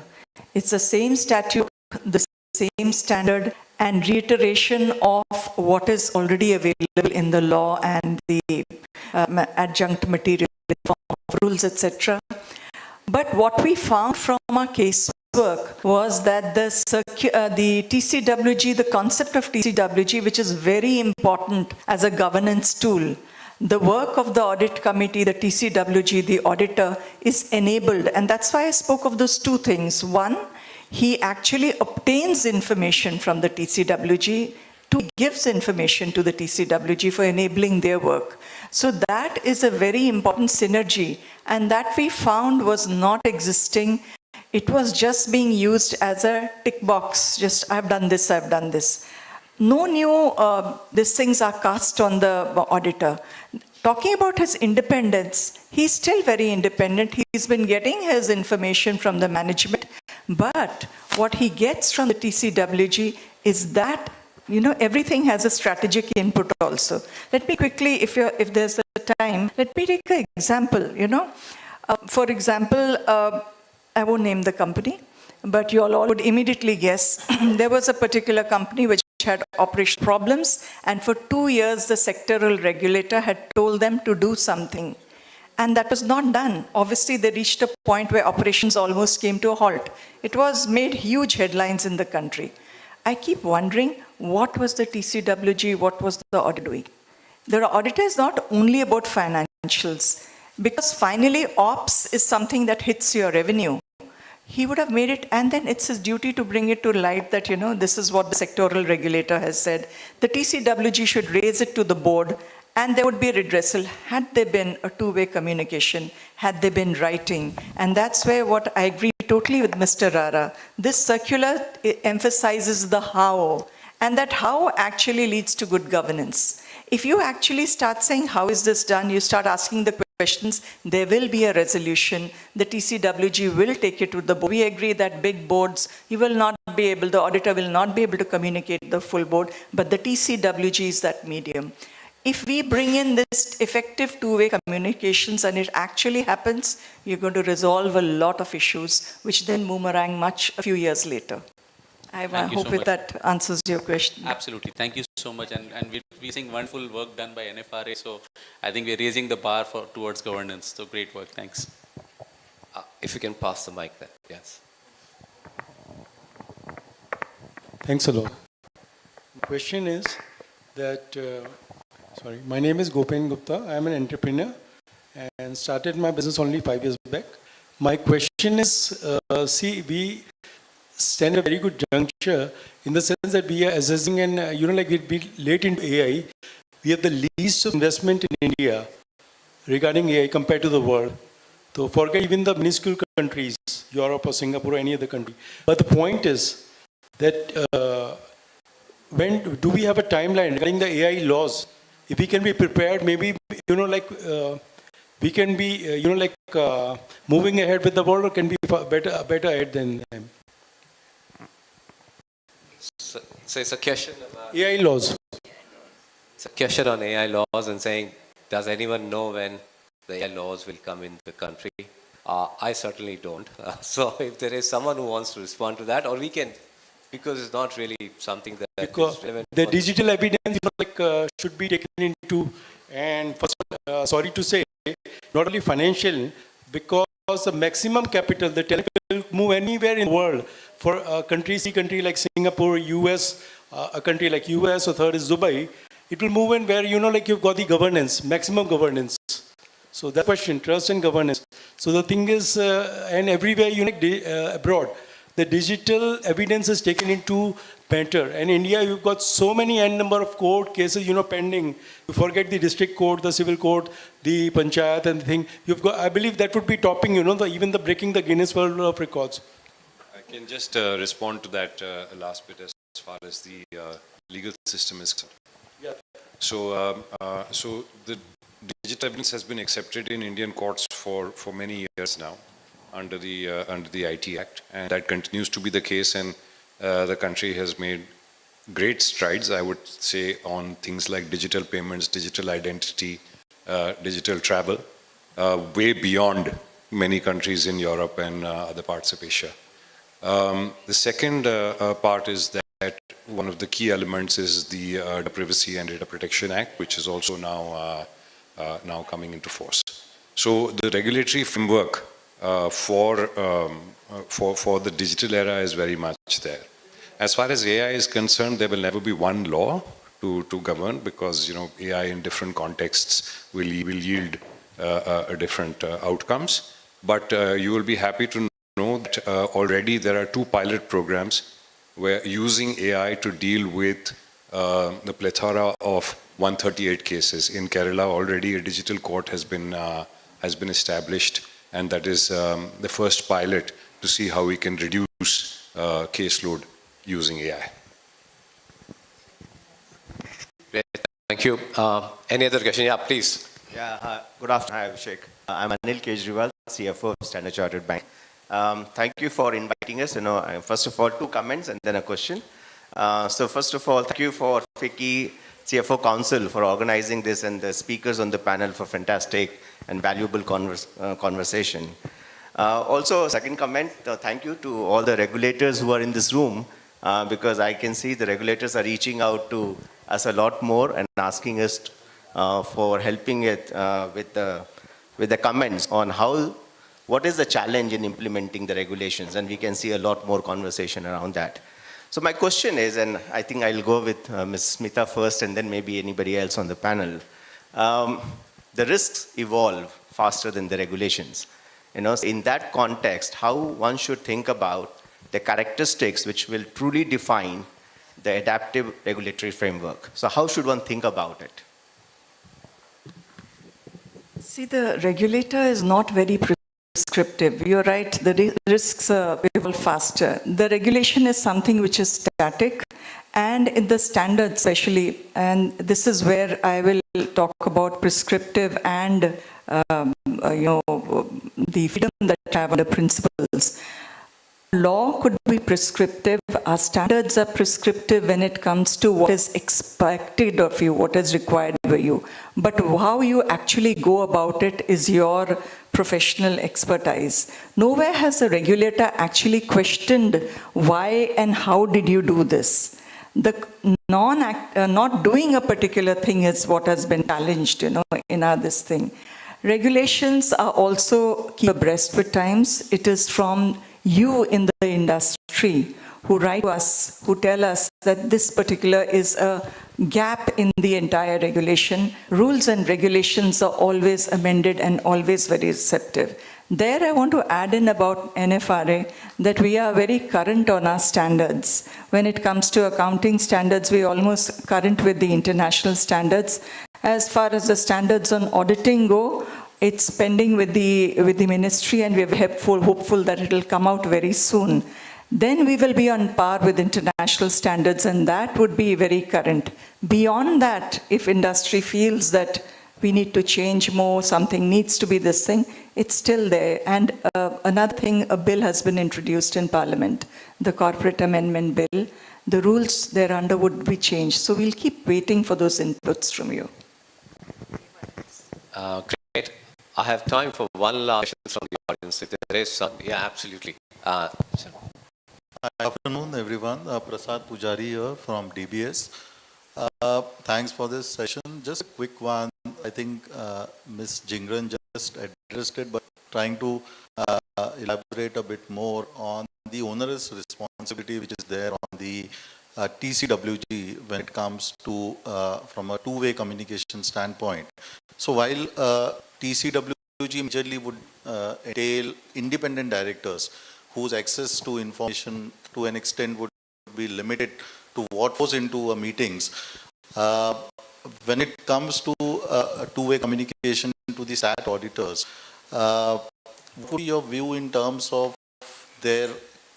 It's the same statute, the same standard, and reiteration of what is already available in the law and the adjunct material rules, etc. But what we found from our casework was that the TCWG, the concept of TCWG, which is very important as a governance tool, the work of the audit committee, the TCWG, the auditor, is enabled. And that's why I spoke of those 2 things. One, he actually obtains information from the TCWG. 2, he gives information to the TCWG for enabling their work. So that is a very important synergy. And that we found was not existing. It was just being used as a tick box. Just, I've done this, I've done this. No new, these things are cast on the auditor. Talking about his independence, he's still very independent. He's been getting his information from the management, but what he gets from the TCWG is that, you know, everything has a strategic input also. Let me quickly, if there's the time, let me take an example, you know. For example, I won't name the company, but you all would immediately guess. There was a particular company which had operational problems, and for 2 years the sectoral regulator had told them to do something, and that was not done. Obviously they reached a point where operations almost came to a halt. It was made huge headlines in the country. I keep wondering, what was the TCWG, what was the audit doing? The auditor is not only about financials, because finally ops is something that hits your revenue. He would have made it, and then it's his duty to bring it to light that, you know, this is what the sectoral regulator has said. The TCWG should raise it to the board, and there would be a redressal had there been a 2-way communication, had there been writing. And that's where what I agree totally with Mr. Rara. This circular emphasizes the how, and that how actually leads to good governance. If you actually start saying, how is this done? You start asking the questions, there will be a resolution. The TCWG will take it to the board. We agree that big boards, you will not be able, the auditor will not be able to communicate the full board, but the TCWG is that medium. If we bring in this effective 2-way communications and it actually happens, you're going to resolve a lot of issues, which then boomerang a few years later. I hope that answers your question. Absolutely. Thank you so much. And we're seeing wonderful work done by NFRA. So I think we're raising the bar towards governance. So great work. Thanks. If you can pass the mic then. Yes. Thanks a lot. The question is that, my name is Gopen Gupta. I am an entrepreneur and started my business only 5 years back. My question is, we stand at a very good juncture in the sense that we are assessing and, we're late into AI. We have the least investment in India regarding AI compared to the world. So forget even the minuscule countries, Europe or Singapore or any other country. But the point is that when do we have a timeline regarding the AI laws? If we can be prepared, maybe, we can be, moving ahead with the world, or can be better ahead than them. So it's a question about AI laws. It's a question on AI laws and saying, does anyone know when the AI laws will come into the country? I certainly don't. So if there is someone who wants to respond to that, or we can, because it's not really something that because is relevant. the digital evidence should be taken into, and first, sorry to say, not only financial, because the maximum capital, the tele will move anywhere in the world. For a country like Singapore, US, a country like US, or third is Dubai, it will move in where, you've got the governance, maximum governance. So that question, trust and governance. So the thing is, and everywhere, abroad, the digital evidence is taken into better. And India, you've got so many n number of court cases, pending. You forget the district court, the civil court, the panchayat and the thing. You've got, I believe that would be topping, even the breaking the Guinness World of Records. I can just respond to that last bit as far as the legal system is concerned. Yeah. So the digital evidence has been accepted in Indian courts for many years now under the IT Act, and that continues to be the case, and the country has made great strides, I would say, on things like digital payments, digital identity, digital travel, way beyond many countries in Europe and other parts of Asia. The second part is that one of the key elements is the Privacy and Data Protection Act, which is also now coming into force. So the regulatory framework for the digital era is very much there. As far as AI is concerned, there will never be one law to govern, because AI in different contexts will yield different outcomes. But you will be happy to know that already there are 2 pilot programs where using AI to deal with the plethora of 138 cases. In Kerala, already a digital court has been established, and that is the first pilot to see how we can reduce caseload using AI. Great, thank you. Any other question? Yeah, please. Yeah, good afternoon. Hi, Abhishek. I'm Anil Kejriwal, CFO of Standard Chartered Bank. Thank you for inviting us. First of all, 2 comments and then a question. So first of all, thank you for FICCI CFO Council for organizing this, and the speakers on the panel for fantastic and valuable conversation. Also, second comment, thank you to all the regulators who are in this room, because I can see the regulators are reaching out to us a lot more and asking us for helping it with the comments on what is the challenge in implementing the regulations, and we can see a lot more conversation around that. So my question is, and I think I'll go with Ms. Smita first and then maybe anybody else on the panel. The risks evolve faster than the regulations. In that context, how one should think about the characteristics which will truly define the adaptive regulatory framework. So how should one think about it? See, the regulator is not very prescriptive. You're right, the risks evolve faster. The regulation is something which is static, and in the standards especially, and this is where I will talk about prescriptive and the freedom that I have under principles. Law could be prescriptive, our standards are prescriptive when it comes to what is expected of you, what is required of you. But how you actually go about it is your professional expertise. Nowhere has a regulator actually questioned why and how did you do this. The not doing a particular thing is what has been challenged, in this thing. Regulations are also keep abreast with times. It is from you in the industry who write to us, who tell us that this particular is a gap in the entire regulation. Rules and regulations are always amended and always very receptive. There I want to add in about NFRA that we are very current on our standards. When it comes to accounting standards, we are almost current with the international standards. As far as the standards on auditing go, it's pending with the ministry, and we are hopeful that it will come out very soon. Then we will be on par with international standards, and that would be very current. Beyond that, if industry feels that we need to change more, something needs to be this thing, it's still there. And another thing, a bill has been introduced in Parliament, the Corporate Amendment Bill. The rules thereunder would be changed. So we'll keep waiting for those inputs from you. Great. I have time for one last question. questions from the audience. If there is some, yeah, absolutely. Good afternoon, everyone. Prasad Pujari here from DBS. Thanks for this session. Just a quick one. I think Ms. Jingran just addressed it, but trying to elaborate a bit more on the onerous responsibility which is there on the TCWG when it comes to from a two-way communication standpoint. So while TCWG majorly would entail independent directors whose access to information to an extent would be limited to what goes into meetings, when it comes to two-way communication to the SAT auditors, what would be your view in terms of their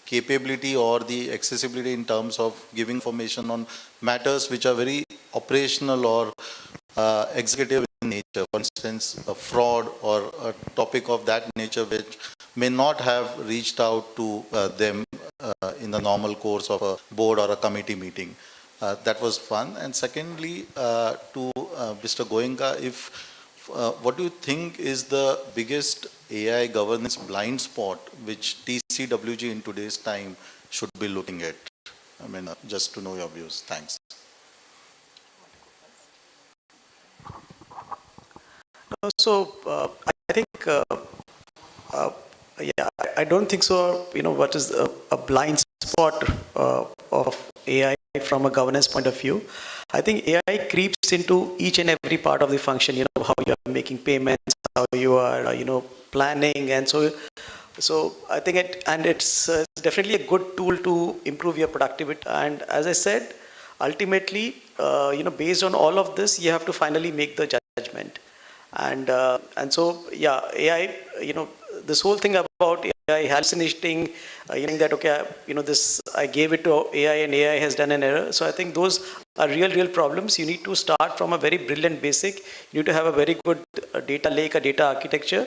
capability or the accessibility in terms of giving information on matters which are very operational or executive in nature, for instance, a fraud or a topic of that nature which may not have reached out to them in the normal course of a board or a committee meeting. That was one. And secondly, to Mr. Goenka, what do you think is the biggest AI governance blind spot which TCWG in today's time should be looking at? I mean, just to know your views. Thanks. So I think, yeah, I don't think so. You know, what is a blind spot of AI from a governance point of view? I think AI creeps into each and every part of the function. You know, how you are making payments, how you are, planning, and so I think it's definitely a good tool to improve your productivity. And as I said, ultimately, based on all of this, you have to finally make the judgment. And so, yeah, AI, this whole thing about AI hallucinating, that, okay, this, I gave it to AI and AI has done an error. So I think those are real problems. You need to start from a very brilliant basic. You need to have a very good data lake, a data architecture,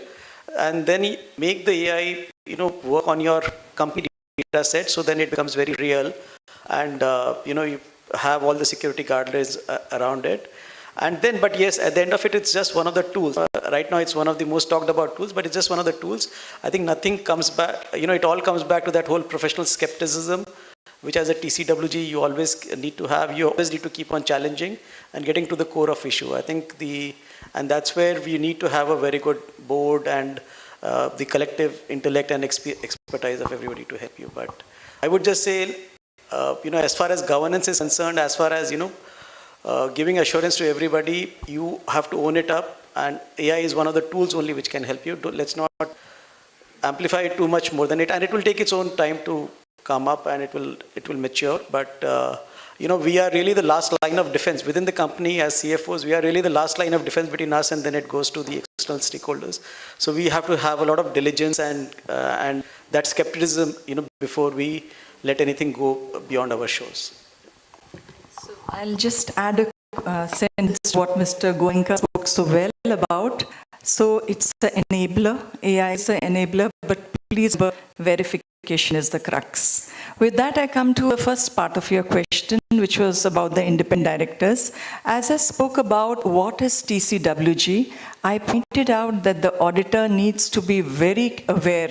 and then make the AI, work on your company data set. So then it becomes very real, and, you have all the security guardrails around it. And then, but yes, at the end of it, it's just one of the tools. Right now, it's one of the most talked about tools, but it's just one of the tools. I think nothing comes back, it all comes back to that whole professional skepticism, which as a TCWG, you always need to have. You always need to keep on challenging and getting to the core of issue. I think and that's where we need to have a very good board and the collective intellect and expertise of everybody to help you. But I would just say, as far as governance is concerned, as far as, giving assurance to everybody, you have to own it up, and AI is one of the tools only which can help you. Let's not amplify it too much more than it, and it will take its own time to come up, and it will mature. But we are really the last line of defense within the company. As CFOs, we are really the last line of defense between us and then it goes to the external stakeholders. So we have to have a lot of diligence and that skepticism, before we let anything go beyond our shores. I'll just add a sentence to what Mr. Goenka spoke so well about. So it's an enabler, AI is an enabler, but please, verification is the crux. With that, I come to the first part of your question, which was about the independent directors. As I spoke about what is TCWG, I pointed out that the auditor needs to be very aware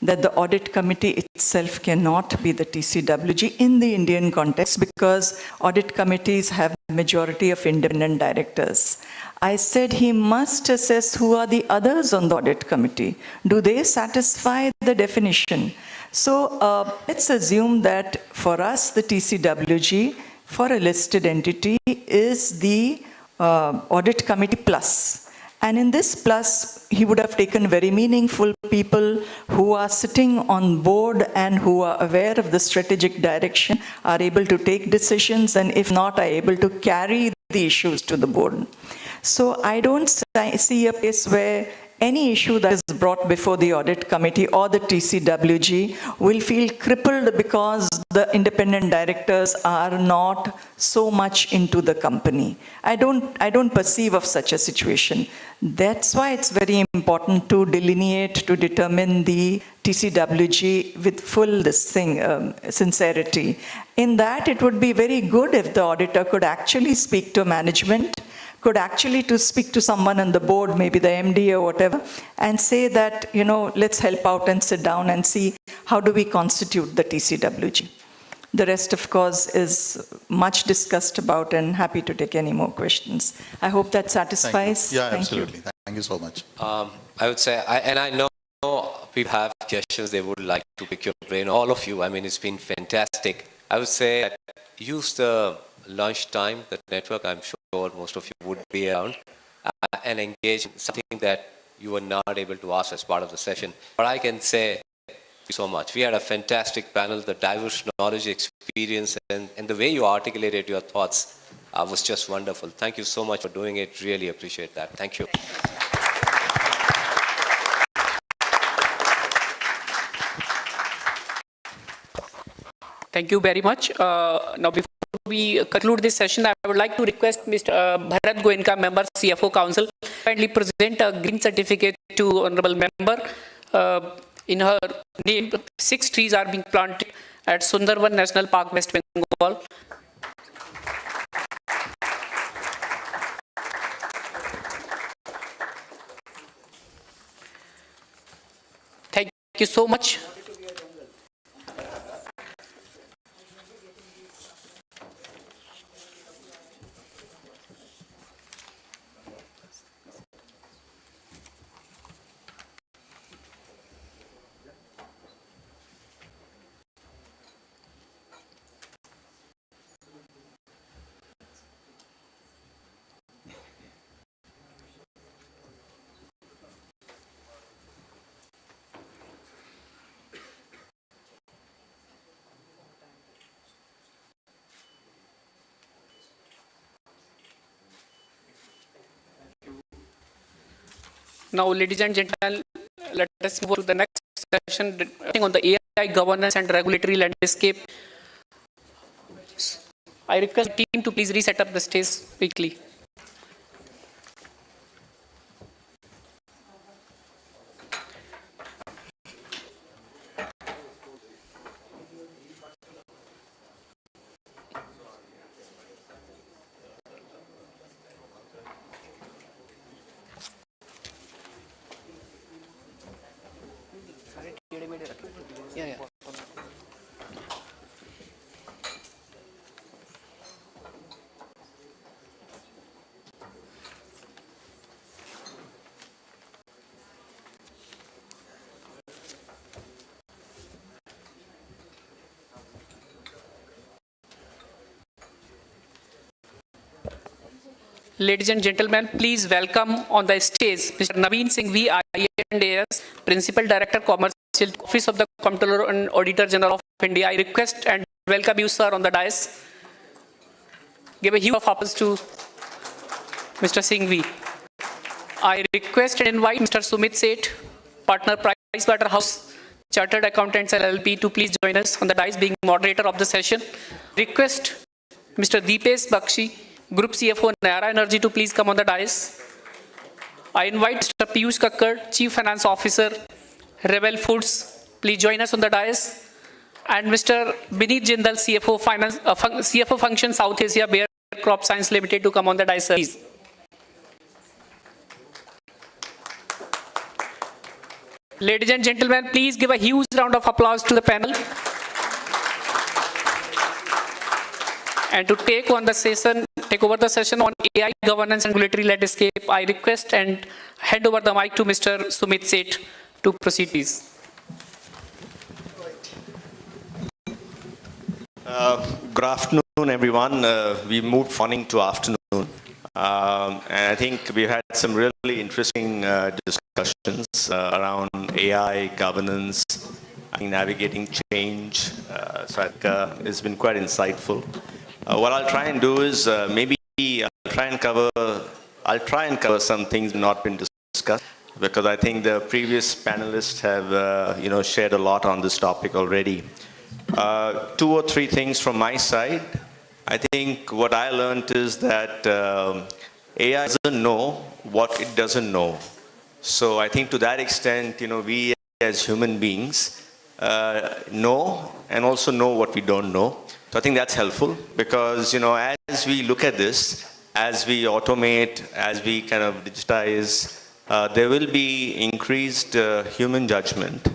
that the audit committee itself cannot be the TCWG in the Indian context, because audit committees have a majority of independent directors. I said he must assess who are the others on the audit committee. Do they satisfy the definition? So let's assume that for us, the TCWG, for a listed entity, is the audit committee plus. And in this plus, he would have taken very meaningful people who are sitting on board and who are aware of the strategic direction, are able to take decisions, and if not, are able to carry the issues to the board. So I don't see a place where any issue that is brought before the audit committee or the TCWG will feel crippled because the independent directors are not so much into the company. I don't perceive of such a situation. That's why it's very important to delineate, to determine the TCWG with full sincerity. In that, it would be very good if the auditor could actually speak to management, could actually to speak to someone on the board, maybe the MD or whatever, and say that, let's help out and sit down and see how do we constitute the TCWG. The rest, of course, is much discussed about, and happy to take any more questions. I hope that satisfies. Thank you. Yeah, Thank absolutely. you. Thank you so much. I would say, and I know people have questions they would like to pick your brain, all of you. I mean, it's been fantastic. I would say use the lunch time, the network. I'm sure most of you would be around, and engage in something that you were not able to ask as part of the session. But I can say, thank you so much. We had a fantastic panel. The diverse knowledge, experience, and the way you articulated your thoughts was just wonderful. Thank you so much for doing it. Really appreciate that. Thank you. Thank you very much. Now, before we conclude this session, I would like to request Mr. Bharat Goenka, Member, CFO Council, kindly present a green certificate to Honorable Member. In her name, 6 trees are being planted at Sundarban National Park, West Bengal. Thank you so much. Now, ladies and gentlemen, let us move to the next session on the AI governance and regulatory landscape. I request the team to please reset up the stage quickly. Yeah. Ladies and gentlemen, please welcome on the stage Mr. Naveen Singh V, INDAS, Principal Director, Commercial Office of the Comptroller and Auditor General of India. I request and welcome you, sir, on the dais. Give a huge applause to Mr. Singh V. I request and invite Mr. Sumit Seth, Partner, Pricewaterhouse Chartered Accountants LLP, to please join us on the dais, being moderator of the session. Request Mr. Deepesh Bakshi, Group CFO, Nayara Energy, to please come on the dais. I invite Mr. Piyush Kakkar, Chief Finance Officer, Rebel Foods, please join us on the dais. And Mr. Bineet Jindal, CFO Function South Asia, Bayer Crop Science Limited, to come on the dais, please. Ladies and gentlemen, please give a huge round of applause to the panel. And to take over the session on AI governance and regulatory landscape, I request and hand over the mic to Mr. Sumit Seth to proceed, please. Good afternoon, everyone. We moved morning to afternoon. And I think we've had some really interesting discussions around AI governance, navigating change. So I think it's been quite insightful. What I'll try and do is I'll try and cover some things not been discussed, because I think the previous panelists have shared a lot on this topic already. 2 or 3 things from my side. I think what I learned is that AI doesn't know what it doesn't know. So I think to that extent, we as human beings know and also know what we don't know. So I think that's helpful, because as we look at this, as we automate, as we kind of digitize, there will be increased human judgment,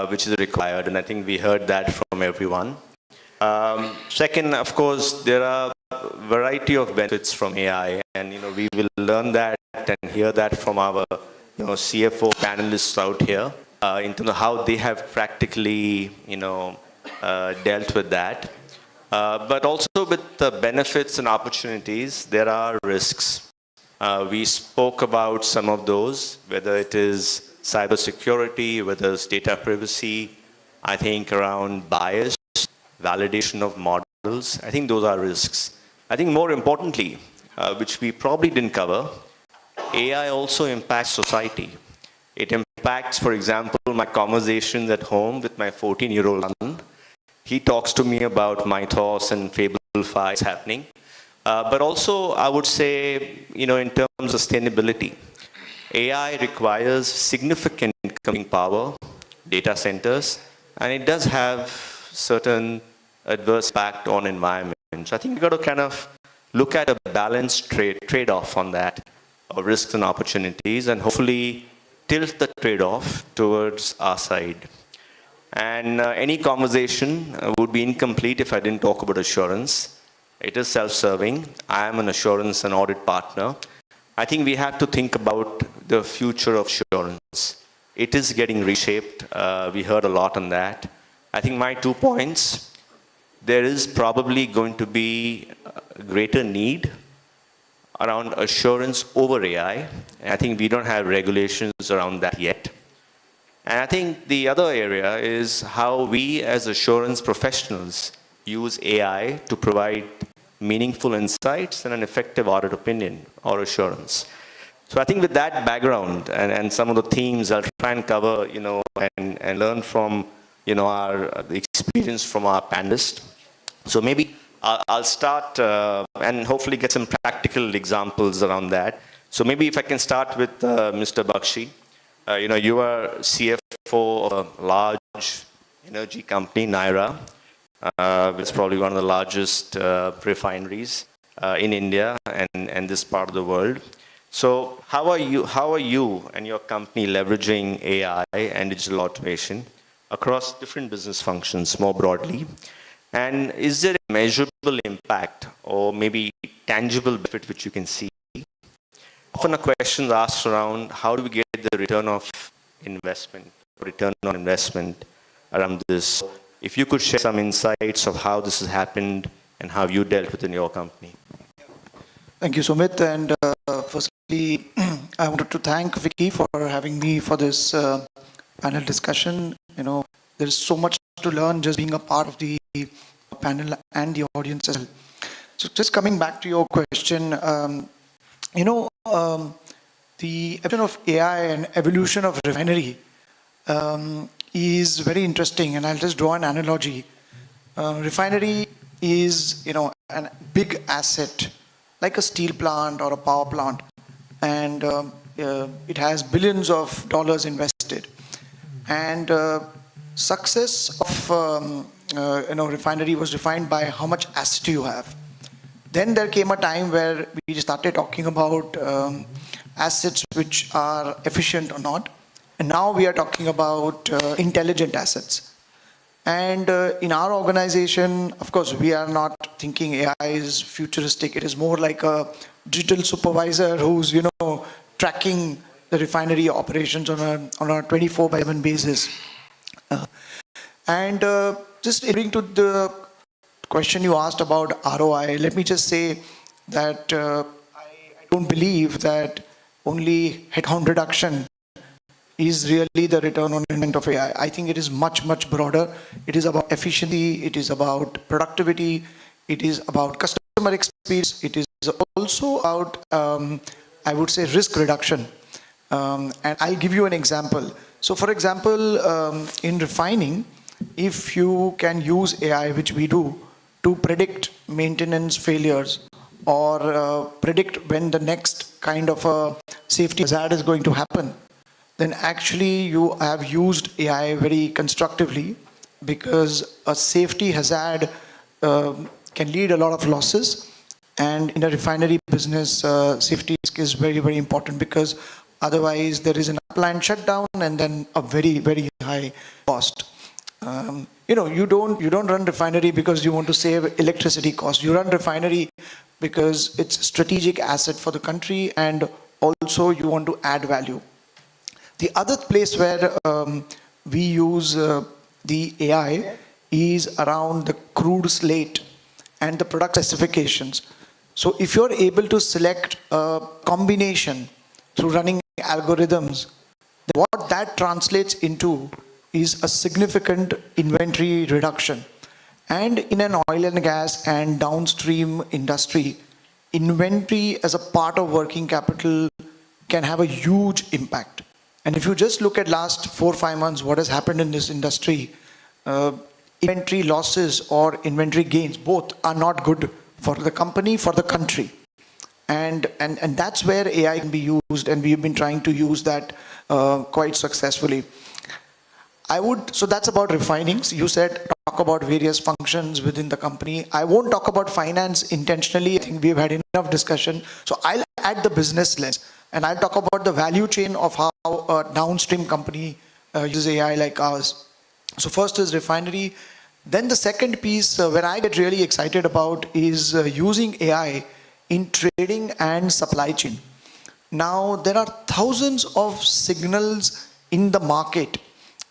which is required, and I think we heard that from everyone. Second, of course, there are a variety of benefits from AI, and we will learn that and hear that from our CFO panelists out here in terms of how they have practically dealt with that. But also with the benefits and opportunities, there are risks. We spoke about some of those, whether it is cybersecurity, whether it's data privacy, I think around bias, validation of models. I think those are risks. I think more importantly, which we probably didn't cover, AI also impacts society. It impacts, for example, my conversations at home with my 14-year-old son. He talks to me about mythos and fable happening. But also, I would say, in terms of sustainability, AI requires significant computing power, data centers, and it does have certain adverse impact on environment. So I think we've got to kind of look at a balanced trade-off on that, of risks and opportunities, and hopefully tilt the trade-off towards our side. And any conversation would be incomplete if I didn't talk about assurance. It is self-serving. I am an assurance and audit partner. I think we have to think about the future of assurance. It is getting reshaped. We heard a lot on that. I think my 2 points, there is probably going to be a greater need around assurance over AI. I think we don't have regulations around that yet. And I think the other area is how we as assurance professionals use AI to provide meaningful insights and an effective audit opinion or assurance. So I think with that background and some of the themes I'll try and cover, and learn from, the experience from our panelists. So maybe I'll start and hopefully get some practical examples around that. So maybe if I can start with Mr. Bakshi. You are CFO of a large energy company, Naira. It's probably one of the largest refineries in India and this part of the world. So how are you and your company leveraging AI and digital automation across different business functions more broadly? And is there a measurable impact or maybe tangible benefit which you can see? Often a question is asked around how do we get the return on investment around this. If you could share some insights of how this has happened and how you dealt with it in your company. Thank you, Sumit. And firstly, I wanted to thank FICCI for having me for this panel discussion. There's so much to learn just being a part of the panel and the audience as well. So just coming back to your question, the evolution of AI and evolution of refinery is very interesting, and I'll just draw an analogy. Refinery is, a big asset, like a steel plant or a power plant, and it has billions of dollars invested. And success of refinery was defined by how much asset you have. Then there came a time where we started talking about assets which are efficient or not. And now we are talking about intelligent assets. And in our organization, of course, we are not thinking AI is futuristic. It is more like a digital supervisor who's, tracking the refinery operations on a 24/7 basis. And just bring to the question you asked about ROI, let me just say that I don't believe that only headcount reduction is really the return on investment of AI. I think it is much, much broader. It is about efficiency, it is about productivity, it is about customer experience, it is also about, I would say, risk reduction. And I'll give you an example. So for example, in refining, if you can use AI, which we do, to predict maintenance failures or predict when the next kind of a safety hazard is going to happen, then actually you have used AI very constructively, because a safety hazard can lead a lot of losses, And in a refinery business, safety is very, very important, because otherwise there is an unplanned shutdown and then a very, very high cost. You don't run refinery because you want to save electricity costs. You run refinery because it's a strategic asset for the country, and also you want to add value. The other place where we use the AI is around the crude slate and the product specifications. So if you're able to select a combination through running algorithms, then what that translates into is a significant inventory reduction. And in an oil and gas and downstream industry, inventory as a part of working capital can have a huge impact. And if you just look at last 4 or 5 months, what has happened in this industry, inventory losses or inventory gains, both are not good for the company, for the country. And that's where AI can be used, and we've been trying to use that quite successfully. So that's about refining. You said talk about various functions within the company. I won't talk about finance intentionally. I think we've had enough discussion. So I'll add the business lens, and I'll talk about the value chain of how a downstream company uses AI like ours. So first is refinery. Then the second piece where I get really excited about is using AI in trading and supply chain. Now, there are thousands of signals in the market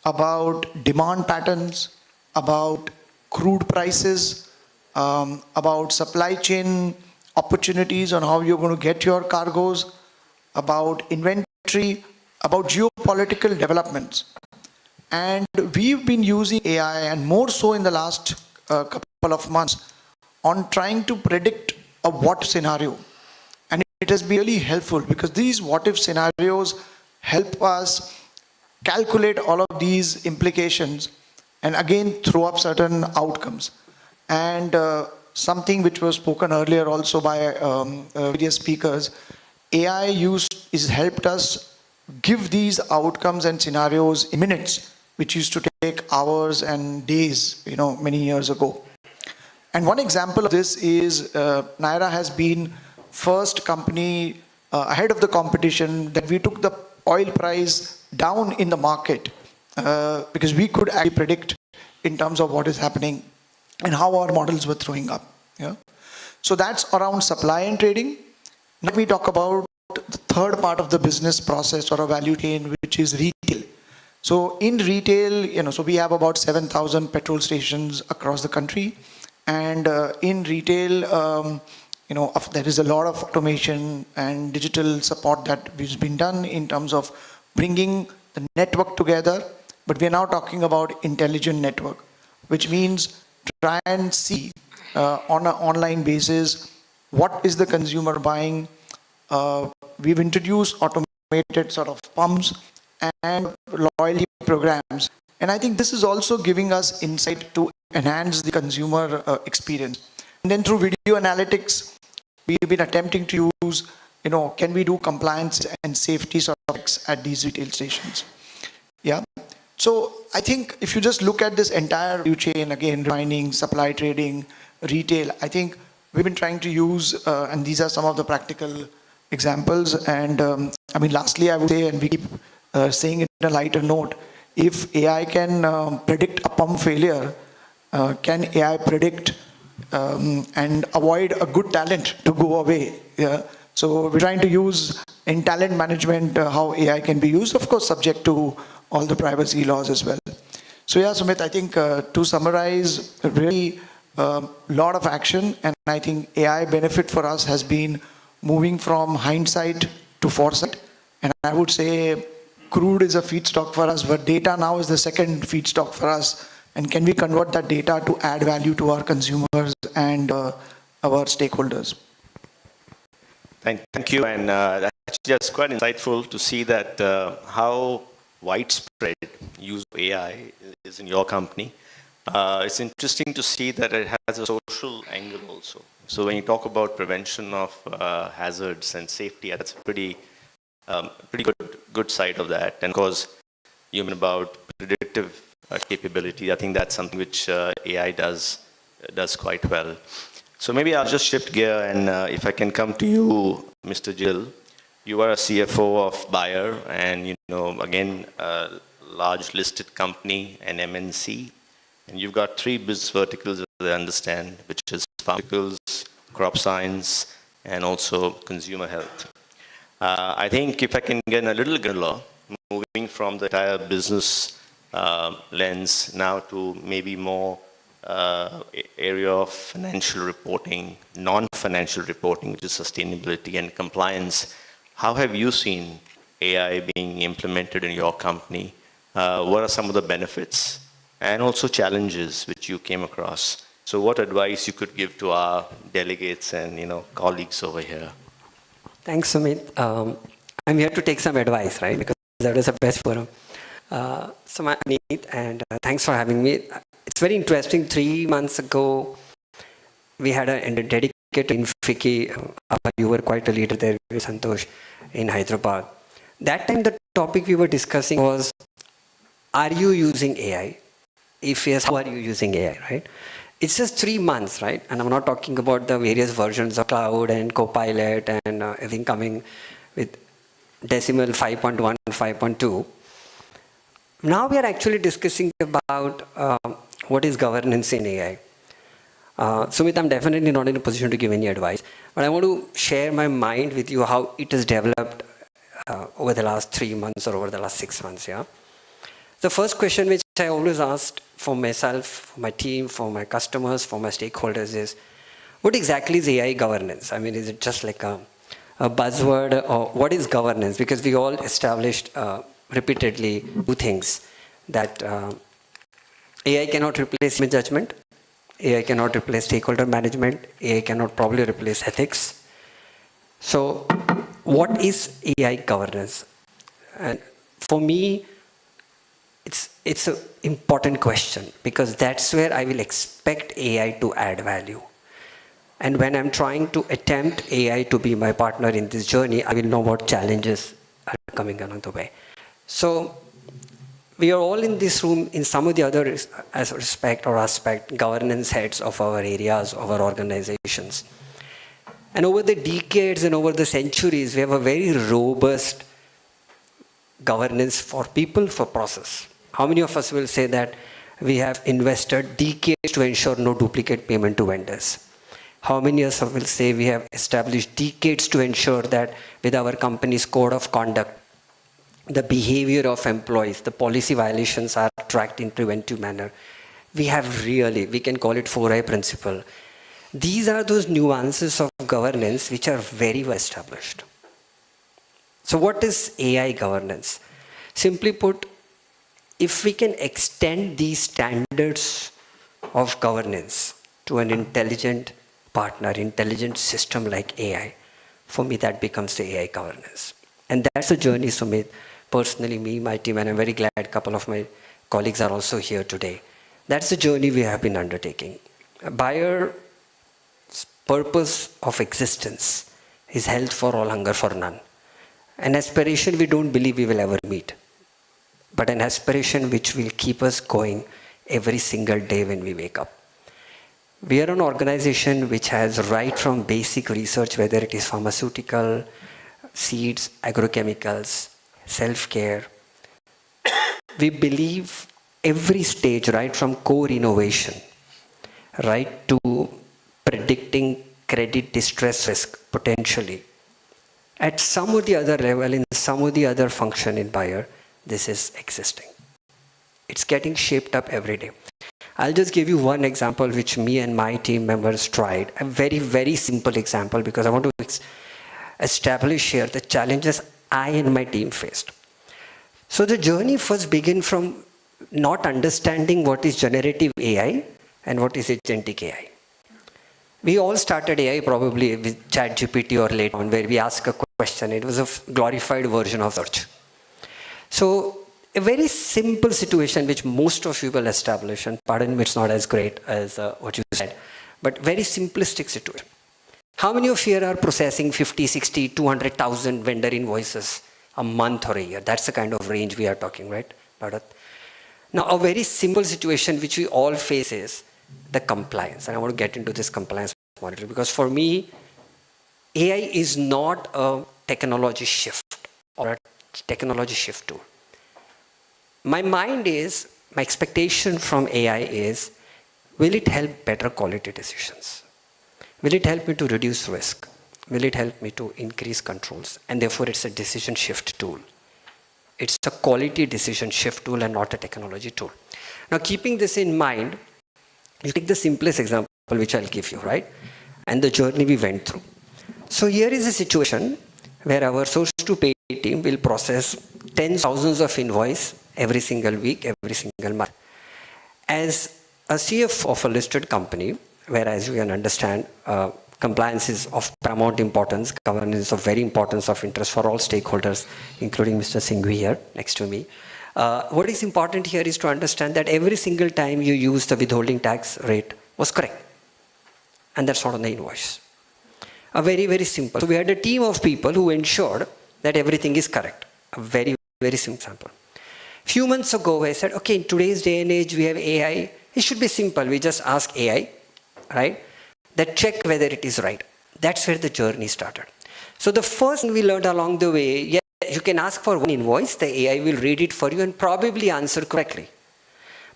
about demand patterns, about crude prices, about supply chain opportunities on how you're going to get your cargoes, about inventory, about geopolitical developments. And we've been using AI, and more so in the last couple of months, on trying to predict a what scenario. And it has been really helpful, because these what if scenarios help us calculate all of these implications and again throw up certain outcomes. And something which was spoken earlier also by various speakers, AI is helped us give these outcomes and scenarios in minutes, which used to take hours and days, many years ago. And one example of this is Naira has been first company ahead of the competition that we took the oil price down in the market because we could actually predict in terms of what is happening and how our models were throwing up. Yeah? So that's around supply and trading. Let me talk about the third part of the business process or a value chain, which is retail. So in retail, so we have about 7,000 petrol stations across the country. And in retail, there is a lot of automation and digital support that has been done in terms of bringing the network together. But we are now talking about intelligent network, which means try and see on an online basis what is the consumer buying. We've introduced automated sort of pumps and loyalty programs. And I think this is also giving us insight to enhance the consumer experience. And then through video analytics, we've been attempting to use, can we do compliance and safety sort of checks at these retail stations? Yeah. So I think if you just look at this entire value chain, again, refining, supply trading, retail, I think we've been trying to use, and these are some of the practical examples. And lastly, I would say, and we keep saying it in a lighter note, if AI can predict a pump failure, can AI predict and avoid a good talent to go away? Yeah. So we're trying to use in talent management how AI can be used, of course, subject to all the privacy laws as well. So yeah, Sumit, I think to summarize, really a lot of action, and I think AI benefit for us has been moving from hindsight to foresight. And I would say crude is a feedstock for us, but data now is the second feedstock for us. And can we convert that data to add value to our consumers and our stakeholders? Thank you. And that's just quite insightful to see that how widespread use of AI is in your company. It's interesting to see that it has a social angle also. So when you talk about prevention of hazards and safety, that's a pretty good side of that. And of course, even about predictive capability, I think that's something which AI does quite well. So maybe I'll just shift gear, and if I can come to you, Mr. Jill. You are a CFO of Bayer, and again, a large listed company, an MNC, and you've got 3 business verticals, as I understand, which is pharmaceuticals, crop science, and also consumer health. I think if I can get a little granular, moving from the entire business lens now to maybe more area of financial reporting, non-financial reporting, which is sustainability and compliance. How have you seen AI being implemented in your company? What are some of the benefits and also challenges which you came across? So what advice you could give to our delegates and colleagues over here? Thanks, Sumit. I'm here to take some advice, right? Because that is the best forum. So my name is Amit, and thanks for having me. It's very interesting. 3 months ago, we had a dedicated in FICCI. You were quite a leader there, Santosh, in Hyderabad. That time, the topic we were discussing was, are you using AI? If yes, how are you using AI, right? It's just 3 months, right? And I'm not talking about the various versions of cloud and Copilot and everything coming with decimal 5.1 and 5.2. Now we are actually discussing about what is governance in AI. Sumit, I'm definitely not in a position to give any advice, but I want to share my mind with you how it has developed over the last 3 months or over the last 6 months, yeah? The first question which I always asked for myself, for my team, for my customers, for my stakeholders is, what exactly is AI governance? I mean, is it just like a buzzword, or what is governance? Because we all established repeatedly 2 things, that AI cannot replace human judgment, AI cannot replace stakeholder management, AI cannot probably replace ethics. So what is AI governance? And for me, it's an important question, because that's where I will expect AI to add value. And when I'm trying to attempt AI to be my partner in this journey, I will know what challenges are coming along the way. So we are all in this room in some of the other respect, governance heads of our areas, of our organizations. And over the decades and over the centuries, we have a very robust governance for people, for process. How many of us will say that we have invested decades to ensure no duplicate payment to vendors? How many of us will say we have established decades to ensure that with our company's code of conduct, the behavior of employees, the policy violations are tracked in preventive manner? We have really, we can call it 4I principle. These are those nuances of governance which are very well established. So what is AI governance? Simply put, if we can extend these standards of governance to an intelligent partner, intelligent system like AI, for me that becomes the AI governance. And that's a journey, Sumit, personally, me, my team, and I'm very glad a couple of my colleagues are also here today. That's the journey we have been undertaking. Bayer's purpose of existence is health for all, hunger for none. An aspiration we don't believe we will ever meet, but an aspiration which will keep us going every single day when we wake up. We are an organization which has right from basic research, whether it is pharmaceutical, seeds, agrochemicals, self-care. We believe every stage, right from core innovation, right to predicting credit distress risk potentially. At some of the other level, in some of the other function in Bayer, this is existing. It's getting shaped up every day. I'll just give you one example which me and my team members tried. A very, very simple example, because I want to establish here the challenges I and my team faced. So the journey first began from not understanding what is generative AI and what is agentic AI. We all started AI probably with ChatGPT or later on, where we ask a question. It was a glorified version of search. So a very simple situation which most of you will establish, and pardon me, it's not as great as what you said, but very simplistic situation. How many of you are processing 50, 60, 200,000 vendor invoices a month or a year? That's the kind of range we are talking, right, Bharat? Now, a very simple situation which we all face is the compliance. And I want to get into this compliance monitor, because for me, AI is not a technology shift or a technology shift tool. My expectation from AI is, will it help better quality decisions? Will it help me to reduce risk? Will it help me to increase controls? And therefore, it's a decision shift tool. It's a quality decision shift tool and not a technology tool. Now, keeping this in mind, you take the simplest example which I'll give you, right? And the journey we went through. So here is a situation where our source to pay team will process tens of thousands of invoices every single week, every single month. As a CFO of a listed company, where as you can understand, compliance is of paramount importance, governance is of very importance of interest for all stakeholders, including Mr. Singhvi here next to me. What is important here is to understand that every single time you use the withholding tax rate was correct. And that's not on the invoice. A very, very simple. So we had a team of people who ensured that everything is correct. A very, very simple example. Few months ago, I said, okay, in today's day and age, we have AI. It should be simple. We just ask AI, right? That check whether it is right. That's where the journey started. So the first thing we learned along the way, yeah, you can ask for one invoice, the AI will read it for you and probably answer correctly.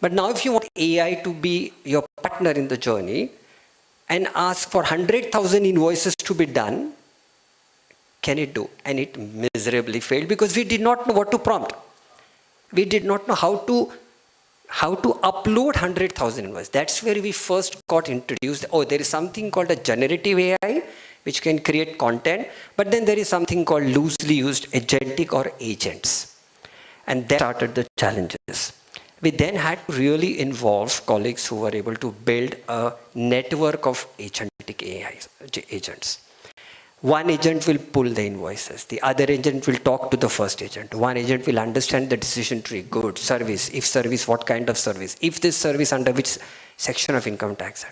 But now if you want AI to be your partner in the journey and ask for 100,000 invoices to be done, can it do? And it miserably failed because we did not know what to prompt. We did not know how to upload 100,000 invoices. That's where we first got introduced. Oh, there is something called a generative AI, which can create content, but then there is something called loosely used agentic or agents. And that started the challenges. We then had to really involve colleagues who were able to build a network of agentic agents. One agent will pull the invoices. The other agent will talk to the first agent. One agent will understand the decision tree, good, service, if service, what kind of service, if this service under which section of income tax.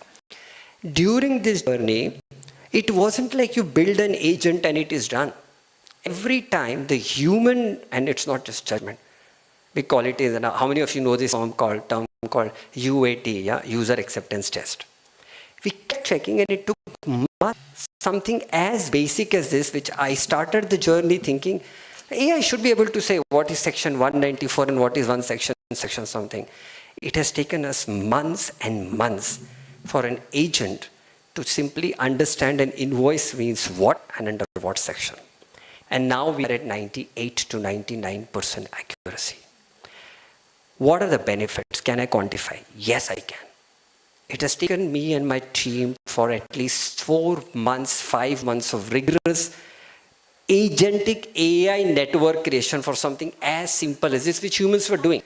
During this journey, it wasn't like you build an agent and it is done. Every time the human, and it's not just judgment, we call it, how many of you know this term called UAT, yeah? User acceptance test. We kept checking and it took months. Something as basic as this, which I started the journey thinking, AI should be able to say what is section 194 and what is one section something. It has taken us months and months for an agent to simply understand an invoice means what and under what section. And now we are at 98 to 99% accuracy. What are the benefits? Can I quantify? Yes, I can. It has taken me and my team for at least 4 months, 5 months of rigorous agentic AI network creation for something as simple as this, which humans were doing.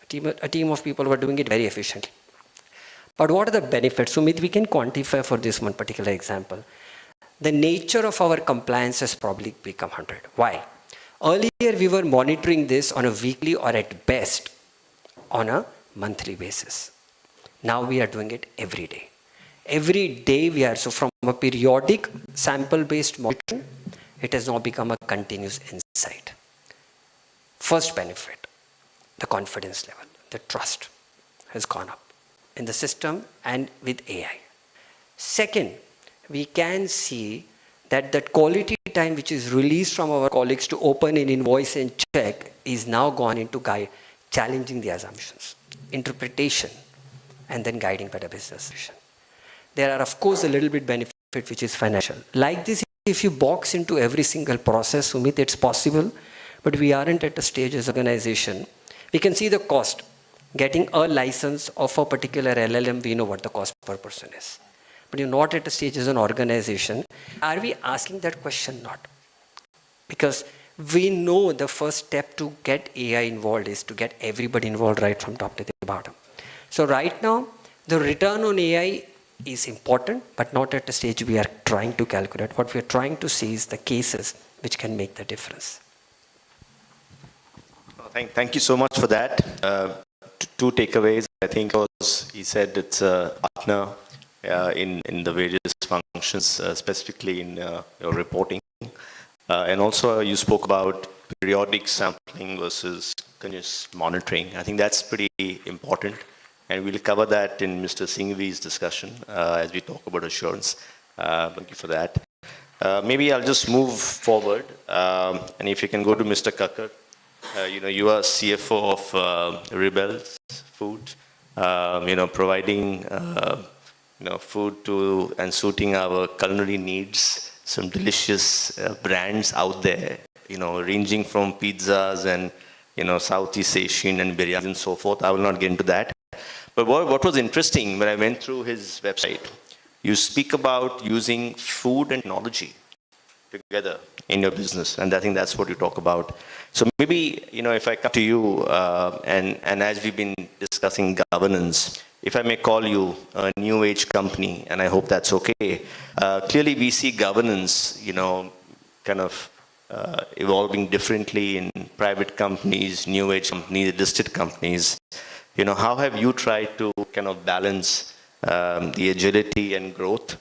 A team of people were doing it very efficiently. But what are the benefits? Sumit, we can quantify for this one particular example. The nature of our compliance has probably become 100. Why? Earlier, we were monitoring this on a weekly or at best on a monthly basis. Now we are doing it every day. Every day we are, so from a periodic sample-based monitoring, it has now become a continuous insight. First benefit, the confidence level, the trust has gone up in the system and with AI. Second, we can see that that quality time which is released from our colleagues to open an invoice and check is now gone into challenging the assumptions, interpretation, and then guiding better business decision. There are, of course, a little bit benefit which is financial. Like this, if you box into every single process, Sumit, it's possible, but we aren't at a stage as an organization. We can see the cost. Getting a license of a particular LLM, we know what the cost per person is. But you're not at a stage as an organization. Are we asking that question? Not. Because we know the first step to get AI involved is to get everybody involved right from top to the bottom. So right now, the return on AI is important, but not at the stage we are trying to calculate. What we are trying to see is the cases which can make the difference. Thank you so much for that. Two takeaways. I think he said it's a partner in the various functions, specifically in your reporting. And also you spoke about periodic sampling versus continuous monitoring. I think that's pretty important. And we'll cover that in Mr. Singhvi's discussion as we talk about assurance. Thank you for that. Maybe I'll just move forward, and if you can go to Mr. Kakkar. You are CFO of Rebels Food, providing food to and suiting our culinary needs, some delicious brands out there, ranging from pizzas and, Southeast Asian and biryani and so forth. I will not get into that. But what was interesting when I went through his website, you speak about using food and technology together in your business, and I think that's what you talk about. So maybe, if I come to you, and as we've been discussing governance, if I may call you a new age company, and I hope that's okay. Clearly we see governance, kind of evolving differently in private companies, new age companies, listed companies. How have you tried to kind of balance the agility and growth,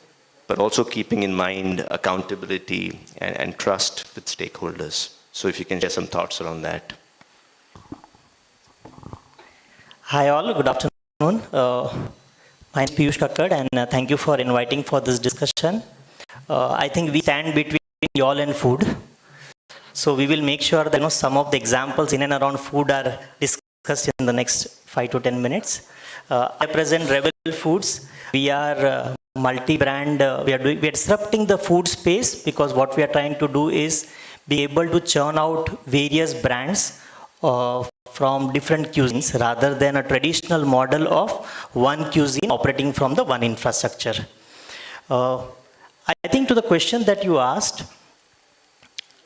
but also keeping in mind accountability and trust with stakeholders? So if you can share some thoughts around that. Hi all, good afternoon. My name is Piyush Kakkad, and thank you for inviting for this discussion. I think we stand between y'all and food. So we will make sure that some of the examples in and around food are discussed in the next 5 to 10 minutes. I represent Rebel Foods. We are multi-brand. We are disrupting the food space, because what we are trying to do is be able to churn out various brands from different cuisines, rather than a traditional model of one cuisine operating from the one infrastructure. I think to the question that you asked,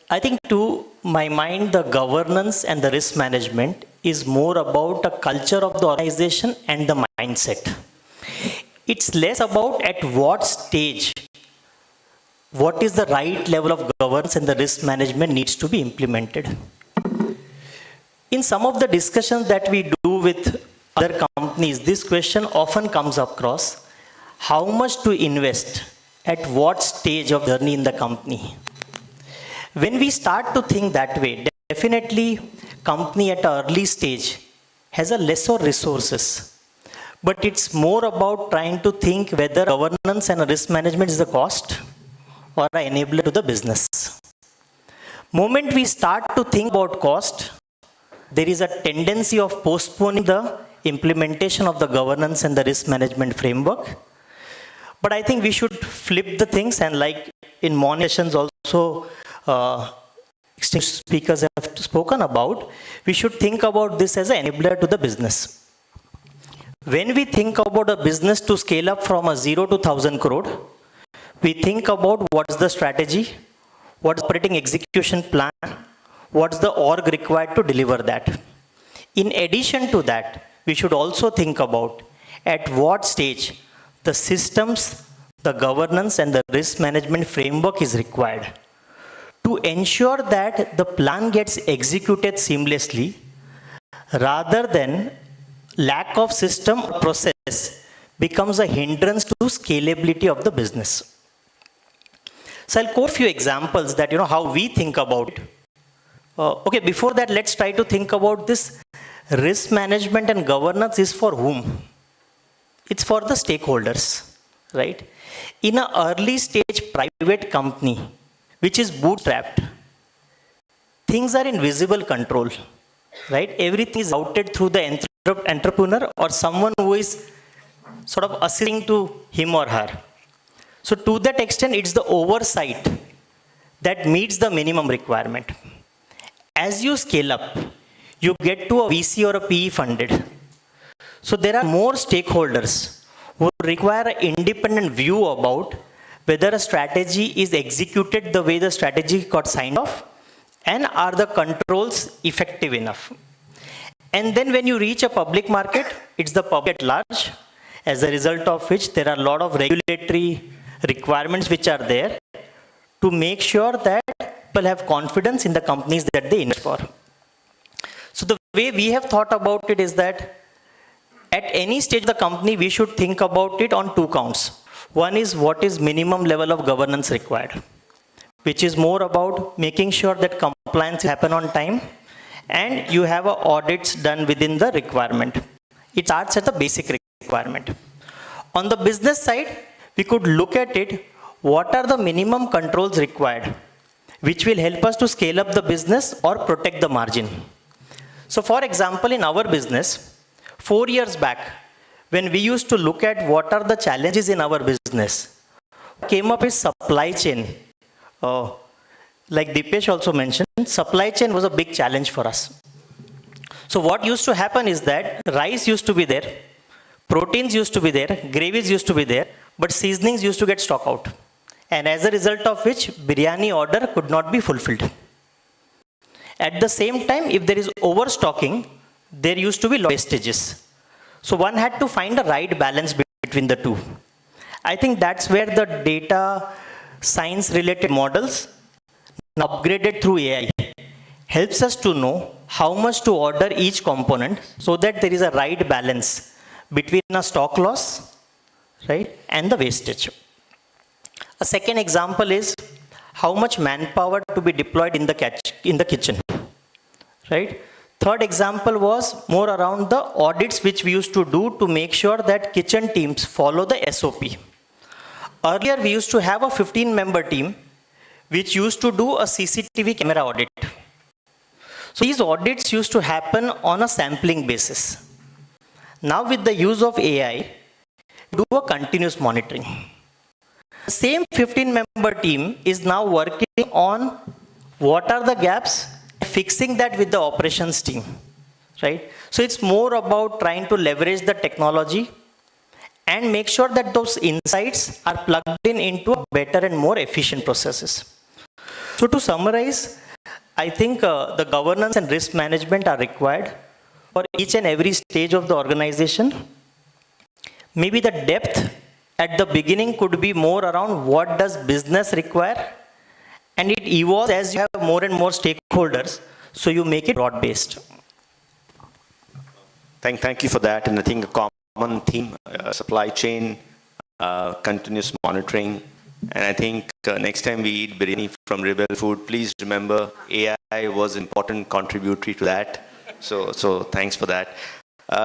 I think to my mind, the governance and the risk management is more about a culture of the organization and the mindset. It's less about at what stage, what is the right level of governance and the risk management needs to be implemented. In some of the discussions that we do with other companies, this question often comes across: how much to invest at what stage of journey in the company? When we start to think that way, definitely company at an early stage has a lesser resources, but it's more about trying to think whether governance and risk management is the cost or an enabler to the business. Moment we start to think about cost, there is a tendency of postponing the implementation of the governance and the risk management framework. But I think we should flip the things, and like in morning sessions also, distinguished speakers have spoken about, we should think about this as an enabler to the business. When we think about a business to scale up from a 0 to 1,000 crore, we think about what's the strategy, what's the operating execution plan, what's the org required to deliver that. In addition to that, we should also think about at what stage the systems, the governance and the risk management framework is required to ensure that the plan gets executed seamlessly, rather than lack of system or process becomes a hindrance to scalability of the business. So I'll quote a few examples that how we think about it. Okay, before that, let's try to think about this risk management and governance is for whom? It's for the stakeholders, right? In an early stage private company, which is bootstrapped, things are in visible control, right? Everything is routed through the entrepreneur or someone who is sort of assisting to him or her. So to that extent, it's the oversight that meets the minimum requirement. As you scale up, you get to a VC or a PE funded. So there are more stakeholders who require an independent view about whether a strategy is executed the way the strategy got signed off, and are the controls effective enough. And then when you reach a public market, it's the public at large, as a result of which there are a lot of regulatory requirements which are there to make sure that people have confidence in the companies that they invest for. So the way we have thought about it is that at any stage of the company, we should think about it on two counts. One is what is minimum level of governance required, which is more about making sure that compliance happen on time and you have audits done within the requirement. It starts at the basic requirement. On the business side, we could look at it, what are the minimum controls required, which will help us to scale up the business or protect the margin. So for example, in our business, 4 years back, when we used to look at what are the challenges in our business, came up with supply chain. Like Dipesh also mentioned, supply chain was a big challenge for us. So what used to happen is that rice used to be there, proteins used to be there, gravies used to be there, but seasonings used to get stock out. And as a result of which, biryani order could not be fulfilled. At the same time, if there is overstocking, there used to be wastages. So one had to find a right balance between the two. I think that's where the data science related models, upgraded through AI, helps us to know how much to order each component so that there is a right balance between a stock loss, right, and the wastage. A second example is how much manpower to be deployed in the kitchen, right? Third example was more around the audits which we used to do to make sure that kitchen teams follow the SOP. Earlier, we used to have a 15-member team which used to do a CCTV camera audit. So these audits used to happen on a sampling basis. Now with the use of AI, do a continuous monitoring. The same 15-member team is now working on what are the gaps, fixing that with the operations team, right? So it's more about trying to leverage the technology and make sure that those insights are plugged into better and more efficient processes. So to summarize, I think the governance and risk management are required for each and every stage of the organization. Maybe the depth at the beginning could be more around what does business require, and it evolves as you have more and more stakeholders, so you make it broad-based. Thank you for that. And I think a common theme, supply chain, continuous monitoring. And I think next time we eat biryani from Rebel Food, please remember AI was an important contributory to that. So thanks for that.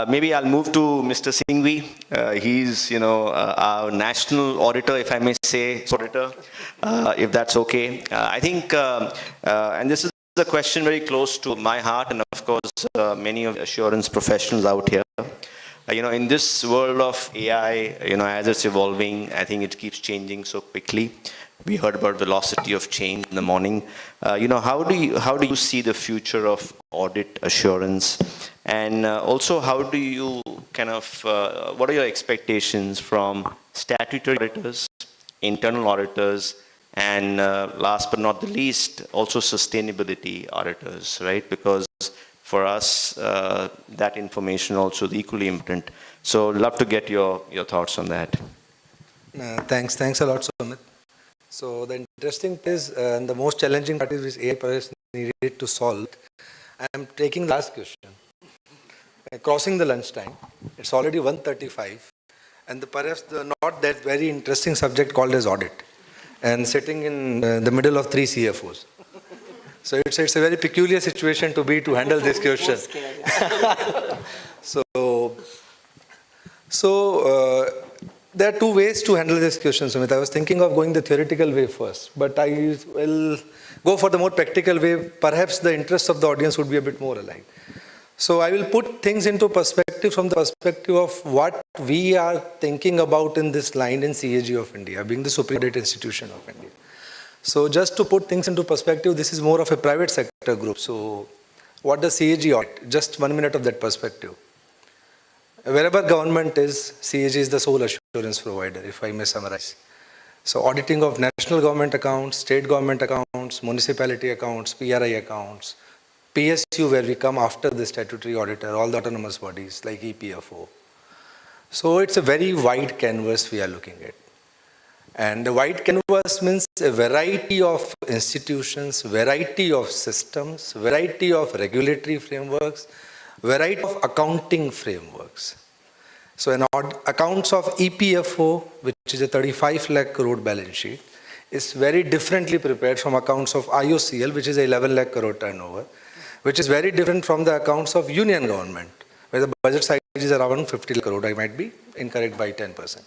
Maybe I'll move to Mr. Singhvi. He's, our national auditor, if I may say, auditor, if that's okay. I think, and this is a question very close to my heart, and of course, many of the assurance professionals out here. In this world of AI, as it's evolving, I think it keeps changing so quickly. We heard about velocity of change in the morning. How do you see the future of audit assurance? And also, how do you what are your expectations from statutory auditors, internal auditors, and last but not the least, also sustainability auditors, right? Because for us, that information also is equally important. So love to get your thoughts on that. Thanks a lot, Sumit. So the interesting part is, and the most challenging part is which AI perhaps needed to solve. I am taking the last question. Crossing the lunchtime, it's already 1:35, and perhaps not that very interesting subject called as audit, and sitting in the middle of 3 CFOs. So it's a very peculiar situation to handle this question. There are two ways to handle this question, Sumit. I was thinking of going the theoretical way first, but I will go for the more practical way. Perhaps the interests of the audience would be a bit more aligned. So I will put things into perspective from the perspective of what we are thinking about in this line in CAG of India, being the Supreme Audit Institution of India. So just to put things into perspective, this is more of a private sector group. So what does CAG audit? Just 1 minute of that perspective. Wherever government is, CAG is the sole assurance provider, if I may summarize. So auditing of national government accounts, state government accounts, municipality accounts, PRI accounts, PSU where we come after the statutory auditor, all the autonomous bodies like EPFO. So it's a very wide canvas we are looking at. And the wide canvas means a variety of institutions, variety of systems, variety of regulatory frameworks, variety of accounting frameworks. So in accounts of EPFO, which is a 35 lakh crore balance sheet, is very differently prepared from accounts of IOCL, which is a 11 lakh crore turnover, which is very different from the accounts of union government, where the budget size is around 50 lakh crore. I might be incorrect by 10%.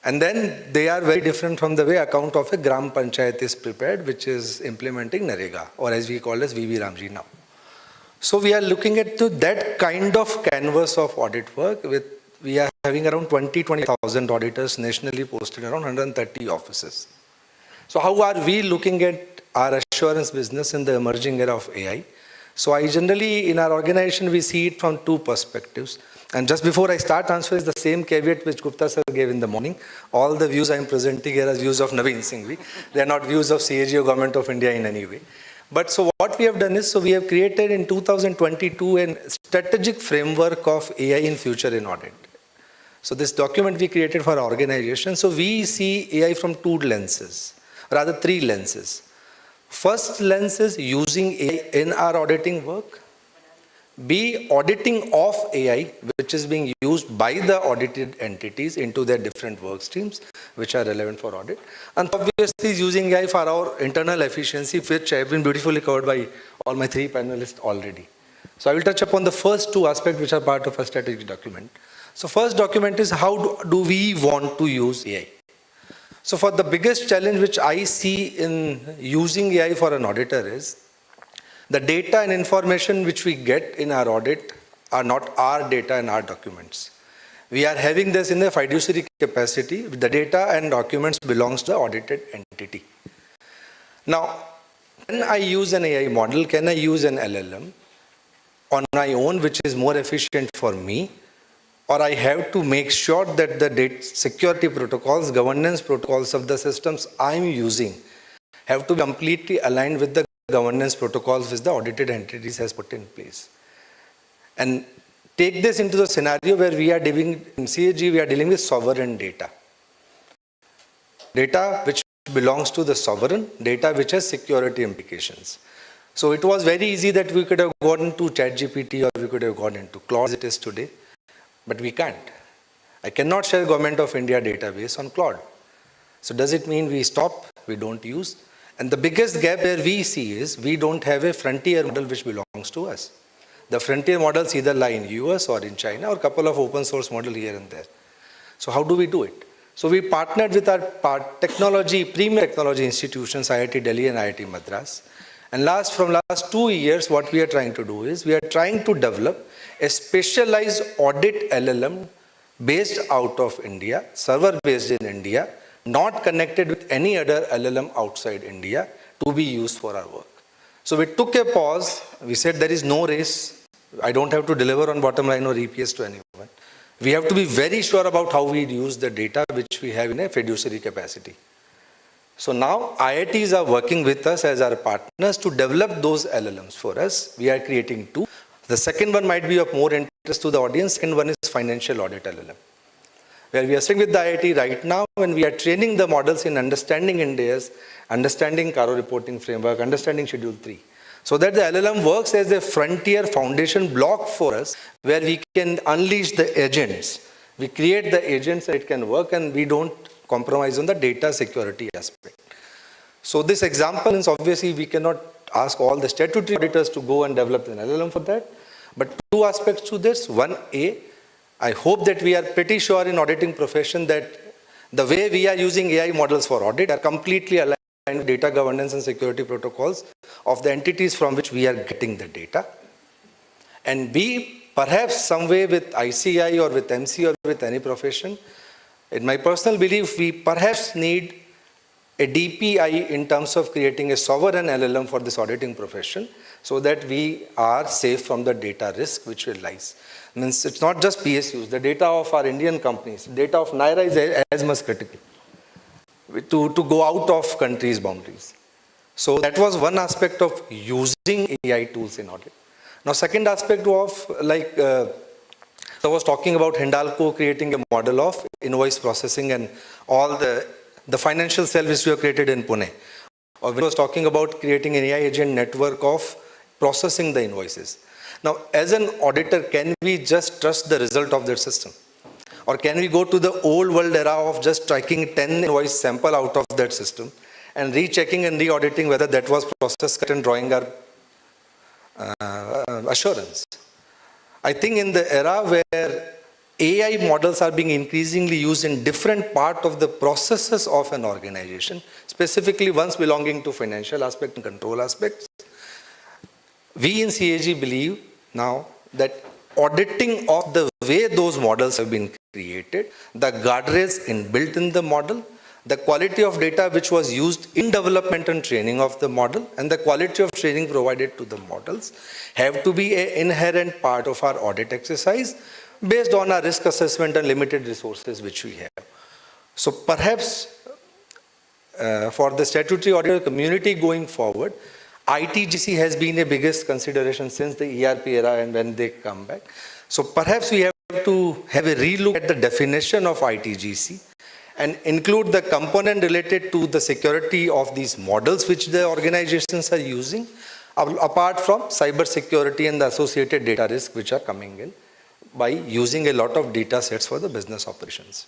And then they are very different from the way account of a Gram Panchayat is prepared, which is implementing NREGA, or as we call as VV Ramji now. So we are looking at that kind of canvas of audit work. We are having around 20,000 auditors nationally posted around 130 offices. So how are we looking at our assurance business in the emerging era of AI? So I generally, in our organization, we see it from two perspectives. And just before I start answering, the same caveat which Gupta sir gave in the morning. All the views I am presenting here are views of Naveen Singhvi. They are not views of CAG or Government of India in any way. But so what we have done is, so we have created in 2022 a strategic framework of AI in future in audit. So this document we created for our organization. So we see AI from two lenses, rather three lenses. First lens is using AI in our auditing work. B, auditing of AI, which is being used by the audited entities into their different work streams, which are relevant for audit. And obviously using AI for our internal efficiency, which have been beautifully covered by all my three panelists already. So I will touch upon the first two aspects which are part of a strategic document. So first document is how do we want to use AI? So for the biggest challenge which I see in using AI for an auditor is, the data and information which we get in our audit are not our data and our documents. We are having this in a fiduciary capacity. The data and documents belongs to the audited entity. Now, can I use an AI model? Can I use an LLM on my own, which is more efficient for me? Or I have to make sure that the data security protocols, governance protocols of the systems I'm using have to be completely aligned with the governance protocols which the audited entities has put in place. And take this into the scenario where we are dealing, in CAG, we are dealing with sovereign data. Data which belongs to the sovereign, data which has security implications. So it was very easy that we could have gone into ChatGPT or we could have gone into Claude as it is today, but we can't. I cannot share Government of India database on Claude. So does it mean we stop, we don't use? And the biggest gap where we see is we don't have a frontier model which belongs to us. The frontier models either lie in US or in China or a couple of open source models here and there. So how do we do it? So we partnered with our premier technology institutions, IIT Delhi and IIT Madras. And from last 2 years, what we are trying to do is we are trying to develop a specialized audit LLM based out of India, server based in India, not connected with any other LLM outside India to be used for our work. So we took a pause. We said there is no race. I don't have to deliver on bottom line or EPS to anyone. We have to be very sure about how we use the data which we have in a fiduciary capacity. So now IITs are working with us as our partners to develop those LLMs for us. We are creating two. The second one might be of more interest to the audience, and one is financial audit LLM, where we are sitting with the IIT right now and we are training the models in understanding India's, understanding Caro reporting framework, understanding Schedule 3. So that the LLM works as a frontier foundation block for us, where we can unleash the agents. We create the agents and it can work, and we don't compromise on the data security aspect. So this example is obviously we cannot ask all the statutory auditors to go and develop an LLM for that. But two aspects to this. One, I hope that we are pretty sure in auditing profession that the way we are using AI models for audit are completely aligned with data governance and security protocols of the entities from which we are getting the data. And B, perhaps some way with ICI or with MC or with any profession, in my personal belief, we perhaps need a DPI in terms of creating a sovereign LLM for this auditing profession, so that we are safe from the data risk which will lies. Means it's not just PSUs, the data of our Indian companies, data of Naira is as much critical to go out of country's boundaries. So that was one aspect of using AI tools in audit. Now second aspect of, like I was talking about Hindalco creating a model of invoice processing and all the financial cell which we have created in Pune. Or when I was talking about creating an AI agent network of processing the invoices. Now, as an auditor, can we just trust the result of that system? Or can we go to the old world era of just tracking 10 invoice sample out of that system and rechecking and re-auditing whether that was processed and drawing our assurance? I think in the era where AI models are being increasingly used in different part of the processes of an organization, specifically ones belonging to financial aspect and control aspects. We in CAG believe now that auditing of the way those models have been created, the guardrails inbuilt in the model, the quality of data which was used in development and training of the model, and the quality of training provided to the models have to be an inherent part of our audit exercise based on our risk assessment and limited resources which we have. So perhaps for the statutory auditor community going forward, ITGC has been a biggest consideration since the ERP era and when they come back. So perhaps we have to have a relook at the definition of ITGC and include the component related to the security of these models which the organizations are using, apart from cyber security and the associated data risk which are coming in by using a lot of data sets for the business operations.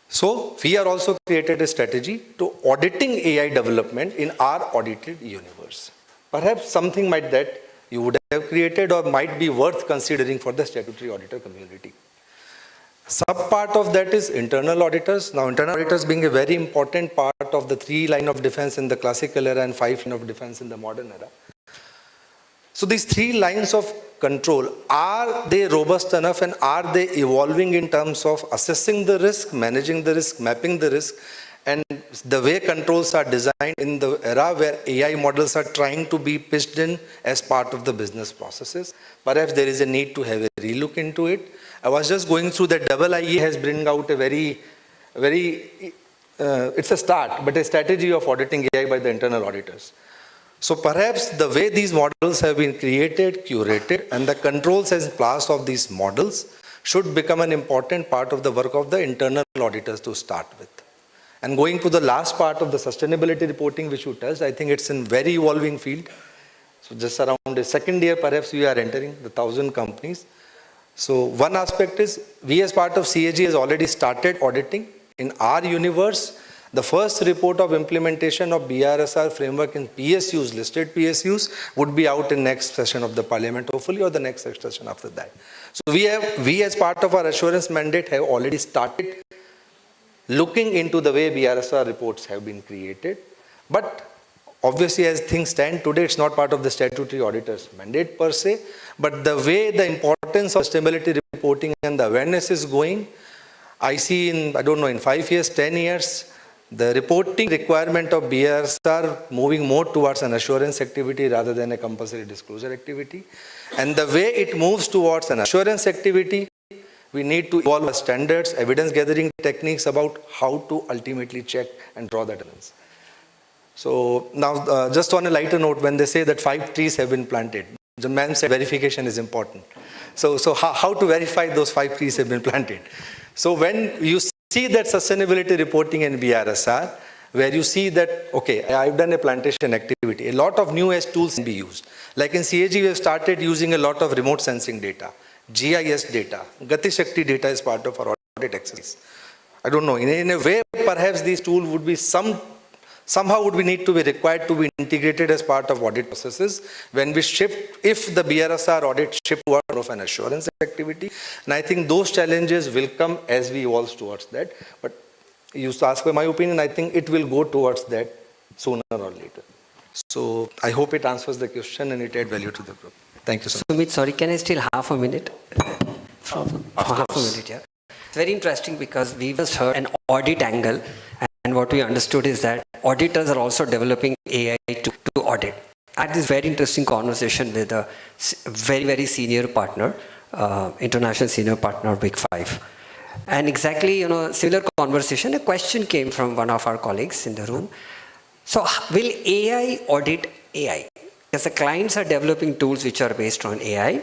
So we are also created a strategy to auditing AI development in our audited universe. Perhaps something like that you would have created or might be worth considering for the statutory auditor community. Sub-part of that is internal auditors. Now internal auditors being a very important part of the 3 line of defense in the classical era and 5 line of defense in the modern era. So these 3 lines of control, are they robust enough and are they evolving in terms of assessing the risk, managing the risk, mapping the risk, and the way controls are designed in the era where AI models are trying to be pitched in as part of the business processes? Perhaps there is a need to have a relook into it. I was just going through that IIE has bring out a very, it's a start, but a strategy of auditing AI by the internal auditors. So perhaps the way these models have been created, curated, and the controls as class of these models should become an important part of the work of the internal auditors to start with. And going to the last part of the sustainability reporting which you touched, I think it's a very evolving field. So just around the second year, perhaps we are entering the 1,000 companies. So one aspect is, we as part of CAG has already started auditing in our universe. The first report of implementation of BRSR framework in PSUs, listed PSUs, would be out in next session of the parliament, hopefully, or the next session after that. So we as part of our assurance mandate have already started looking into the way BRSR reports have been created. But obviously, as things stand today, it's not part of the statutory auditor's mandate per se, but the way the importance of sustainability reporting and the awareness is going, I see in, I don't know, in 5 years, 10 years, the reporting requirement of BRSR moving more towards an assurance activity rather than a compulsory disclosure activity. And the way it moves towards an assurance activity, we need to evolve our standards, evidence gathering techniques about how to ultimately check and draw that evidence. So now, just on a lighter note, when they say that 5 trees have been planted, the man said verification is important. So how to verify those 5 trees have been planted? So when you see that sustainability reporting in BRSR, where you see that, okay, I've done a plantation activity, a lot of new age tools can be used. Like in CAG, we have started using a lot of remote sensing data, GIS data, Gati Shakti data is part of our audit exercise. I don't know, in a way, perhaps these tools would be somehow would we need to be required to be integrated as part of audit processes when we shift, if the BRSR audit shift towards of an assurance activity. And I think those challenges will come as we evolve towards that. But you ask for my opinion, I think it will go towards that sooner or later. So I hope it answers the question and it add value to the group. Thank you so much. Sumit, sorry, can I steal half a minute? Half a minute, yeah. It's very interesting because we just heard an audit angle, and what we understood is that auditors are also developing AI to audit. I had this very interesting conversation with a very, very senior partner, international senior partner of Big Five. And exactly, similar conversation, a question came from one of our colleagues in the room. So will AI audit AI? Because the clients are developing tools which are based on AI.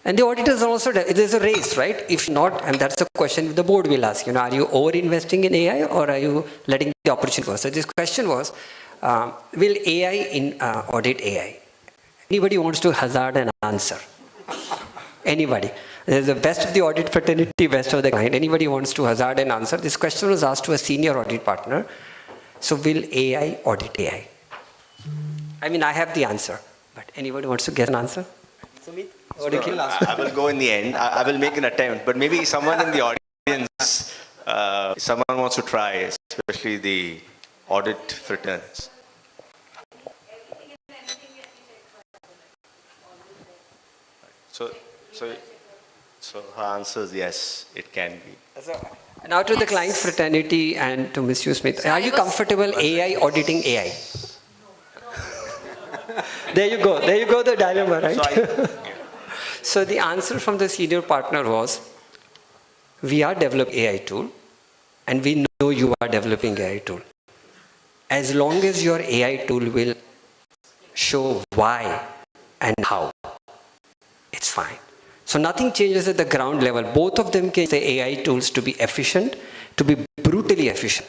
And the auditors are also, there's a race, right? If not, and that's a question the board will ask, are you over-investing in AI or are you letting the opportunity go? So this question was, will AI audit AI? Anybody wants to hazard an answer? Anybody? There's the best of the audit fraternity, best of the client. Anybody wants to hazard an answer? This question was asked to a senior audit partner. So will AI audit AI? I mean, I have the answer, but anybody wants to get an answer? I will go in the end. I will make an attempt, but maybe someone in the audience, someone wants to try, especially the audit fraternities. So her answer is yes, it can be. Now to the client fraternity and to Ms. Smith. Are you comfortable AI auditing AI? There you go, the dilemma, right? So the answer from the senior partner was, we are developing AI tool and we know you are developing AI tool. As long as your AI tool will show why and how, it's fine. So nothing changes at the ground level. Both of them can say AI tools to be efficient, to be brutally efficient.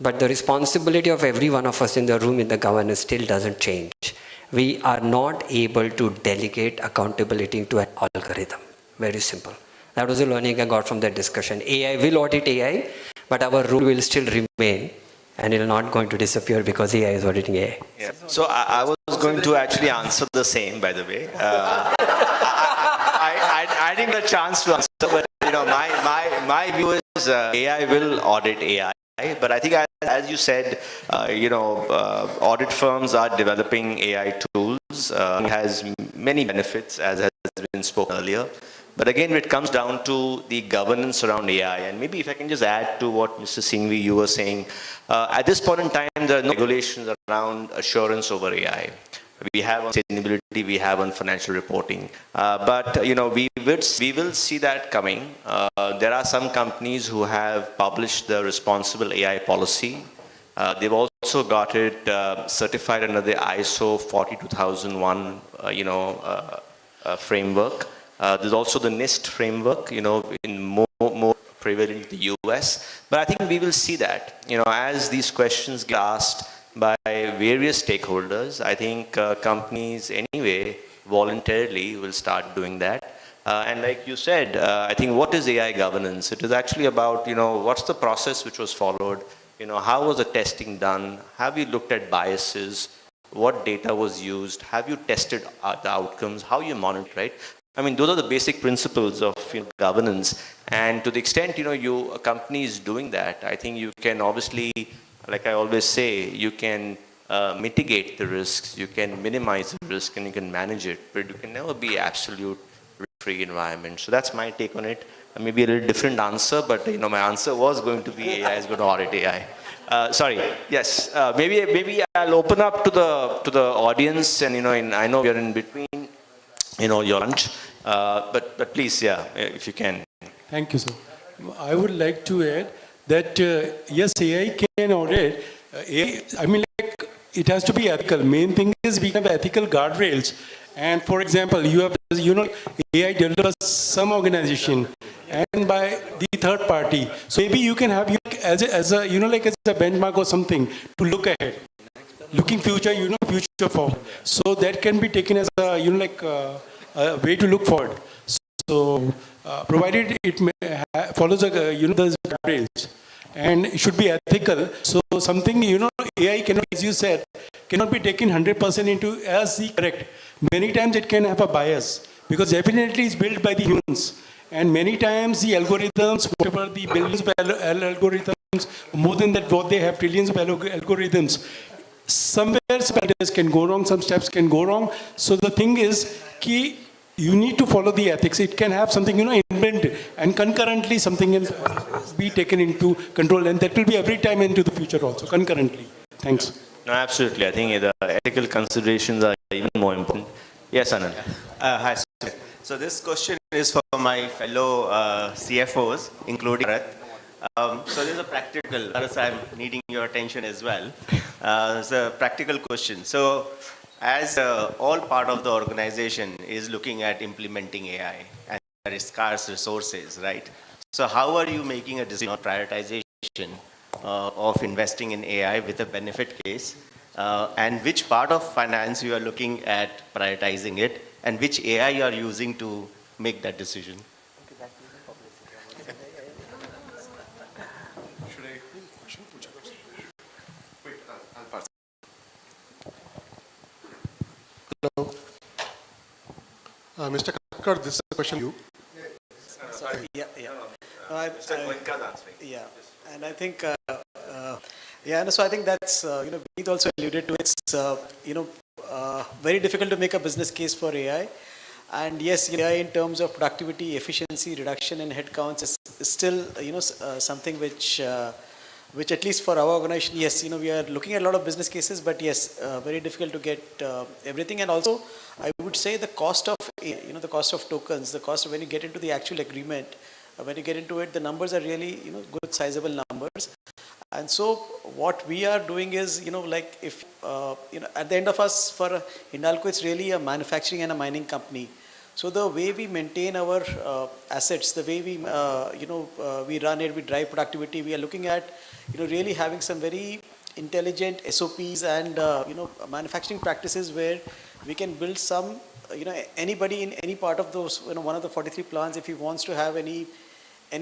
But the responsibility of every one of us in the room in the governance still doesn't change. We are not able to delegate accountability to an algorithm. Very simple. That was the learning I got from that discussion. AI will audit AI, but our rule will still remain and it will not going to disappear because AI is auditing AI. Yeah. So I was going to actually answer the same, by the way. I didn't get a chance to answer, but my view is AI will audit AI. But I think, as you said, audit firms are developing AI tools. It has many benefits, as has been spoken earlier. But again, it comes down to the governance around AI. And maybe if I can just add to what Mr. Singhvi, you were saying, at this point in time, there are no regulations around assurance over AI. We have on sustainability, we have on financial reporting. But we will see that coming. There are some companies who have published the responsible AI policy. They've also got it certified under the ISO 42001 framework. There's also the NIST framework, in more prevalent in the US. But I think we will see that, as these questions get asked by various stakeholders. I think companies anyway voluntarily will start doing that. And like you said, I think what is AI governance? It is actually about, what's the process which was followed? How was the testing done? Have you looked at biases? What data was used? Have you tested the outcomes? How you monitor, right? I mean, those are the basic principles of governance. And to the extent, a company is doing that, I think you can obviously, like I always say, you can mitigate the risks, you can minimize the risk, and you can manage it, but you can never be absolute risk-free environment. So that's my take on it. Maybe a little different answer, but my answer was going to be AI is going to audit AI. Sorry. Yes. Maybe I'll open up to the audience, and I know you're in between, your lunch, but please, yeah, if you can. Thank you, sir. I would like to add that yes, AI can audit. It has to be ethical. Main thing is we have ethical guardrails. And for example, you have, AI develops some organization and by the third party. So maybe you can have as a benchmark or something to look ahead, looking future, future forward. So that can be taken as a, a way to look forward. So provided it follows the guardrails. And it should be ethical. So something, AI cannot, as you said, cannot be taken 100% into as the correct. Many times it can have a bias because definitely it's built by the humans. And many times the algorithms, whatever the billions of algorithms, more than that, what they have trillions of algorithms, somewhere steps can go wrong, some steps can go wrong. So the thing is, you need to follow the ethics. It can have something, invented, and concurrently something else be taken into control, and that will be every time into the future also, concurrently. Thanks. No, absolutely. I think the ethical considerations are even more important. Yes, Anand. Hi, sir. So this question is for my fellow CFOs, including Bharat. So there's a practical, Bharat, I'm needing your attention as well. It's a practical question. So as all part of the organization is looking at implementing AI and there is scarce resources, right? So how are you making a decision on prioritization of investing in AI with a benefit case? And which part of finance you are looking at prioritizing it, and which AI you are using to make that decision? Mr. Kakkar, this is a question to you. Sorry, yeah. Yeah, and I think, so I think that's, Vineet also alluded to, it's, very difficult to make a business case for AI. And yes, AI in terms of productivity, efficiency, reduction in headcounts is still, something which at least for our organization, yes, we are looking at a lot of business cases, but yes, very difficult to get everything. And also, I would say the cost of, the cost of tokens, the cost of when you get into the actual agreement, when you get into it, the numbers are really, good sizable numbers. And so what we are doing is, like if, at the end of us for Hindalco, it's really a manufacturing and a mining company. So the way we maintain our assets, the way we, we run it, we drive productivity, we are looking at, really having some very intelligent SOPs and, manufacturing practices where we can build some, anybody in any part of those, one of the 43 plants, if he wants to have any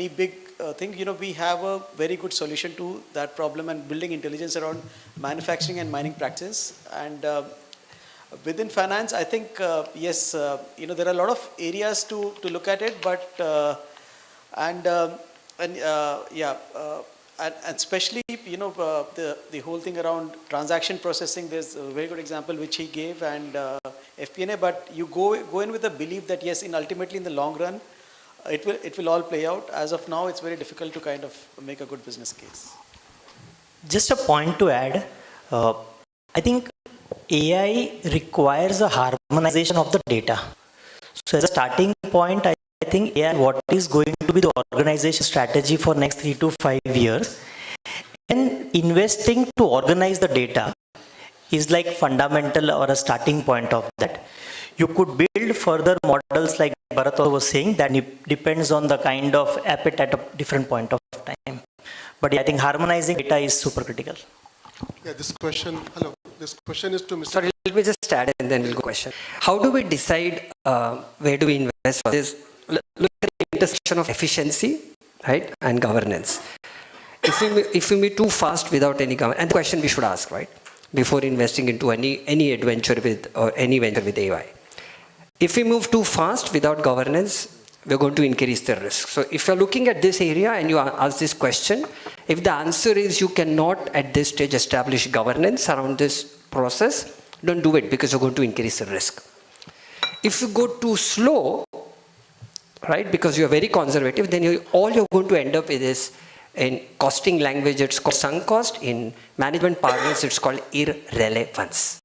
big thing, we have a very good solution to that problem and building intelligence around manufacturing and mining practices. And within finance, I think, yes, there are a lot of areas to look at it, but, and especially, the whole thing around transaction processing, there's a very good example which he gave, and FP&A, but you go in with the belief that, yes, ultimately in the long run, it will all play out. As of now, it's very difficult to kind of make a good business case. Just a point to add, I think AI requires a harmonization of the data. So as a starting point, I think AI, what is going to be the organization strategy for next 3 to 5 years, and investing to organize the data is like fundamental or a starting point of that. You could build further models like Bharat was saying, that depends on the kind of appetite at a different point of time. But I think harmonizing data is super critical. Yeah, this question is to Mr. Sorry, let me just add and then we'll go question. How do we decide where do we invest for this? Look at the intersection of efficiency, right, and governance. If we move too fast without any governance, and the question we should ask, right, before investing into any adventure with or any venture with AI. If we move too fast without governance, we're going to increase the risk. So if you're looking at this area and you ask this question, if the answer is you cannot at this stage establish governance around this process, don't do it because you're going to increase the risk. If you go too slow, right, because you're very conservative, then all you're going to end up with is, in costing language, it's called sunk cost. In management parlance, it's called irrelevance.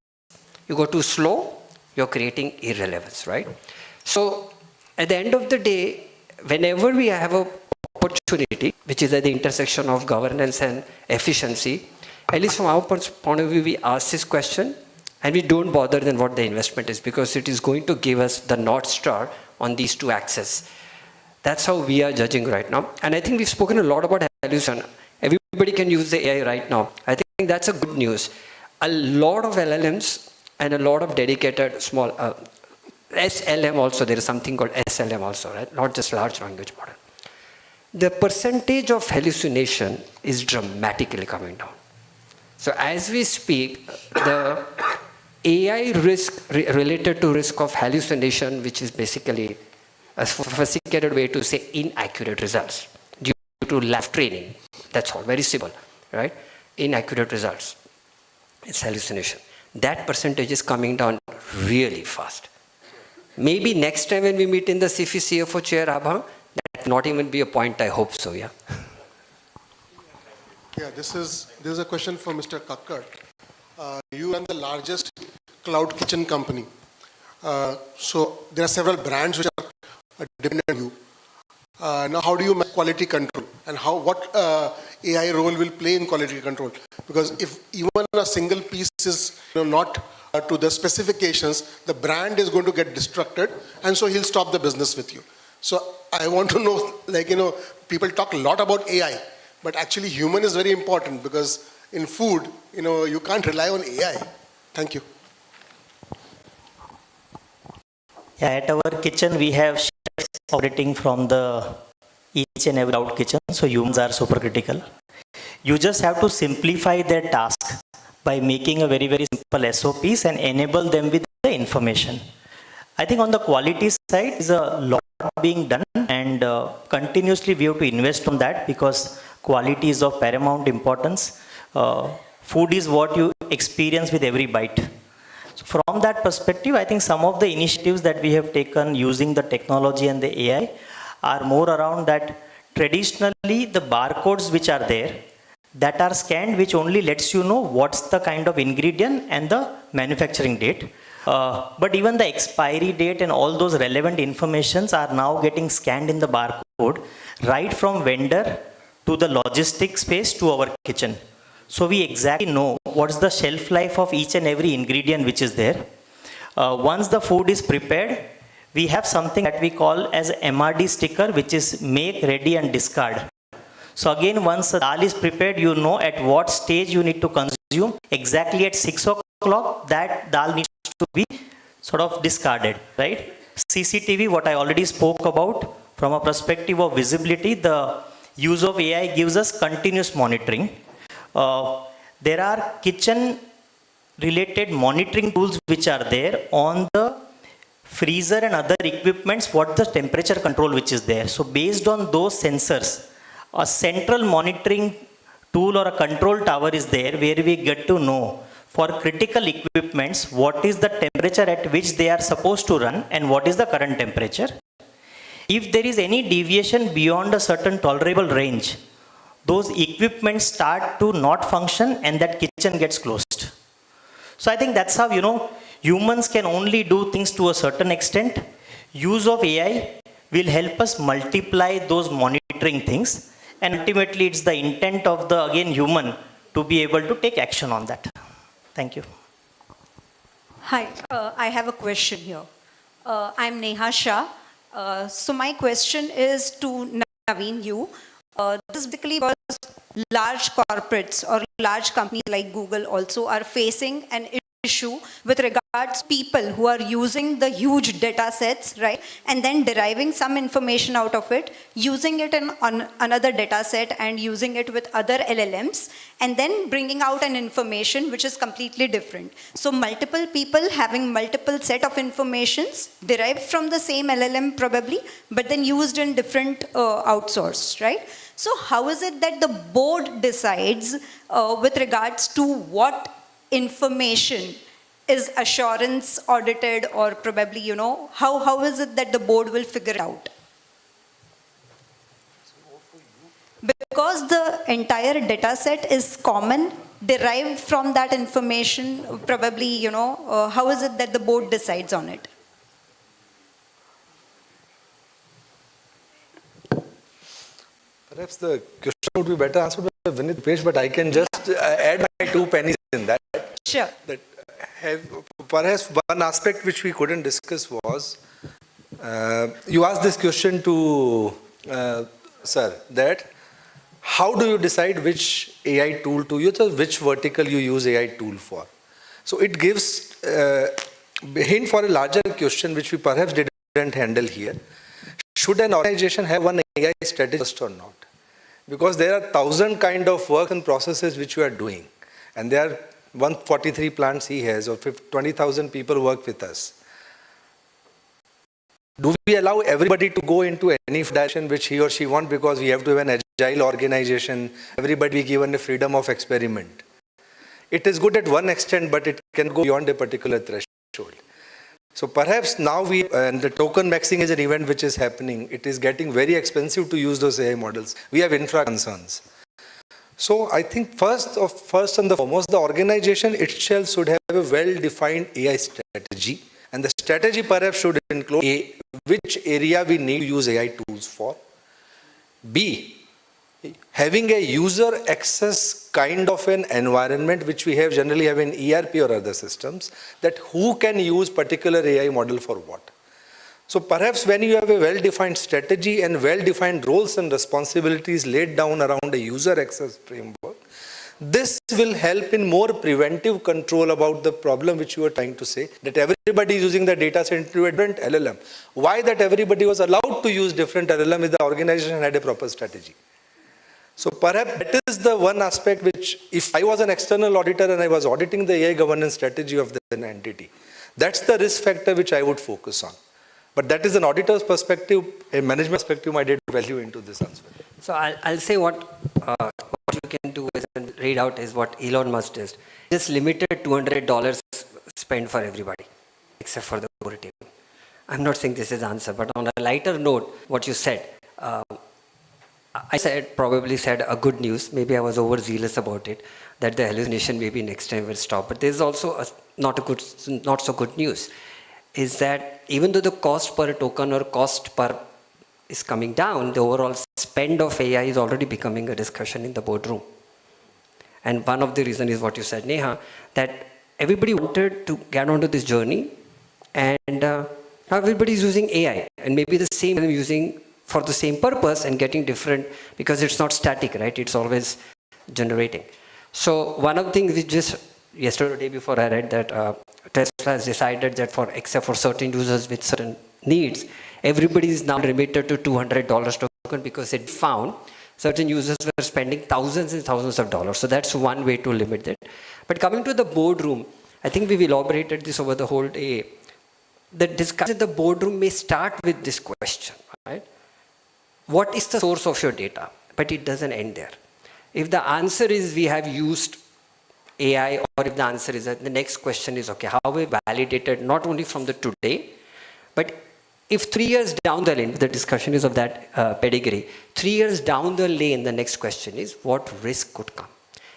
You go too slow, you're creating irrelevance, right? So at the end of the day, whenever we have an opportunity, which is at the intersection of governance and efficiency, at least from our point of view, we ask this question and we don't bother then what the investment is, because it is going to give us the North Star on these two axes. That's how we are judging right now. And I think we've spoken a lot about hallucination. Everybody can use the AI right now. I think that's a good news. A lot of LLMs and a lot of dedicated small SLM also, there is something called SLM also, right? Not just large language model. The percentage of hallucination is dramatically coming down. So as we speak, the AI risk related to risk of hallucination, which is basically a sophisticated way to say inaccurate results due to lab training. That's all, very simple, right? Inaccurate results. It's hallucination. That percentage is coming down really fast. Maybe next time when we meet in the FICCI CFO chair, Abhang, that will not even be a point, I hope so, yeah. Yeah, this is a question for Mr. Kakkar. You run the largest cloud kitchen company. So there are several brands which are dependent on you. Now, how do you manage quality control, and what AI role will play in quality control? Because if even a single piece is not to the specifications, the brand is going to get destructed, and so he'll stop the business with you. So I want to know, people talk a lot about AI, but actually human is very important, because in food, you can't rely on AI. Thank you. Yeah, at our kitchen, we have chefs operating from each and every cloud kitchen, so humans are super critical. You just have to simplify their task by making a very, very simple SOPs and enable them with the information. I think on the quality side is a lot being done, and continuously we have to invest on that because quality is of paramount importance. Food is what you experience with every bite. So from that perspective, I think some of the initiatives that we have taken using the technology and the AI are more around that. Traditionally, the barcodes which are there, that are scanned, which only lets you know what's the kind of ingredient and the manufacturing date. But even the expiry date and all those relevant informations are now getting scanned in the barcode, right from vendor to the logistic space to our kitchen. So we exactly know what's the shelf life of each and every ingredient which is there. Once the food is prepared, we have something that we call as MRD sticker, which is make, ready and discard. So again, once the dal is prepared, you know at what stage you need to consume. Exactly at 6 o'clock, that dal needs to be sort of discarded, right? CCTV, what I already spoke about, from a perspective of visibility, the use of AI gives us continuous monitoring. There are kitchen related monitoring tools which are there on the freezer and other equipments, what the temperature control which is there. So based on those sensors, a central monitoring tool or a control tower is there where we get to know for critical equipments what is the temperature at which they are supposed to run and what is the current temperature. If there is any deviation beyond a certain tolerable range, those equipments start to not function and that kitchen gets closed. So I think that's how, humans can only do things to a certain extent. Use of AI will help us multiply those monitoring things, and ultimately it's the intent of the, again, human to be able to take action on that. Thank you. Hi, I have a question here. I'm Neha Shah. So my question is to Naveen, you. This basically was large corporates or large companies like Google also are facing an issue with regards to people who are using the huge data sets, right? And then deriving some information out of it, using it on another data set and using it with other LLMs, and then bringing out an information which is completely different. So multiple people having multiple set of informations derived from the same LLM probably, but then used in different outsourced, right? So how is it that the board decides with regards to what information is assurance audited, or probably, how is it that the board will figure it out? Because the entire data set is common, derived from that information, probably, how is it that the board decides on it? Perhaps the question would be better answered by Vinit Page, but I can just add my 2 pennies in that. Sure. That perhaps one aspect which we couldn't discuss was, you asked this question to sir, that how do you decide which AI tool to use or which vertical you use AI tool for? So it gives a hint for a larger question which we perhaps didn't handle here. Should an organization have one AI strategist or not? Because there are 1,000 kind of work and processes which you are doing, and there are 143 plants he has, or 20,000 people work with us. Do we allow everybody to go into any direction which he or she wants, because we have to have an agile organization, everybody given the freedom of experiment? It is good at one extent, but it can go beyond a particular threshold. So perhaps now and the token maxing is an event which is happening. It is getting very expensive to use those AI models. We have infra concerns. So I think first and foremost, the organization itself should have a well-defined AI strategy. And the strategy perhaps should include A, which area we need to use AI tools for. B, having a user access kind of an environment which we generally have in ERP or other systems, that who can use particular AI model for what. So perhaps when you have a well-defined strategy and well-defined roles and responsibilities laid down around a user access framework, this will help in more preventive control about the problem which you were trying to say, that everybody is using the data set into a different LLM. Why that everybody was allowed to use different LLM if the organization had a proper strategy? So perhaps that is the one aspect which, if I was an external auditor and I was auditing the AI governance strategy of an entity, That's the risk factor which I would focus on. But that is an auditor's perspective, a management perspective might add value into this answer. So I'll say what you can do is and read out is what Elon Musk did. Just limited $200 spent for everybody, except for the core team. I'm not saying this is answer, but on a lighter note, what you said, probably said a good news. Maybe I was overzealous about it, that the hallucination maybe next time will stop. But there's also not so good news, is that even though the cost per token or cost per is coming down, the overall spend of AI is already becoming a discussion in the boardroom. And one of the reasons is what you said, Neha, that everybody wanted to get onto this journey, and now everybody is using AI, and maybe the same using for the same purpose and getting different, because it's not static, right? It's always generating. So one of the things we just yesterday or day before I read that Tesla has decided that except for certain users with certain needs, everybody is now limited to $200 token, because it found certain users were spending thousands and thousands of dollars. So that's one way to limit it. But coming to the boardroom, I think we've elaborated this over the whole day. The discussion in the boardroom may start with this question, right? What is the source of your data? But it doesn't end there. If the answer is we have used AI, or if the answer is that, the next question is, okay, how we validated not only from the today, but if 3 years down the lane, the discussion is of that pedigree, 3 years down the lane, the next question is what risk could come?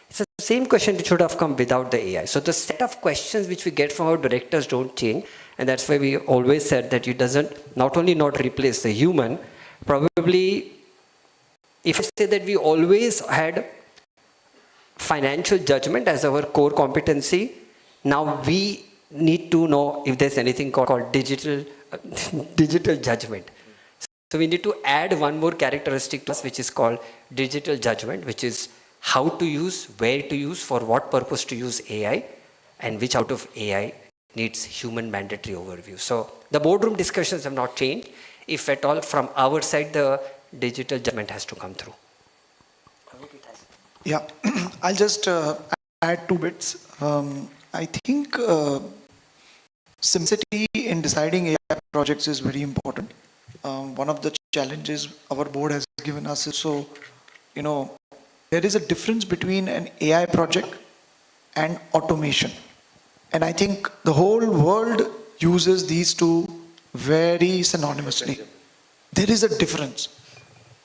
It's the same question which should have come without the AI. So the set of questions which we get from our directors don't change, and that's why we always said that it doesn't not only not replace the human, probably if I say that we always had financial judgment as our core competency, now we need to know if there's anything called digital judgment. So we need to add one more characteristic to us, which is called digital judgment, which is how to use, where to use, for what purpose to use AI, and which out of AI needs human mandatory overview. So the boardroom discussions have not changed. If at all, from our side, the digital judgment has to come through. Yeah, I'll just add 2 bits. I think simplicity in deciding AI projects is very important. One of the challenges our board has given us is, so, there is a difference between an AI project and automation. And I think the whole world uses these two very synonymously. There is a difference.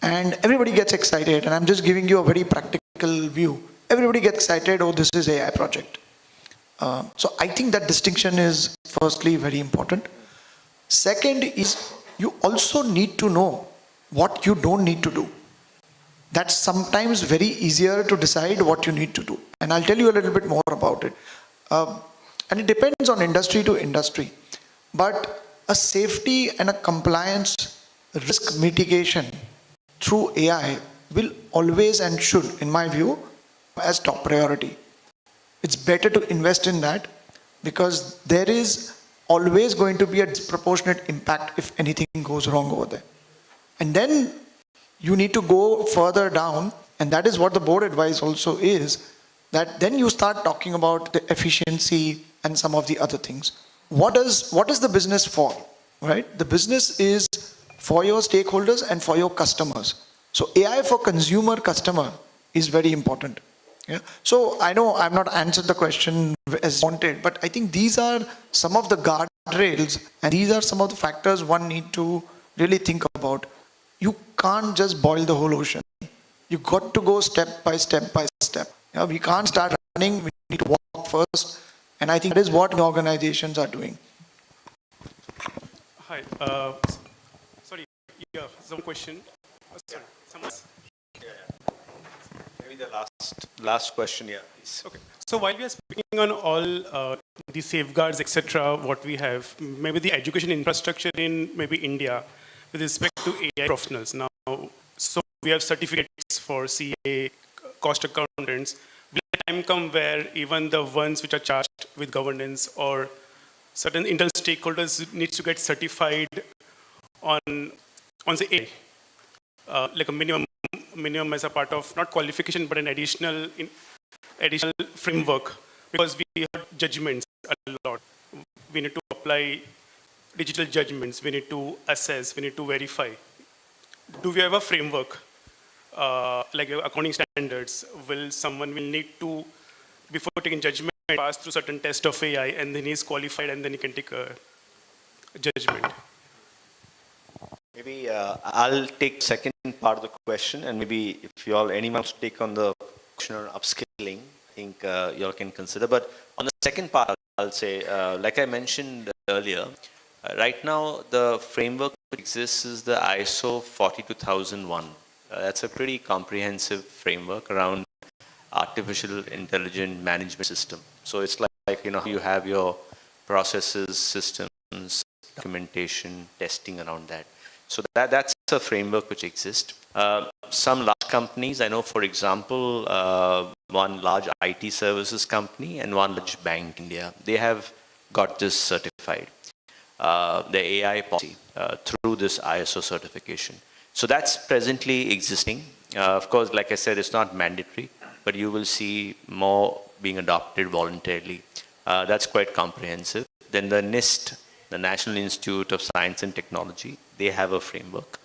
And everybody gets excited, and I'm just giving you a very practical view. Everybody gets excited, oh, this is AI project. So I think that distinction is firstly very important. Second is, you also need to know what you don't need to do. That's sometimes very easier to decide what you need to do. And I'll tell you a little bit more about it. And it depends on industry to industry. But a safety and a compliance risk mitigation through AI will always and should, in my view, as top priority. It's better to invest in that, because there is always going to be a disproportionate impact if anything goes wrong over there. And then you need to go further down, and that is what the board advice also is, that then you start talking about the efficiency and some of the other things. What is the business for, right? The business is for your stakeholders and for your customers. So AI for consumer customer is very important. Yeah. So I know I've not answered the question as wanted, but I think these are some of the guardrails, and these are some of the factors one need to really think about. You can't just boil the whole ocean. You got to go step by step by step. Yeah, we can't start running, we need to walk first, and I think that is what organizations are doing. Hi, sorry, yeah, some question. Sorry, someone. Maybe the last question, yeah, please. Okay. So while we are speaking on all the safeguards, etc., what we have, maybe the education infrastructure in maybe India with respect to AI professionals now. So we have certificates for CA, cost accountants. Will a time come where even the ones which are charged with governance or certain internal stakeholders needs to get certified on say AI, like a minimum as a part of not qualification but an additional framework, because we have judgments a lot. We need to apply digital judgments, we need to assess, we need to verify. Do we have a framework, like accounting standards? Will someone will need to, before taking judgment, pass through certain test of AI, and then he's qualified, and then he can take a judgment? Maybe I'll take the second part of the question, and maybe if you all, anyone wants to take on the question on upskilling, I think you all can consider. But on the second part, I'll say, like I mentioned earlier, right now the framework that exists is the ISO 42001. That's a pretty comprehensive framework around artificial intelligence management system. So it's like you have your processes, systems, documentation, testing around that. So that's a framework which exists. Some large companies, I know, for example, one large IT services company and one large bank in India, they have got this certified, the AI policy, through this ISO certification. So that's presently existing. Of course, like I said, it's not mandatory, but you will see more being adopted voluntarily. That's quite comprehensive. Then the NIST, the National Institute of Science and Technology, they have a framework.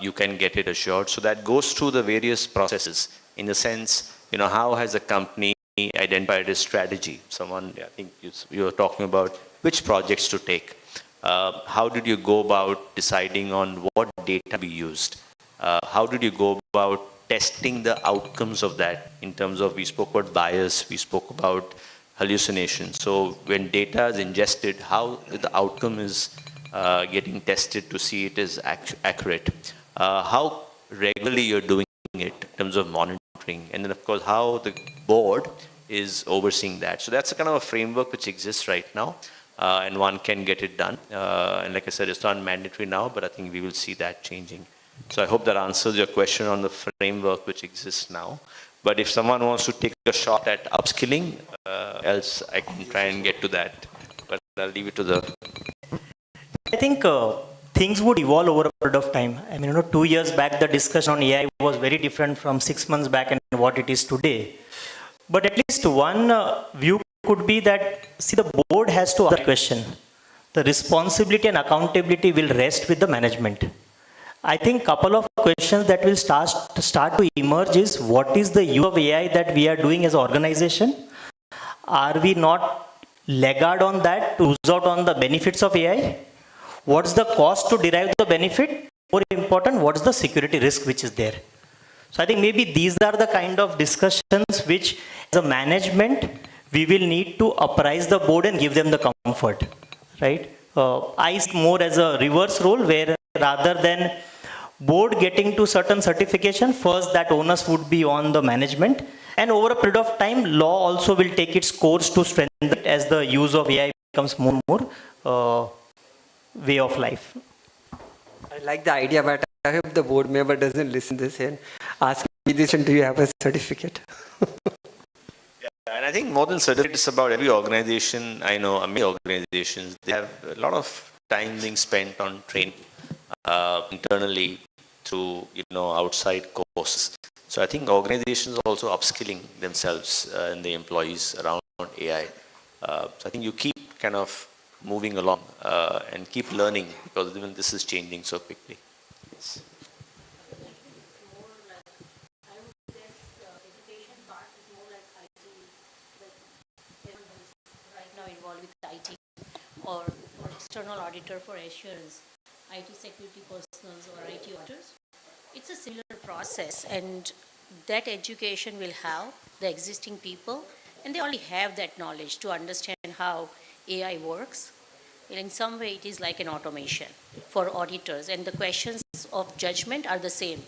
You can get it assured. So that goes through the various processes in the sense, how has a company identified a strategy? Someone, I think you were talking about which projects to take. How did you go about deciding on what data to be used? How did you go about testing the outcomes of that in terms of, we spoke about bias, we spoke about hallucination. So when data is ingested, how the outcome is getting tested to see it is accurate. How regularly you're doing it in terms of monitoring, and then of course how the board is overseeing that. So that's a kind of a framework which exists right now, and one can get it done. And like I said, it's not mandatory now, but I think we will see that changing. So I hope that answers your question on the framework which exists now. But if someone wants to take a shot at upskilling, else I can try and get to that. But I'll leave it to the... I think things would evolve over a period of time. I mean, 2 years back, the discussion on AI was very different from 6 months back and what it is today. But at least one view could be that, see, the board has to ask the question. The responsibility and accountability will rest with the management. I think couple of questions that will start to emerge is, what is the use of AI that we are doing as an organization? Are we not laggard on that to lose out on the benefits of AI? What's the cost to derive the benefit? More important, what's the security risk which is there? So I think maybe these are the kind of discussions which, as a management, we will need to apprise the board and give them the comfort, right? I see more as a reverse role, where rather than board getting to certain certification, first that onus would be on the management. And over a period of time, law also will take its course to strengthen it as the use of AI becomes more and more way of life. I like the idea, but I hope the board member doesn't listen to this and ask me this, and do you have a certificate? Yeah, and I think more than certificate, it's about every organization. I know many organizations, they have a lot of time being spent on training internally through outside courses. So I think organizations are also upskilling themselves and the employees around AI. So I think you keep kind of moving along and keep learning, because even this is changing so quickly. Yes. Right now involved with IT or external auditor for assurance, IT security personnel or IT auditors. It's a similar process, and that education will have the existing people, and they already have that knowledge to understand how AI works. In some way, it is like an automation for auditors, and the questions of judgment are the same.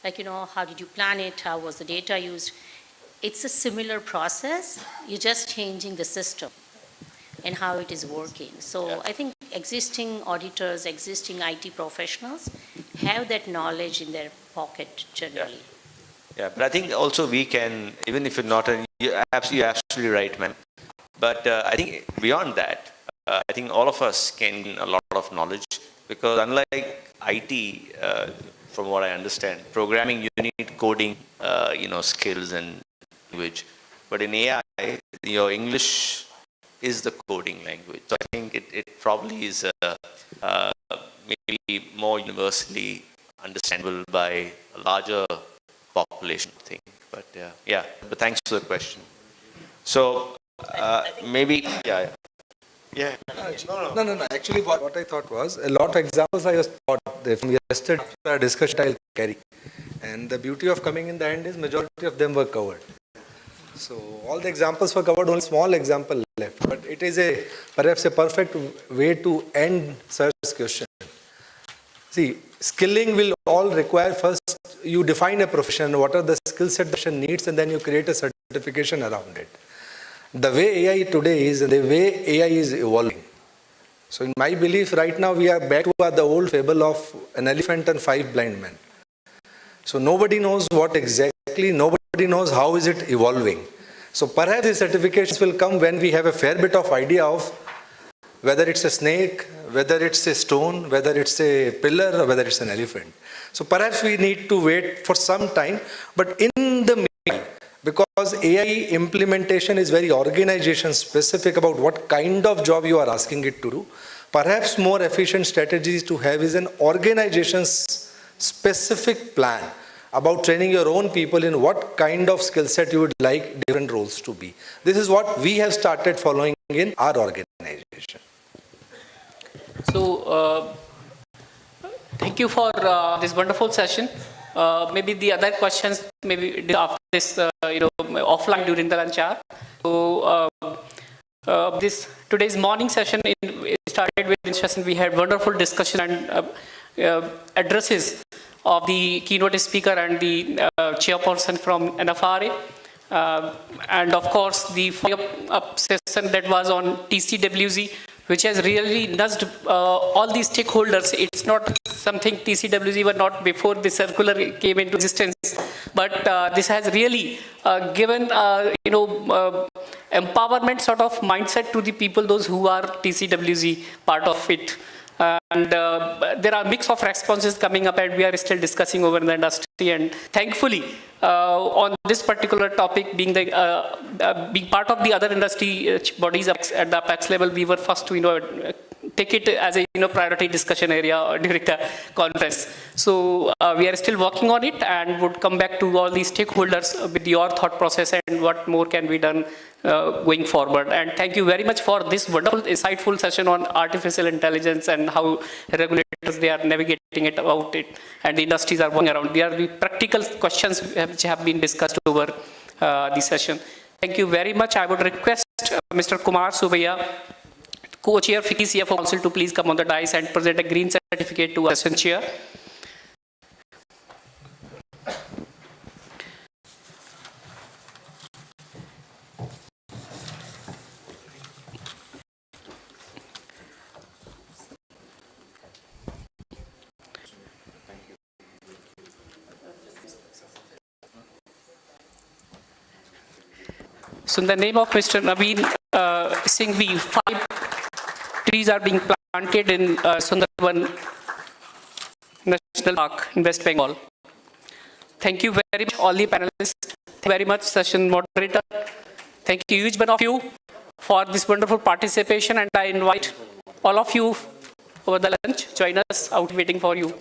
Like, how did you plan it? How was the data used? It's a similar process. You're just changing the system and how it is working. So I think existing auditors, existing IT professionals have that knowledge in their pocket generally. Yeah, but I think also we can, even if you're not, you're absolutely right, ma'am. But I think beyond that, I think all of us can gain a lot of knowledge, because unlike IT, from what I understand, programming, you need coding, skills and language. But in AI, your English is the coding language. So I think it it probably is maybe more universally understandable by a larger population thing. But yeah, but thanks for the question. So maybe, yeah. Yeah. No. Actually, what I thought was, a lot of examples I just thought from yesterday discussion I'll carry. And the beauty of coming in the end is majority of them were covered. So all the examples were covered, only small example left. But it is perhaps a perfect way to end such question. See, skilling will all require first you define a profession, what are the skill set the profession needs, and then you create a certification around it. The way AI today is, the way AI is evolving. So in my belief, right now we are back to the old fable of an elephant and 5 blind men. So nobody knows what exactly, nobody knows how is it evolving. So perhaps the certifications will come when we have a fair bit of idea of whether it's a snake, whether it's a stone, whether it's a pillar, or whether it's an elephant. So perhaps we need to wait for some time, but in the meantime, because AI implementation is very organization specific about what kind of job you are asking it to do, perhaps more efficient strategies to have is an organization's specific plan about training your own people in what kind of skill set you would like different roles to be. This is what we have started following in our organization. So, thank you for this wonderful session. Maybe the other questions, maybe after this, offline during the lunch hour. So, this today's morning session started with this session. We had wonderful discussion and addresses of the keynote speaker and the chairperson from NFRA. And of course, the follow-up session that was on TCWZ, which has really nudged all the stakeholders. It's not something TCWZ were not before the circular came into existence, but this has really given empowerment sort of mindset to the people, those who are TCWZ part of it. And there are mix of responses coming up, and we are still discussing over in the industry. And thankfully, on this particular topic, being part of the other industry bodies at the Apex level, we were first to take it as a priority discussion area during the conference. So we are still working on it, and would come back to all these stakeholders with your thought process and what more can be done going forward. And thank you very much for this wonderful, insightful session on artificial intelligence and how regulators, they are navigating it about it, and the industries are working around. There are the practical questions which have been discussed over the session. Thank you very much. I would request Mr. Kumar Subaiya, Co-Chair FICCI CFO Council, to please come on the dais and present a green certificate to Session Chair. So in the name of Mr. Naveen Singhvi, 5 trees are being planted in Sundarban National Park in West Bengal. Thank you very much, all the panelists. Thank you very much, session moderator. Thank you, each one of you, for this wonderful participation, and I invite all of you over the lunch, join us out waiting for you.